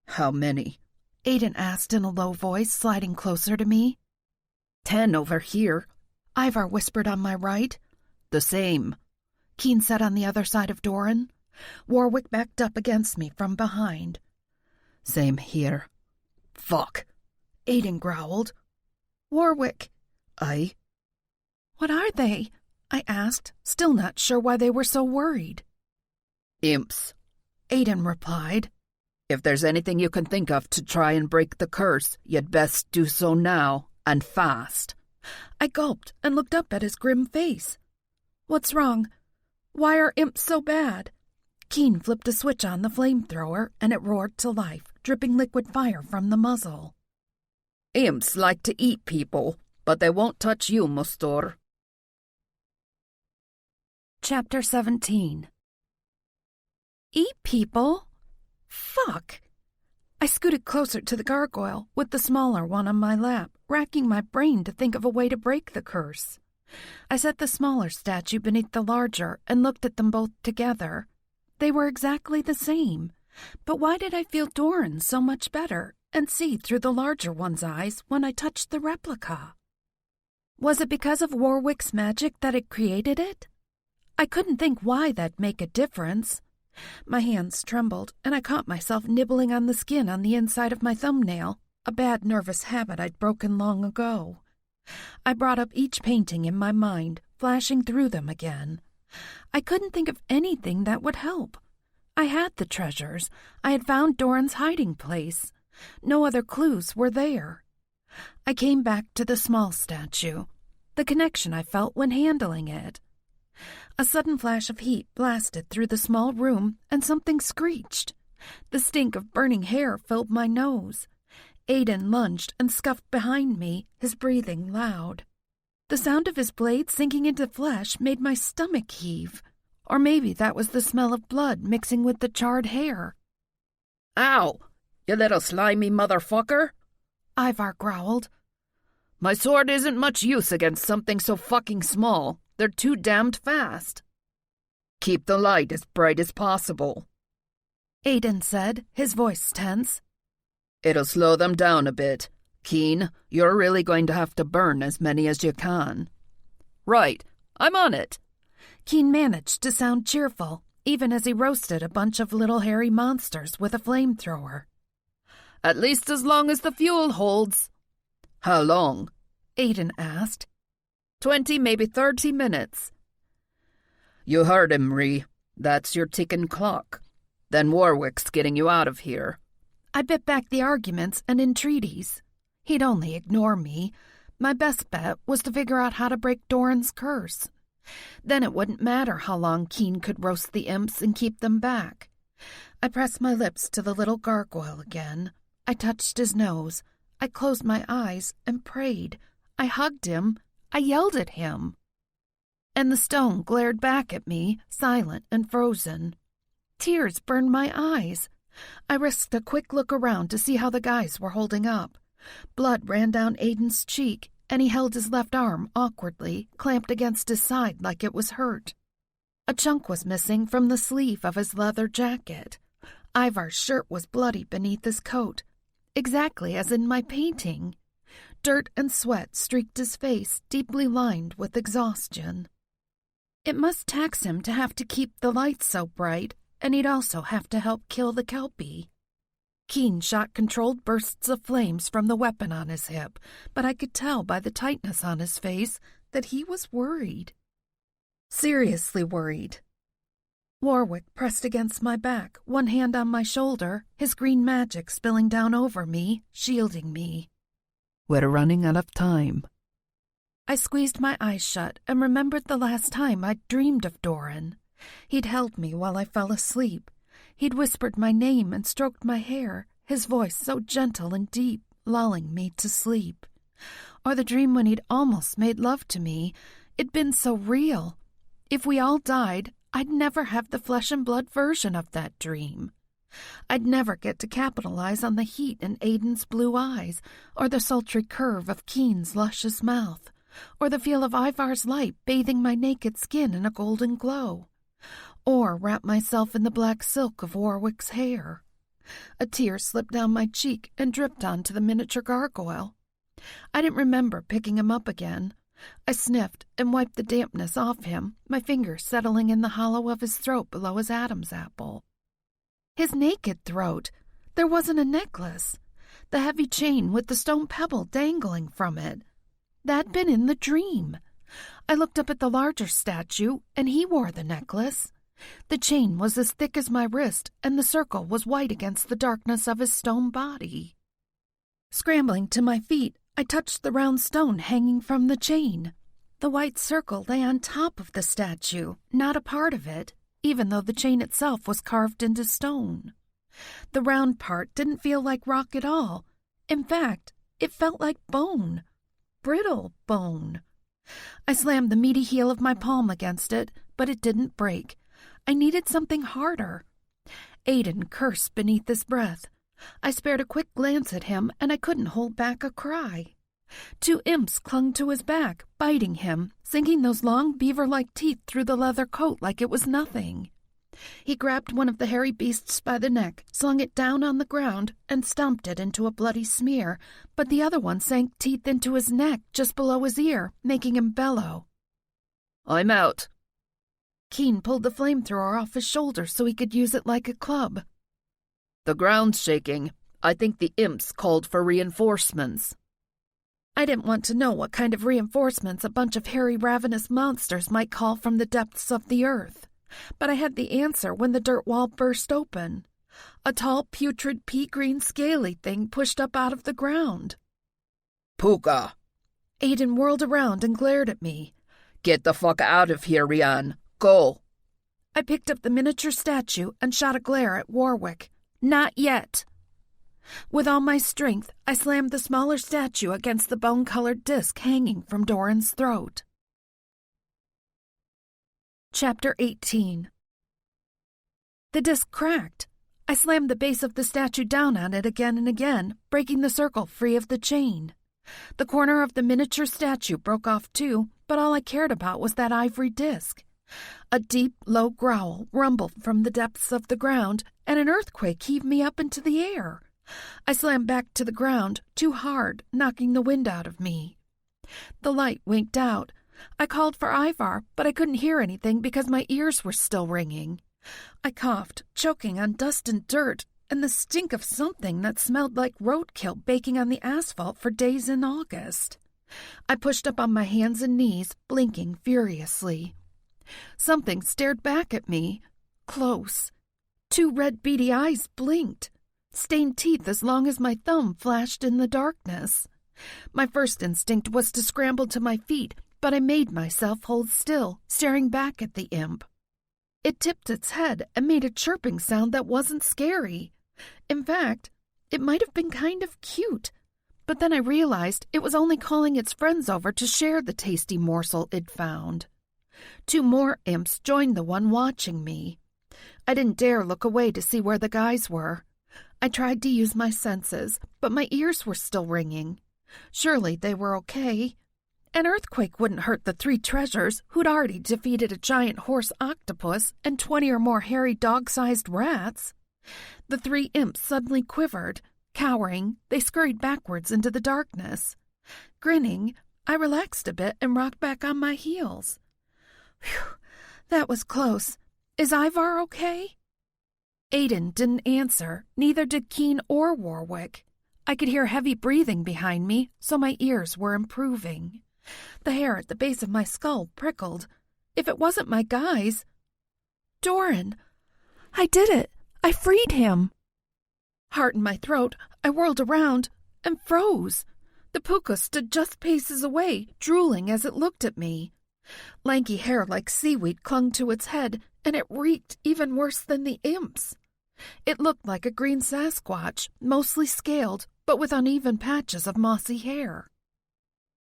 "How many?" Aiden asked in a low voice, sliding closer to me. 10 over here." Ivar whispered on my right. "The same," Keen said on the other side of Doran. Warwick backed up against me from behind. Same here. Fuck, Aiden growled. Warwick. Aye? What are they? I asked, still not sure why they were so worried. Imps, Aiden replied. If there's anything you can think of to try and break the curse, you'd best do so now, and fast. I gulped and looked up at his grim face. What's wrong? Why are imps so bad? Keen flipped a switch on the flamethrower, and it roared to life, dripping liquid fire from the muzzle. Imps like to eat people, but they won't touch you, Mustor. Chapter 17. Eat people? Fuck! I scooted closer to the gargoyle, with the smaller one on my lap, racking my brain to think of a way to break the curse. I set the smaller statue beneath the larger and looked at them both together. They were exactly the same. But why did I feel Doran so much better and see through the larger one's eyes when I touched the replica? Was it because of Warwick's magic that had created it? I couldn't think why that'd make a difference. My hands trembled, and I caught myself nibbling on the skin on the inside of my thumbnail, a bad nervous habit I'd broken long ago. I brought up each painting in my mind, flashing through them again. I couldn't think of anything that would help. I had the treasures. I had found Doran's hiding place. No other clues were there. I came back to the small statue, the connection I felt when handling it. A sudden flash of heat blasted through the small room, and something screeched. The stink of burning hair filled my nose. Aiden lunged and scuffed behind me, his breathing loud. The sound of his blade sinking into flesh made my stomach heave. Or maybe that was the smell of blood mixing with the charred hair. Ow! You little slimy motherfucker! Ivar growled. My sword isn't much use against something so fucking small. They're too damned fast. Keep the light as bright as possible, Aiden said, his voice tense. It'll slow them down a bit. Keen, you're really going to have to burn as many as you can. Right, I'm on it. Keen managed to sound cheerful, even as he roasted a bunch of little hairy monsters with a flamethrower. At least as long as the fuel holds. How long? Aiden asked. 20, maybe 30 minutes. You heard him, Ree. That's your ticking clock. Then Warwick's getting you out of here. I bit back the arguments and entreaties. He'd only ignore me. My best bet was to figure out how to break Doran's curse. Then it wouldn't matter how long Keen could roast the imps and keep them back. I pressed my lips to the little gargoyle again. I touched his nose. I closed my eyes and prayed. I hugged him. I yelled at him. And the stone glared back at me, silent and frozen. Tears burned my eyes. I risked a quick look around to see how the guys were holding up. Blood ran down Aiden's cheek, and he held his left arm awkwardly, clamped against his side like it was hurt. A chunk was missing from the sleeve of his leather jacket. Ivar's shirt was bloody beneath his coat, exactly as in my painting. Dirt and sweat streaked his face, deeply lined with exhaustion. It must tax him to have to keep the lights so bright, and he'd also have to help kill the Kelpie. Keen shot controlled bursts of flames from the weapon on his hip, but I could tell by the tightness on his face that he was worried. Seriously worried. Warwick pressed against my back, one hand on my shoulder, his green magic spilling down over me, shielding me. We're running out of time. I squeezed my eyes shut and remembered the last time I'd dreamed of Doran. He'd held me while I fell asleep. He'd whispered my name and stroked my hair, his voice so gentle and deep, lulling me to sleep. Or the dream when he'd almost made love to me. It'd been so real. If we all died, I'd never have the flesh and blood version of that dream. I'd never get to capitalize on the heat in Aiden's blue eyes, or the sultry curve of Keen's luscious mouth, or the feel of Ivar's light bathing my naked skin in a golden glow, or wrap myself in the black silk of Warwick's hair. A tear slipped down my cheek and dripped onto the miniature gargoyle. I didn't remember picking him up again. I sniffed and wiped the dampness off him, my fingers settling in the hollow of his throat below his Adam's apple. His naked throat. There wasn't a necklace. The heavy chain with the stone pebble dangling from it. That'd been in the dream. I looked up at the larger statue, and he wore the necklace. The chain was as thick as my wrist, and the circle was white against the darkness of his stone body. Scrambling to my feet, I touched the round stone hanging from the chain. The white circle lay on top of the statue, not a part of it, even though the chain itself was carved into stone. The round part didn't feel like rock at all. In fact, it felt like bone. Brittle bone. I slammed the meaty heel of my palm against it, but it didn't break. I needed something harder. Aiden cursed beneath his breath. I spared a quick glance at him, and I couldn't hold back a cry. 2 imps clung to his back, biting him, sinking those long beaver-like teeth through the leather coat like it was nothing. He grabbed one of the hairy beasts by the neck, slung it down on the ground, and stomped it into a bloody smear, but the other one sank teeth into his neck just below his ear, making him bellow. "I'm out." Keen pulled the flamethrower off his shoulder so he could use it like a club. "The ground's shaking. I think the imps called for reinforcements." I didn't want to know what kind of reinforcements a bunch of hairy, ravenous monsters might call from the depths of the earth. But I had the answer when the dirt wall burst open. A tall, putrid, pea-green, scaly thing pushed up out of the ground. "Puka!" Aiden whirled around and glared at me. "Get the fuck out of here, Rian. Go!" I picked up the miniature statue and shot a glare at Warwick. Not yet. With all my strength, I slammed the smaller statue against the bone-colored disc hanging from Doran's throat. Chapter 18. The disc cracked. I slammed the base of the statue down on it again and again, breaking the circle free of the chain. The corner of the miniature statue broke off too, but all I cared about was that ivory disc. A deep, low growl rumbled from the depths of the ground, and an earthquake heaved me up into the air. I slammed back to the ground, too hard, knocking the wind out of me. The light winked out. I called for Ivar, but I couldn't hear anything because my ears were still ringing. I coughed, choking on dust and dirt, and the stink of something that smelled like roadkill baking on the asphalt for days in August. I pushed up on my hands and knees, blinking furiously. Something stared back at me. Close. 2 red beady eyes blinked. Stained teeth as long as my thumb flashed in the darkness. My first instinct was to scramble to my feet, but I made myself hold still, staring back at the imp. It tipped its head and made a chirping sound that wasn't scary. In fact, it might have been kind of cute. But then I realized it was only calling its friends over to share the tasty morsel it found. 2 more imps joined the one watching me. I didn't dare look away to see where the guys were. I tried to use my senses, but my ears were still ringing. Surely they were okay. An earthquake wouldn't hurt the 3 treasures who'd already defeated a giant horse octopus and 20 or more hairy dog-sized rats. The 3 imps suddenly quivered. Cowering, they scurried backwards into the darkness. Grinning, I relaxed a bit and rocked back on my heels. Phew, that was close. Is Ivar okay? Aiden didn't answer, neither did Keen or Warwick. I could hear heavy breathing behind me, so my ears were improving. The hair at the base of my skull prickled. If it wasn't my guys... Doran! I did it! I freed him! Heart in my throat, I whirled around and froze. The puka stood just paces away, drooling as it looked at me. Lanky hair like seaweed clung to its head, and it reeked even worse than the imps. It looked like a green Sasquatch, mostly scaled, but with uneven patches of mossy hair.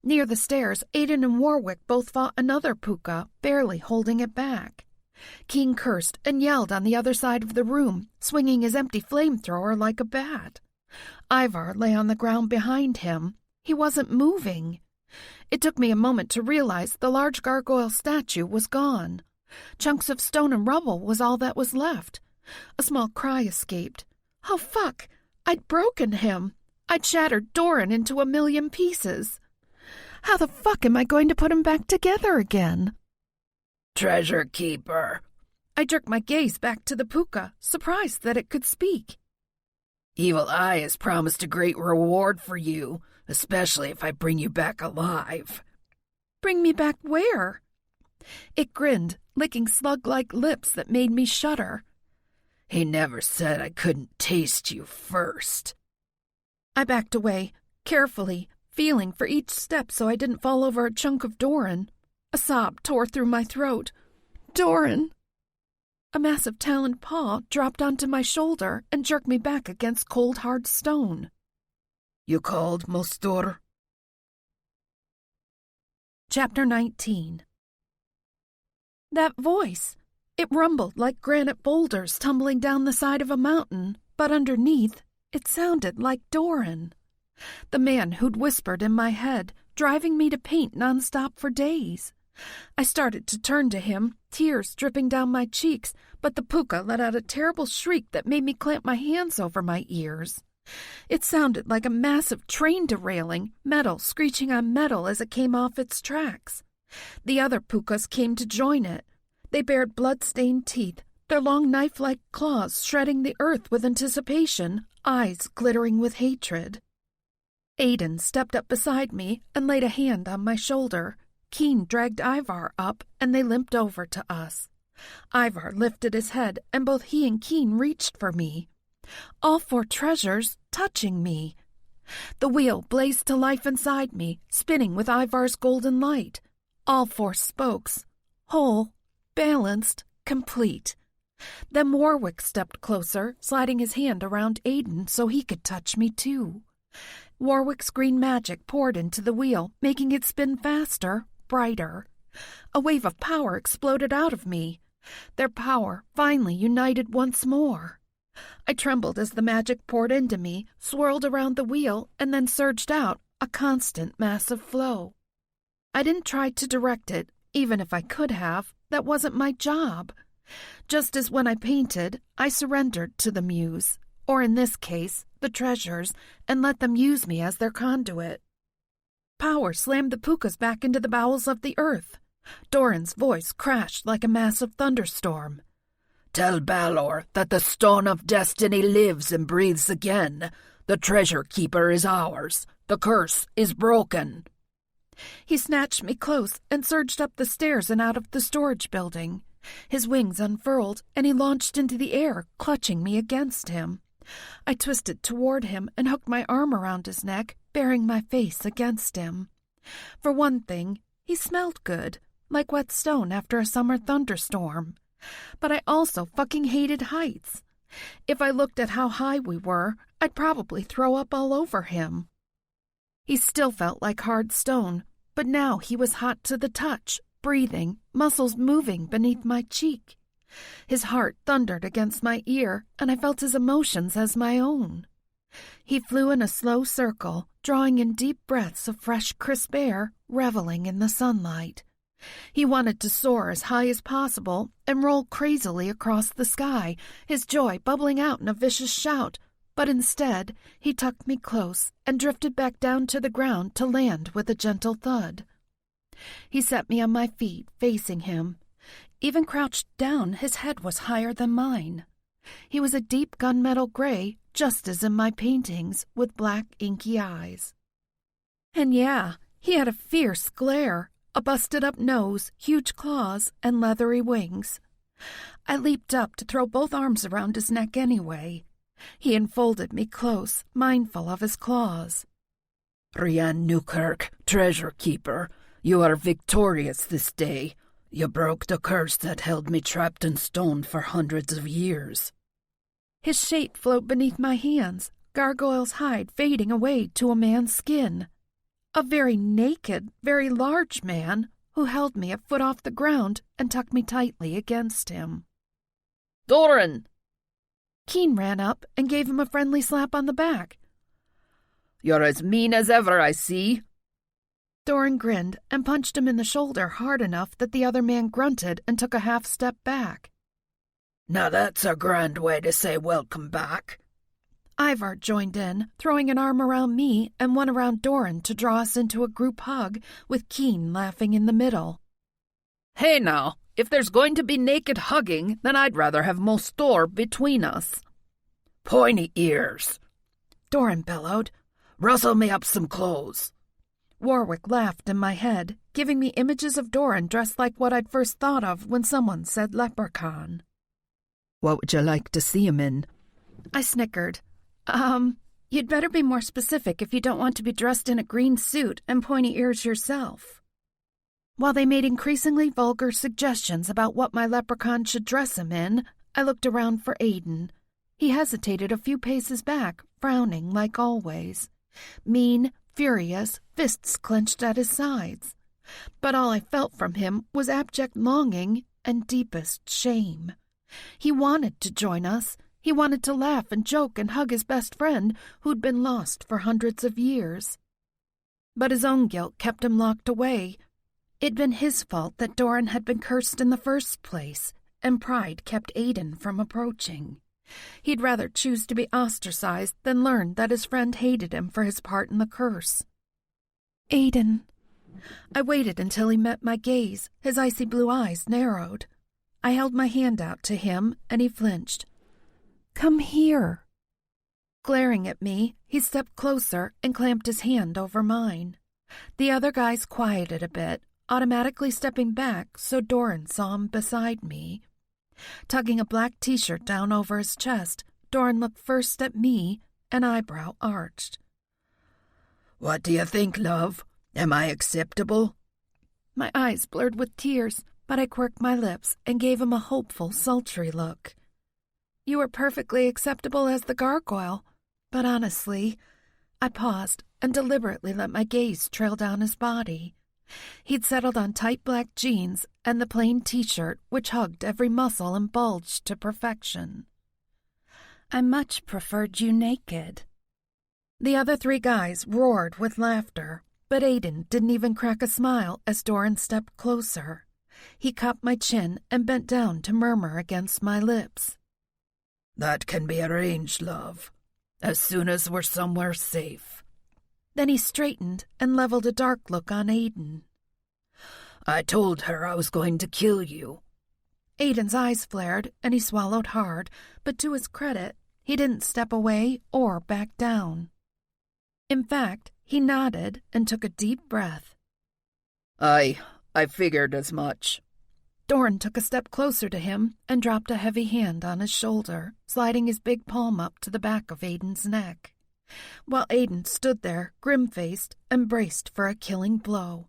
Near the stairs, Aiden and Warwick both fought another puka, barely holding it back. King cursed and yelled on the other side of the room, swinging his empty flamethrower like a bat. Ivar lay on the ground behind him. He wasn't moving. It took me a moment to realize the large gargoyle statue was gone. Chunks of stone and rubble was all that was left. A small cry escaped. Oh, fuck! I'd broken him. I'd shattered Doran into a million pieces. How the fuck am I going to put him back together again? Treasure Keeper. I jerked my gaze back to the puka, surprised that it could speak. Evil Eye has promised a great reward for you, especially if I bring you back alive. Bring me back where? It grinned, licking slug-like lips that made me shudder. He never said I couldn't taste you first. I backed away, carefully, feeling for each step so I didn't fall over a chunk of Doran. A sob tore through my throat. Doran! A massive taloned paw dropped onto my shoulder and jerked me back against cold, hard stone. You called, Mostor? Chapter 19. That voice. It rumbled like granite boulders tumbling down the side of a mountain, but underneath, it sounded like Doran. The man who'd whispered in my head, driving me to paint nonstop for days. I started to turn to him, tears dripping down my cheeks, but the puka let out a terrible shriek that made me clamp my hands over my ears. It sounded like a massive train derailing, metal screeching on metal as it came off its tracks. The other pukas came to join it. They bared blood-stained teeth, their long knife-like claws shredding the earth with anticipation, eyes glittering with hatred. Aiden stepped up beside me and laid a hand on my shoulder. Keen dragged Ivar up, and they limped over to us. Ivar lifted his head, and both he and Keen reached for me. All 4 treasures touching me. The wheel blazed to life inside me, spinning with Ivar's golden light. All 4 spokes. Whole, balanced, complete. Then Warwick stepped closer, sliding his hand around Aiden so he could touch me too. Warwick's green magic poured into the wheel, making it spin faster, brighter. A wave of power exploded out of me. Their power finally united once more. I trembled as the magic poured into me, swirled around the wheel, and then surged out, a constant, massive flow. I didn't try to direct it, even if I could have. That wasn't my job. Just as when I painted, I surrendered to the muse, or in this case, the treasures, and let them use me as their conduit. Power slammed the pukas back into the bowels of the earth. Doran's voice crashed like a massive thunderstorm. Tell Balor that the Stone of Destiny lives and breathes again. The Treasure Keeper is ours. The curse is broken. He snatched me close and surged up the stairs and out of the storage building. His wings unfurled, and he launched into the air, clutching me against him. I twisted toward him and hooked my arm around his neck, bearing my face against him. For one thing, he smelled good, like wet stone after a summer thunderstorm. But I also fucking hated heights. If I looked at how high we were, I'd probably throw up all over him. He still felt like hard stone, but now he was hot to the touch, breathing, muscles moving beneath my cheek. His heart thundered against my ear, and I felt his emotions as my own. He flew in a slow circle, drawing in deep breaths of fresh, crisp air, reveling in the sunlight. He wanted to soar as high as possible and roll crazily across the sky, his joy bubbling out in a vicious shout, but instead he tucked me close and drifted back down to the ground to land with a gentle thud. He set me on my feet, facing him. Even crouched down, his head was higher than mine. He was a deep gunmetal gray, just as in my paintings, with black, inky eyes. And yeah, he had a fierce glare, a busted-up nose, huge claws, and leathery wings. I leaped up to throw both arms around his neck anyway. He enfolded me close, mindful of his claws. Rian Newkirk, Treasure Keeper, you are victorious this day. You broke the curse that held me trapped in stone for hundreds of years. His shape floated beneath my hands, gargoyle's hide fading away to a man's skin. A very naked, very large man who held me a foot off the ground and tucked me tightly against him. Doran! Keen ran up and gave him a friendly slap on the back. You're as mean as ever, I see. Doran grinned and punched him in the shoulder hard enough that the other man grunted and took a half-step back. Now that's a grand way to say welcome back. Ivar joined in, throwing an arm around me and one around Doran to draw us into a group hug, with Keen laughing in the middle. Hey now, if there's going to be naked hugging, then I'd rather have most door between us. Pointy ears, Doran bellowed. Rustle me up some clothes. Warwick laughed in my head, giving me images of Doran dressed like what I'd first thought of when someone said leprechaun. What would you like to see him in? I snickered. You'd better be more specific if you don't want to be dressed in a green suit and pointy ears yourself. While they made increasingly vulgar suggestions about what my leprechaun should dress him in, I looked around for Aiden. He hesitated a few paces back, frowning like always. Mean, furious, fists clenched at his sides. But all I felt from him was abject longing and deepest shame. He wanted to join us. He wanted to laugh and joke and hug his best friend who'd been lost for hundreds of years. But his own guilt kept him locked away. It'd been his fault that Doran had been cursed in the first place, and pride kept Aiden from approaching. He'd rather choose to be ostracized than learn that his friend hated him for his part in the curse. Aiden. I waited until he met my gaze, his icy blue eyes narrowed. I held my hand out to him, and he flinched. Come here. Glaring at me, he stepped closer and clamped his hand over mine. The other guys quieted a bit, automatically stepping back so Doran saw him beside me. Tugging a black t-shirt down over his chest, Doran looked first at me, an eyebrow arched. What do you think, love? Am I acceptable? My eyes blurred with tears, but I quirked my lips and gave him a hopeful, sultry look. You were perfectly acceptable as the gargoyle, but honestly, I paused and deliberately let my gaze trail down his body. He'd settled on tight black jeans and the plain t-shirt which hugged every muscle and bulged to perfection. I much preferred you naked. The other three guys roared with laughter, but Aiden didn't even crack a smile as Doran stepped closer. He cupped my chin and bent down to murmur against my lips. That can be arranged, love, as soon as we're somewhere safe. Then he straightened and leveled a dark look on Aiden. I told her I was going to kill you. Aiden's eyes flared and he swallowed hard, but to his credit, he didn't step away or back down. In fact, he nodded and took a deep breath. I figured as much. Doran took a step closer to him and dropped a heavy hand on his shoulder, sliding his big palm up to the back of Aiden's neck, while Aiden stood there, grim-faced and braced for a killing blow.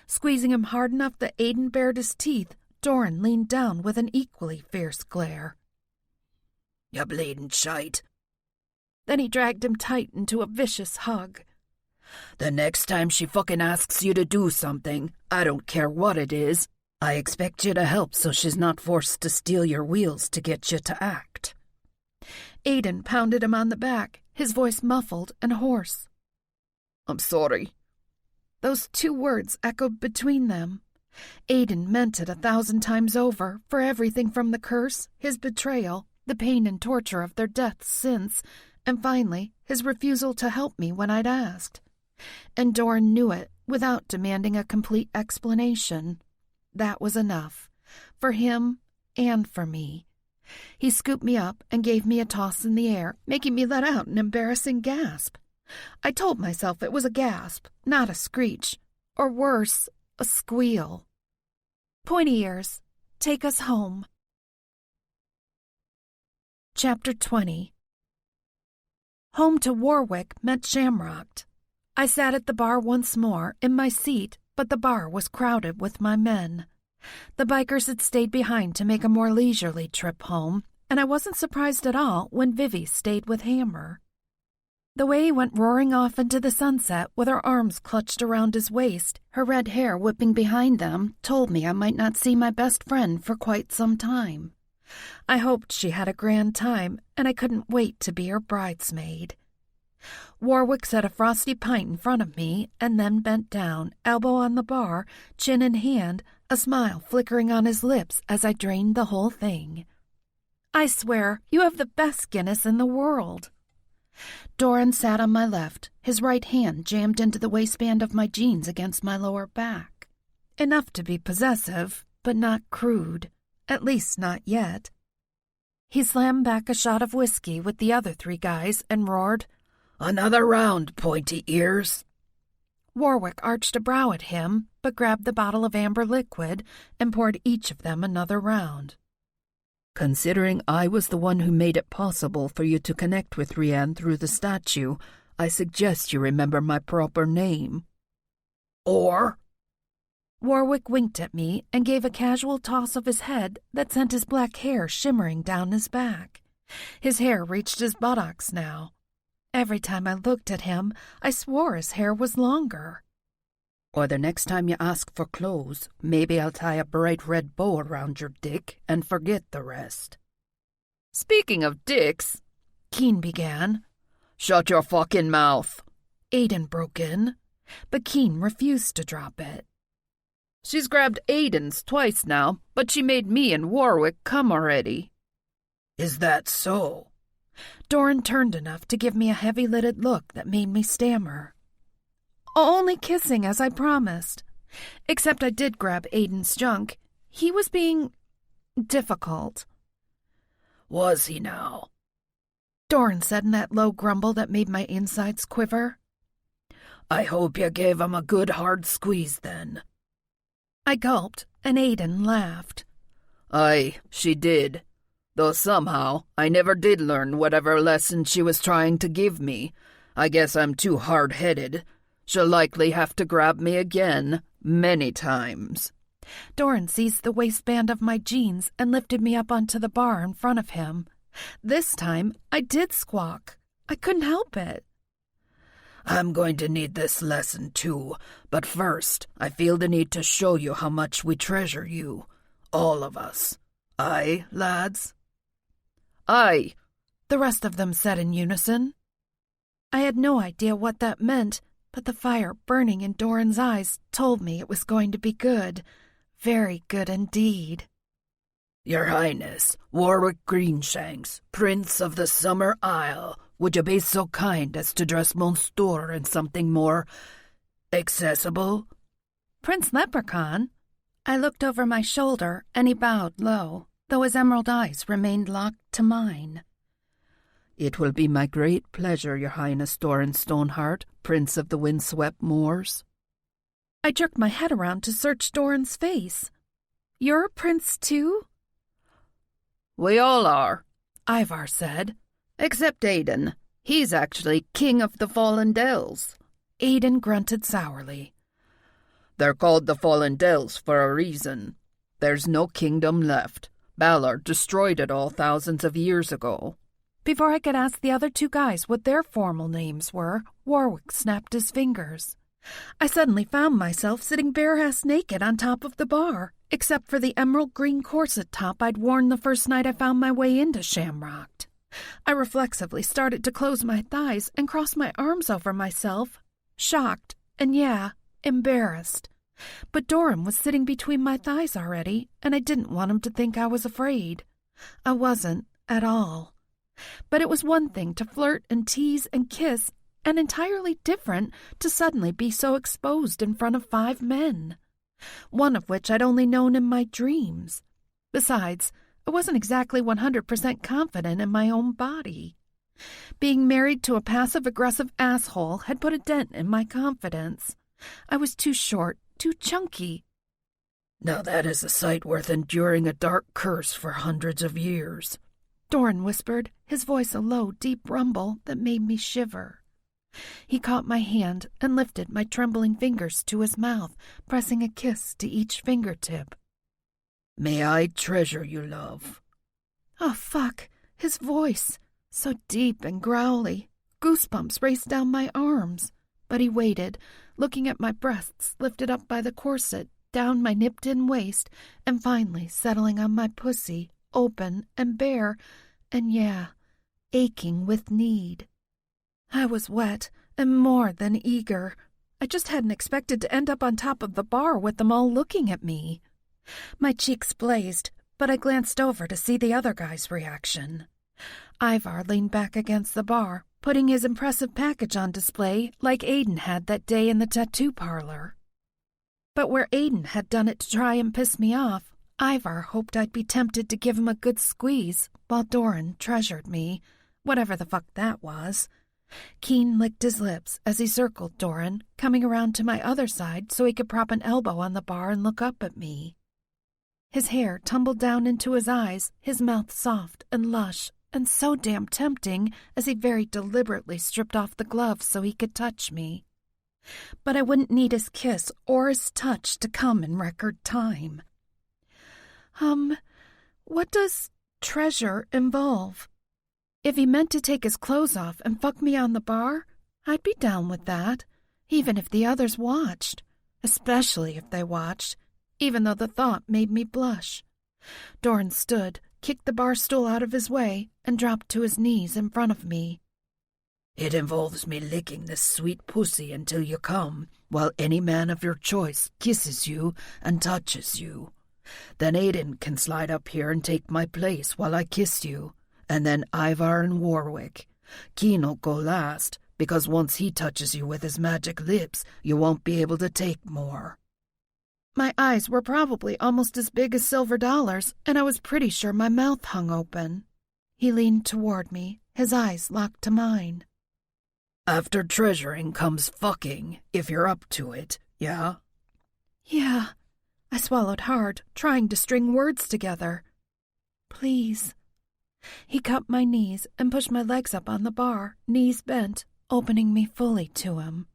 Squeezing him hard enough that Aiden bared his teeth, Doran leaned down with an equally fierce glare. You bleeding shite. Then he dragged him tight into a vicious hug. The next time she fucking asks you to do something, I don't care what it is, I expect you to help so she's not forced to steal your wheels to get you to act. Aiden pounded him on the back, his voice muffled and hoarse. I'm sorry. Those two words echoed between them. Aiden meant it 1,000 times over for everything from the curse, his betrayal, the pain and torture of their deaths since, and finally his refusal to help me when I'd asked. And Doran knew it without demanding a complete explanation. That was enough, for him and for me. He scooped me up and gave me a toss in the air, making me let out an embarrassing gasp. I told myself it was a gasp, not a screech, or worse, a squeal. Pointy ears, take us home. Chapter 20. Home to Warwick meant Shamrocked. I sat at the bar once more, in my seat, but the bar was crowded with my men. The bikers had stayed behind to make a more leisurely trip home, and I wasn't surprised at all when Vivi stayed with Hammer. The way he went roaring off into the sunset with her arms clutched around his waist, her red hair whipping behind them, told me I might not see my best friend for quite some time. I hoped she had a grand time, and I couldn't wait to be her bridesmaid. Warwick set a frosty pint in front of me and then bent down, elbow on the bar, chin in hand, a smile flickering on his lips as I drained the whole thing. I swear, you have the best Guinness in the world. Doran sat on my left, his right hand jammed into the waistband of my jeans against my lower back. Enough to be possessive, but not crude, at least not yet. He slammed back a shot of whiskey with the other 3 guys and roared, "Another round, pointy ears." Warwick arched a brow at him, but grabbed the bottle of amber liquid and poured each of them another round. "Considering I was the one who made it possible for you to connect with Rianne through the statue, I suggest you remember my proper name." "Or?" Warwick winked at me and gave a casual toss of his head that sent his black hair shimmering down his back. His hair reached his buttocks now. Every time I looked at him, I swore his hair was longer. "Or the next time you ask for clothes, maybe I'll tie a bright red bow around your dick and forget the rest." "Speaking of dicks," Keen began. "Shut your fucking mouth," Aiden broke in, but Keen refused to drop it. "She's grabbed Aiden's twice now, but she made me and Warwick come already." "Is that so?" Doran turned enough to give me a heavy-lidded look that made me stammer. "Only kissing, as I promised. Except I did grab Aiden's junk. He was being difficult." "Was he now?" Doran said in that low grumble that made my insides quiver. "I hope you gave him a good hard squeeze then." I gulped, and Aiden laughed. "Aye, she did. Though somehow I never did learn whatever lesson she was trying to give me. I guess I'm too hard-headed. She'll likely have to grab me again, many times." Doran seized the waistband of my jeans and lifted me up onto the bar in front of him. This time, I did squawk. I couldn't help it. "I'm going to need this lesson too, but first I feel the need to show you how much we treasure you. All of us. Aye, lads?" "Aye," the rest of them said in unison. I had no idea what that meant, but the fire burning in Doran's eyes told me it was going to be good. Very good indeed. "Your Highness, Warwick Greenshanks, Prince of the Summer Isle, would you be so kind as to dress Monsieur in something more accessible?" "Prince Leprechaun?" I looked over my shoulder, and he bowed low, though his emerald eyes remained locked to mine. "It will be my great pleasure, Your Highness Doran Stoneheart, Prince of the Windswept Moors." I jerked my head around to search Doran's face. "You're a prince, too?" "We all are," Ivar said. "except Aiden. He's actually king of the Fallen Dells." Aiden grunted sourly. "They're called the Fallen Dells for a reason. There's no kingdom left. Balor destroyed it all thousands of years ago." Before I could ask the other 2 guys what their formal names were, Warwick snapped his fingers. I suddenly found myself sitting bare-ass naked on top of the bar, except for the emerald green corset top I'd worn the first night I found my way into Shamrocked. I reflexively started to close my thighs and cross my arms over myself, shocked and, embarrassed. But Doran was sitting between my thighs already, and I didn't want him to think I was afraid. I wasn't at all. But it was one thing to flirt and tease and kiss, and entirely different to suddenly be so exposed in front of 5 men, one of which I'd only known in my dreams. Besides, I wasn't exactly 100% confident in my own body. Being married to a passive-aggressive asshole had put a dent in my confidence. I was too short, too chunky. "Now that is a sight worth enduring a dark curse for hundreds of years," Doran whispered, his voice a low, deep rumble that made me shiver. He caught my hand and lifted my trembling fingers to his mouth, pressing a kiss to each fingertip. "May I treasure you, love." Oh, fuck. His voice. So deep and growly. Goosebumps raced down my arms. But he waited, looking at my breasts lifted up by the corset, down my nipped-in waist, and finally settling on my pussy, open and bare, and aching with need. I was wet and more than eager. I just hadn't expected to end up on top of the bar with them all looking at me. My cheeks blazed, but I glanced over to see the other guy's reaction. Ivar leaned back against the bar, putting his impressive package on display like Aiden had that day in the tattoo parlor. But where Aiden had done it to try and piss me off, Ivar hoped I'd be tempted to give him a good squeeze while Doran treasured me, whatever the fuck that was. Keen licked his lips as he circled Doran, coming around to my other side so he could prop an elbow on the bar and look up at me. His hair tumbled down into his eyes, his mouth soft and lush, and so damn tempting as he very deliberately stripped off the gloves so he could touch me. But I wouldn't need his kiss or his touch to come in record time. What does treasure involve? If he meant to take his clothes off and fuck me on the bar, I'd be down with that, even if the others watched, especially if they watched, even though the thought made me blush. Doran stood, kicked the bar stool out of his way, and dropped to his knees in front of me. It involves me licking this sweet pussy until you come, while any man of your choice kisses you and touches you. Then Aiden can slide up here and take my place while I kiss you, and then Ivar and Warwick. Keen'll go last, because once he touches you with his magic lips, you won't be able to take more. My eyes were probably almost as big as silver dollars, and I was pretty sure my mouth hung open. He leaned toward me, his eyes locked to mine. After treasuring comes fucking, if you're up to it, yeah? Yeah. I swallowed hard, trying to string words together. Please. He cupped my knees and pushed my legs up on the bar, knees bent, opening me fully to him.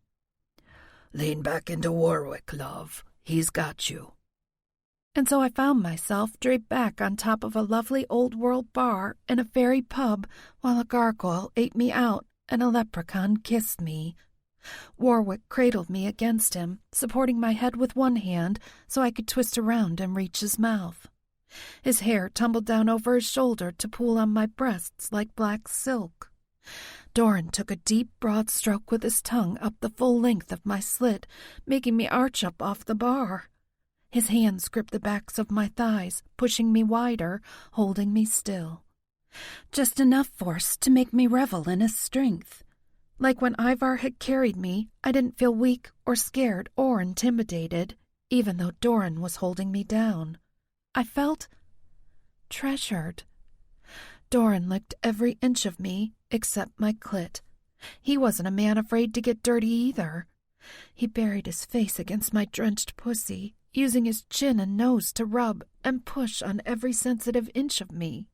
Lean back into Warwick, love. He's got you. And so I found myself draped back on top of a lovely old-world bar in a fairy pub while a gargoyle ate me out and a leprechaun kissed me. Warwick cradled me against him, supporting my head with one hand so I could twist around and reach his mouth. His hair tumbled down over his shoulder to pool on my breasts like black silk. Doran took a deep, broad stroke with his tongue up the full length of my slit, making me arch up off the bar. His hands gripped the backs of my thighs, pushing me wider, holding me still. Just enough force to make me revel in his strength. Like when Ivar had carried me, I didn't feel weak or scared or intimidated, even though Doran was holding me down. I felt treasured. Doran licked every inch of me except my clit. He wasn't a man afraid to get dirty either. He buried his face against my drenched pussy, using his chin and nose to rub and push on every sensitive inch of me.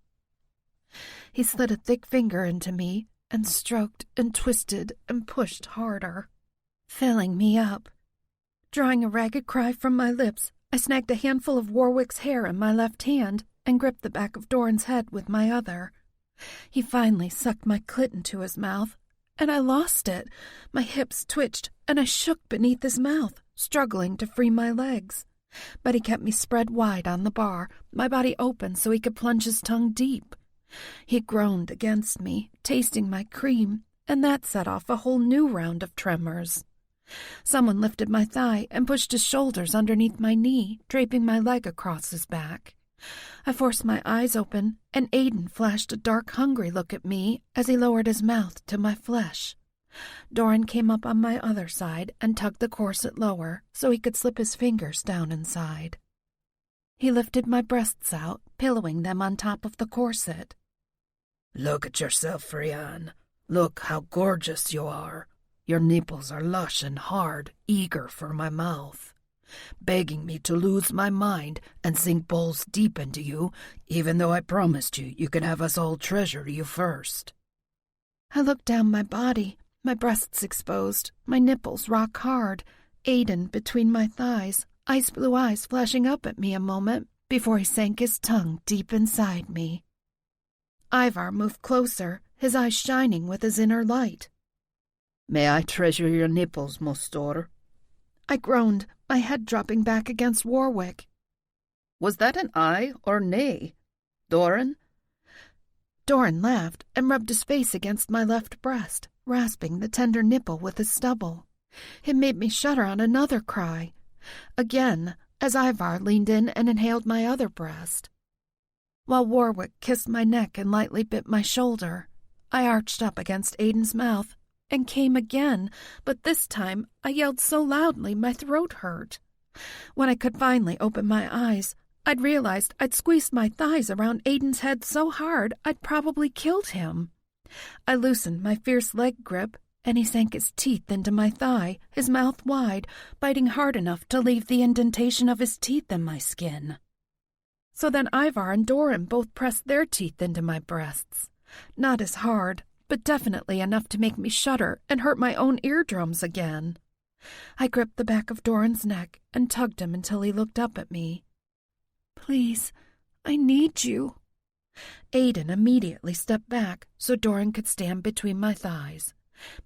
He slid a thick finger into me and stroked and twisted and pushed harder, filling me up. Drawing a ragged cry from my lips, I snagged a handful of Warwick's hair in my left hand and gripped the back of Doran's head with my other. He finally sucked my clit into his mouth, and I lost it. My hips twitched, and I shook beneath his mouth, struggling to free my legs. But he kept me spread wide on the bar, my body open so he could plunge his tongue deep. He groaned against me, tasting my cream, and that set off a whole new round of tremors. Someone lifted my thigh and pushed his shoulders underneath my knee, draping my leg across his back. I forced my eyes open, and Aiden flashed a dark, hungry look at me as he lowered his mouth to my flesh. Doran came up on my other side and tugged the corset lower so he could slip his fingers down inside. He lifted my breasts out, pillowing them on top of the corset. Look at yourself, Rian. Look how gorgeous you are. Your nipples are lush and hard, eager for my mouth, begging me to lose my mind and sink balls deep into you, even though I promised you could have us all treasure you first. I looked down my body, my breasts exposed, my nipples rock hard, Aiden between my thighs, ice blue eyes flashing up at me a moment before he sank his tongue deep inside me. Ivar moved closer, his eyes shining with his inner light. May I treasure your nipples, Mostor? I groaned, my head dropping back against Warwick. Was that an aye or nay, Doran? Doran laughed and rubbed his face against my left breast, rasping the tender nipple with his stubble. It made me shudder on another cry. Again, as Ivar leaned in and inhaled my other breast. While Warwick kissed my neck and lightly bit my shoulder, I arched up against Aiden's mouth and came again, but this time I yelled so loudly my throat hurt. When I could finally open my eyes, I'd realized I'd squeezed my thighs around Aiden's head so hard I'd probably killed him. I loosened my fierce leg grip, and he sank his teeth into my thigh, his mouth wide, biting hard enough to leave the indentation of his teeth in my skin. So then Ivar and Doran both pressed their teeth into my breasts. Not as hard, but definitely enough to make me shudder and hurt my own eardrums again. I gripped the back of Doran's neck and tugged him until he looked up at me. "Please, I need you." Aiden immediately stepped back so Doran could stand between my thighs.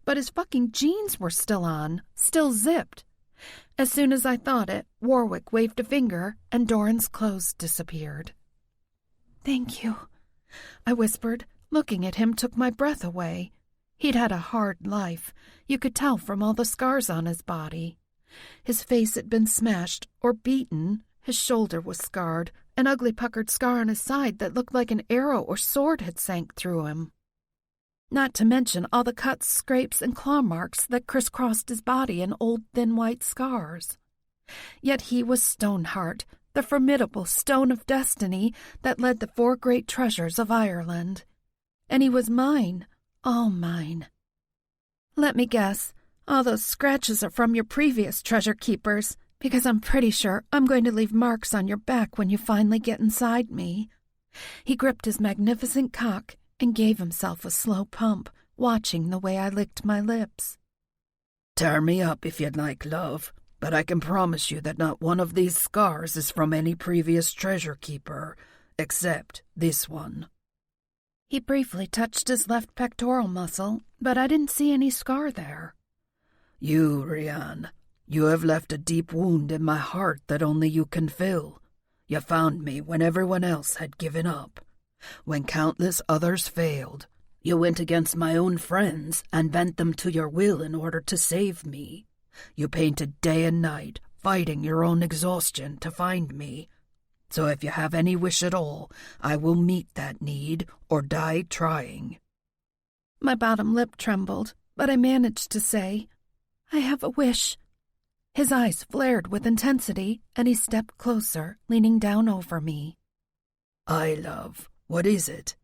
But his fucking jeans were still on, still zipped. As soon as I thought it, Warwick waved a finger and Doran's clothes disappeared. "Thank you," I whispered. Looking at him took my breath away. He'd had a hard life. You could tell from all the scars on his body. His face had been smashed or beaten. His shoulder was scarred, an ugly puckered scar on his side that looked like an arrow or sword had sank through him. Not to mention all the cuts, scrapes, and claw marks that crisscrossed his body in old thin white scars. Yet he was Stoneheart, the formidable stone of destiny that led the 4 great treasures of Ireland. And he was mine, all mine. Let me guess, all those scratches are from your previous treasure keepers, because I'm pretty sure I'm going to leave marks on your back when you finally get inside me. He gripped his magnificent cock and gave himself a slow pump, watching the way I licked my lips. "Tear me up if you'd like, love, but I can promise you that not one of these scars is from any previous treasure keeper, except this one." He briefly touched his left pectoral muscle, but I didn't see any scar there. "You, Rian, you have left a deep wound in my heart that only you can fill. You found me when everyone else had given up. When countless others failed, you went against my own friends and bent them to your will in order to save me. You painted day and night, fighting your own exhaustion to find me. So if you have any wish at all, I will meet that need or die trying." My bottom lip trembled, but I managed to say, "I have a wish." His eyes flared with intensity, and he stepped closer, leaning down over me. "Aye, love. What is it?"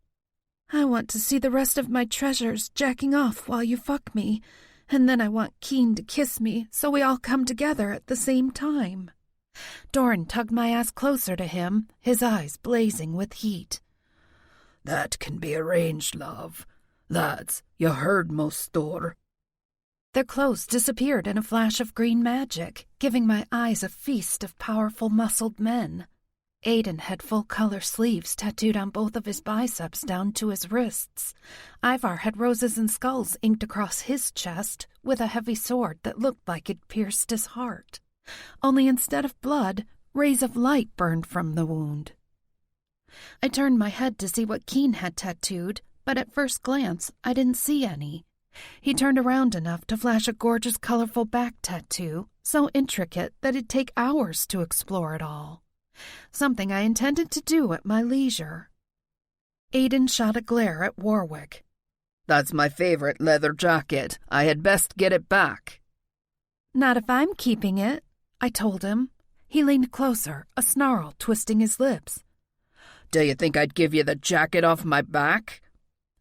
"I want to see the rest of my treasures jacking off while you fuck me, and then I want Keen to kiss me so we all come together at the same time." Doran tugged my ass closer to him, his eyes blazing with heat. "That can be arranged, love. Lads, you heard most Thor." Their clothes disappeared in a flash of green magic, giving my eyes a feast of powerful muscled men. Aiden had full-color sleeves tattooed on both of his biceps down to his wrists. Ivar had roses and skulls inked across his chest, with a heavy sword that looked like it pierced his heart. Only instead of blood, rays of light burned from the wound. I turned my head to see what Keen had tattooed, but at first glance I didn't see any. He turned around enough to flash a gorgeous, colorful back tattoo, so intricate that it'd take hours to explore it all. Something I intended to do at my leisure. Aiden shot a glare at Warwick. "That's my favorite leather jacket. I had best get it back." "Not if I'm keeping it," I told him. He leaned closer, a snarl twisting his lips. "Do you think I'd give you the jacket off my back?"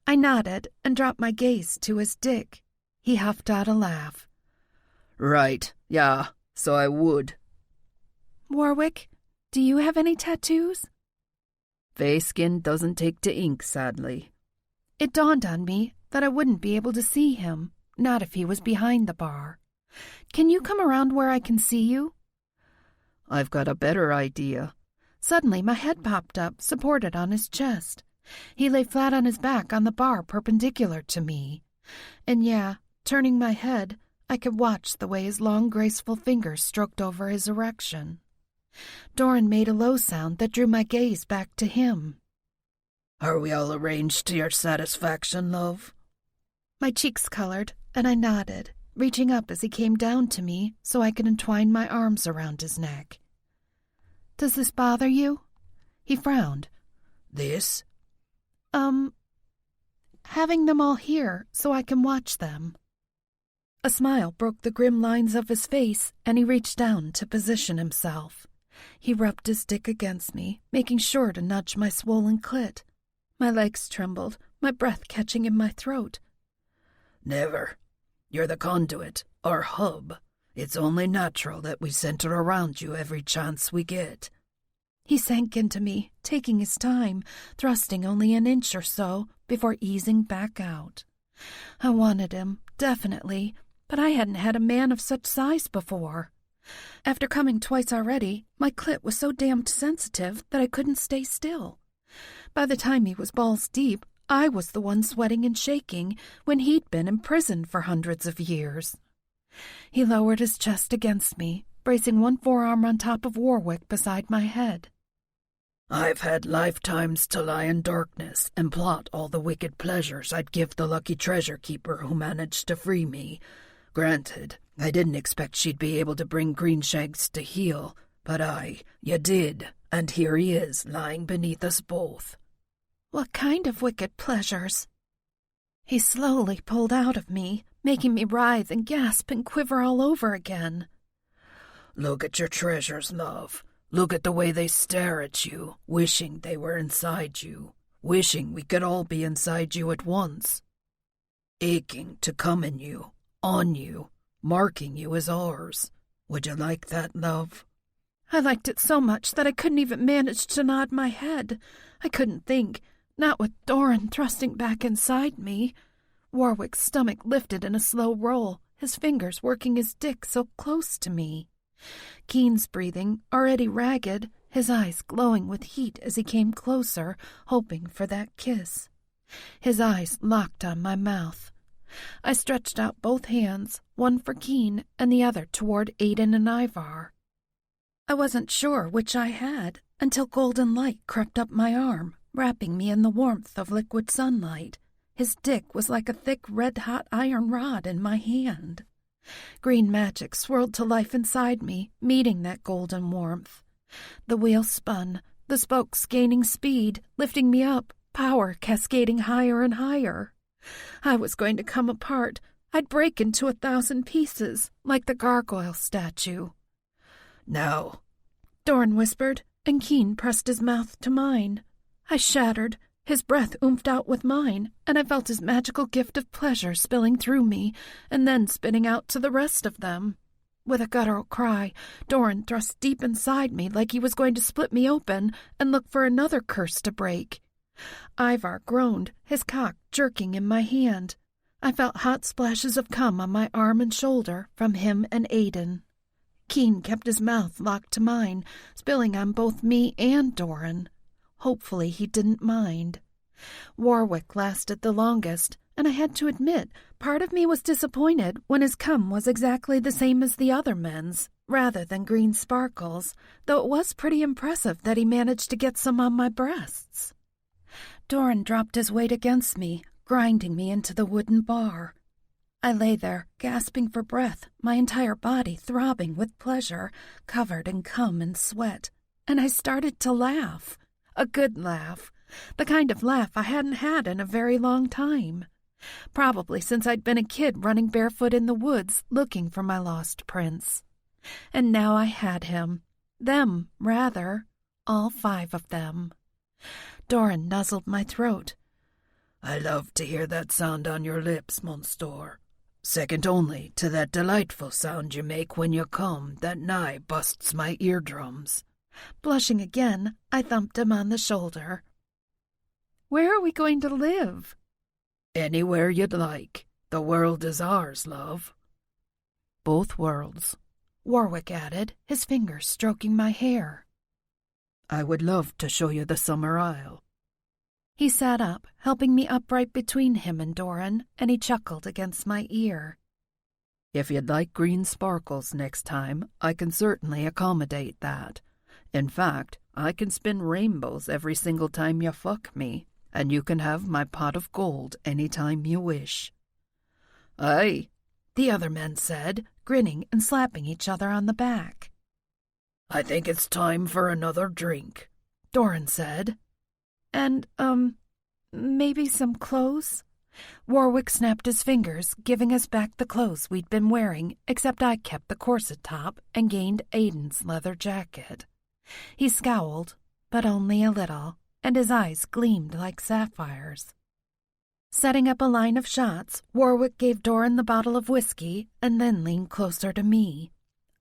I nodded and dropped my gaze to his dick. He huffed out a laugh. "Right, yeah, so I would." "Warwick, do you have any tattoos?" Face skin doesn't take to ink, sadly. It dawned on me that I wouldn't be able to see him, not if he was behind the bar. "Can you come around where I can see you?" I've got a better idea. Suddenly my head popped up, supported on his chest. He lay flat on his back on the bar perpendicular to me. And yeah, turning my head, I could watch the way his long, graceful fingers stroked over his erection. Doran made a low sound that drew my gaze back to him. "Are we all arranged to your satisfaction, love?" My cheeks colored, and I nodded, reaching up as he came down to me so I could entwine my arms around his neck. "Does this bother you?" He frowned. This? Having them all here so I can watch them. A smile broke the grim lines of his face, and he reached down to position himself. He rubbed his dick against me, making sure to nudge my swollen clit. My legs trembled, my breath catching in my throat. Never. You're the conduit, our hub. It's only natural that we center around you every chance we get. He sank into me, taking his time, thrusting only an inch or so before easing back out. I wanted him, definitely, but I hadn't had a man of such size before. After coming twice already, my clit was so damned sensitive that I couldn't stay still. By the time he was balls deep, I was the one sweating and shaking when he'd been in prison for hundreds of years. He lowered his chest against me, bracing one forearm on top of Warwick beside my head. I've had lifetimes to lie in darkness and plot all the wicked pleasures I'd give the lucky treasure keeper who managed to free me. Granted, I didn't expect she'd be able to bring Greenshanks to heel, but you did, and here he is, lying beneath us both. What kind of wicked pleasures? He slowly pulled out of me, making me writhe and gasp and quiver all over again. Look at your treasures, love. Look at the way they stare at you, wishing they were inside you, wishing we could all be inside you at once. Aching to come in you, on you, marking you as ours. Would you like that, love? I liked it so much that I couldn't even manage to nod my head. I couldn't think, not with Doran thrusting back inside me. Warwick's stomach lifted in a slow roll, his fingers working his dick so close to me. Keen's breathing, already ragged, his eyes glowing with heat as he came closer, hoping for that kiss. His eyes locked on my mouth. I stretched out both hands, one for Keen and the other toward Aiden and Ivar. I wasn't sure which I had until golden light crept up my arm, wrapping me in the warmth of liquid sunlight. His dick was like a thick red-hot iron rod in my hand. Green magic swirled to life inside me, meeting that golden warmth. The wheel spun, the spokes gaining speed, lifting me up, power cascading higher and higher. I was going to come apart. I'd break into 1,000 pieces, like the gargoyle statue. Now, Doran whispered, and Keen pressed his mouth to mine. I shattered. His breath oomphed out with mine, and I felt his magical gift of pleasure spilling through me, and then spitting out to the rest of them. With a guttural cry, Doran thrust deep inside me like he was going to split me open and look for another curse to break. Ivar groaned, his cock jerking in my hand. I felt hot splashes of cum on my arm and shoulder from him and Aiden. Keen kept his mouth locked to mine, spilling on both me and Doran. Hopefully he didn't mind. Warwick lasted the longest, and I had to admit, part of me was disappointed when his cum was exactly the same as the other men's, rather than green sparkles, though it was pretty impressive that he managed to get some on my breasts. Doran dropped his weight against me, grinding me into the wooden bar. I lay there, gasping for breath, my entire body throbbing with pleasure, covered in cum and sweat, and I started to laugh. A good laugh. The kind of laugh I hadn't had in a very long time. Probably since I'd been a kid running barefoot in the woods looking for my lost prince. And now I had him. Them, rather. All 5 of them. Doran nuzzled my throat. I love to hear that sound on your lips, Monsieur. Second only to that delightful sound you make when you come that nigh busts my eardrums. Blushing again, I thumped him on the shoulder. Where are we going to live? Anywhere you'd like. The world is ours, love. Both worlds, Warwick added, his fingers stroking my hair. I would love to show you the Summer Isle. He sat up, helping me upright between him and Doran, and he chuckled against my ear. If you'd like green sparkles next time, I can certainly accommodate that. In fact, I can spin rainbows every single time you fuck me, and you can have my pot of gold any time you wish. Aye, the other men said, grinning and slapping each other on the back. I think it's time for another drink, Doran said. And, maybe some clothes? Warwick snapped his fingers, giving us back the clothes we'd been wearing, except I kept the corset top and gained Aiden's leather jacket. He scowled, but only a little, and his eyes gleamed like sapphires. Setting up a line of shots, Warwick gave Doran the bottle of whiskey and then leaned closer to me.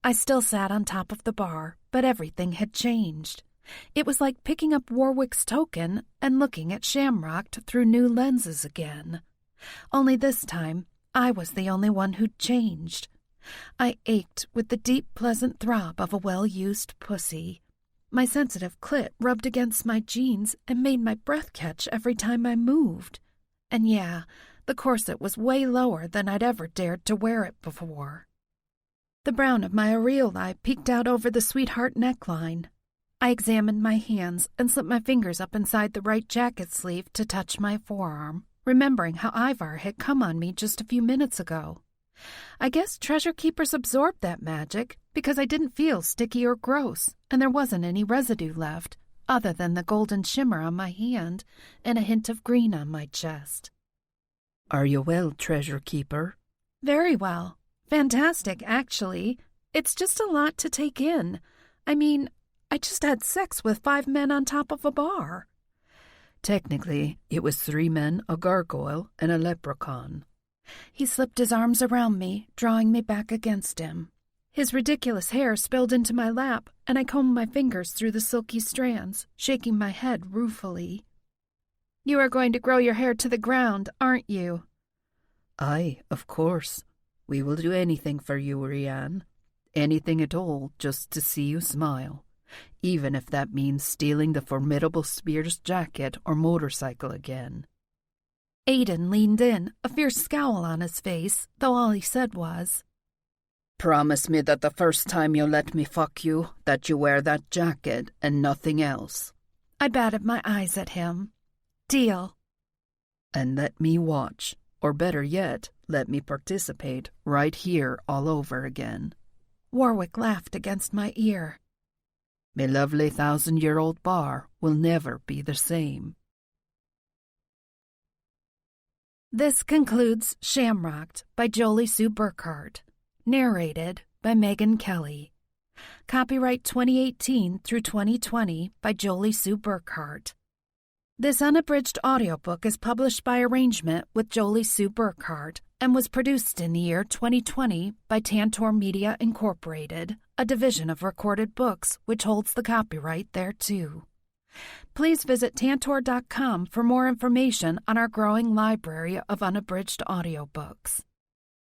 I still sat on top of the bar, but everything had changed. It was like picking up Warwick's token and looking at Shamrocked through new lenses again. Only this time, I was the only one who'd changed. I ached with the deep, pleasant throb of a well-used pussy. My sensitive clit rubbed against my jeans and made my breath catch every time I moved. And yeah, the corset was way lower than I'd ever dared to wear it before. The brown of my areolae peeked out over the sweetheart neckline. I examined my hands and slipped my fingers up inside the right jacket sleeve to touch my forearm, remembering how Ivar had come on me just a few minutes ago. I guess treasure keepers absorbed that magic because I didn't feel sticky or gross, and there wasn't any residue left, other than the golden shimmer on my hand and a hint of green on my chest. "Are you well, treasure keeper?" Very well. Fantastic, actually. It's just a lot to take in. I mean, I just had sex with 5 men on top of a bar. Technically, it was 3 men, a gargoyle, and a leprechaun. He slipped his arms around me, drawing me back against him. His ridiculous hair spilled into my lap, and I combed my fingers through the silky strands, shaking my head ruefully. You are going to grow your hair to the ground, aren't you? Aye, of course. We will do anything for you, Rianne. Anything at all, just to see you smile. Even if that means stealing the formidable Spears jacket or motorcycle again. Aiden leaned in, a fierce scowl on his face, though all he said was, "Promise me that the first time you let me fuck you, that you wear that jacket and nothing else." I batted my eyes at him. Deal. And let me watch, or better yet, let me participate right here all over again. Warwick laughed against my ear. My lovely 1,000-year-old bar will never be the same. This concludes Shamrocked by Jolie Sue Burkhart. Narrated by Megan Kelly. Copyright 2018 through 2020 by Jolie Sue Burkhart. This unabridged audiobook is published by arrangement with Jolie Sue Burkhart and was produced in the year 2020 by Tantor Media Incorporated, a division of Recorded Books which holds the copyright thereto. Please visit Tantor.com for more information on our growing library of unabridged audiobooks.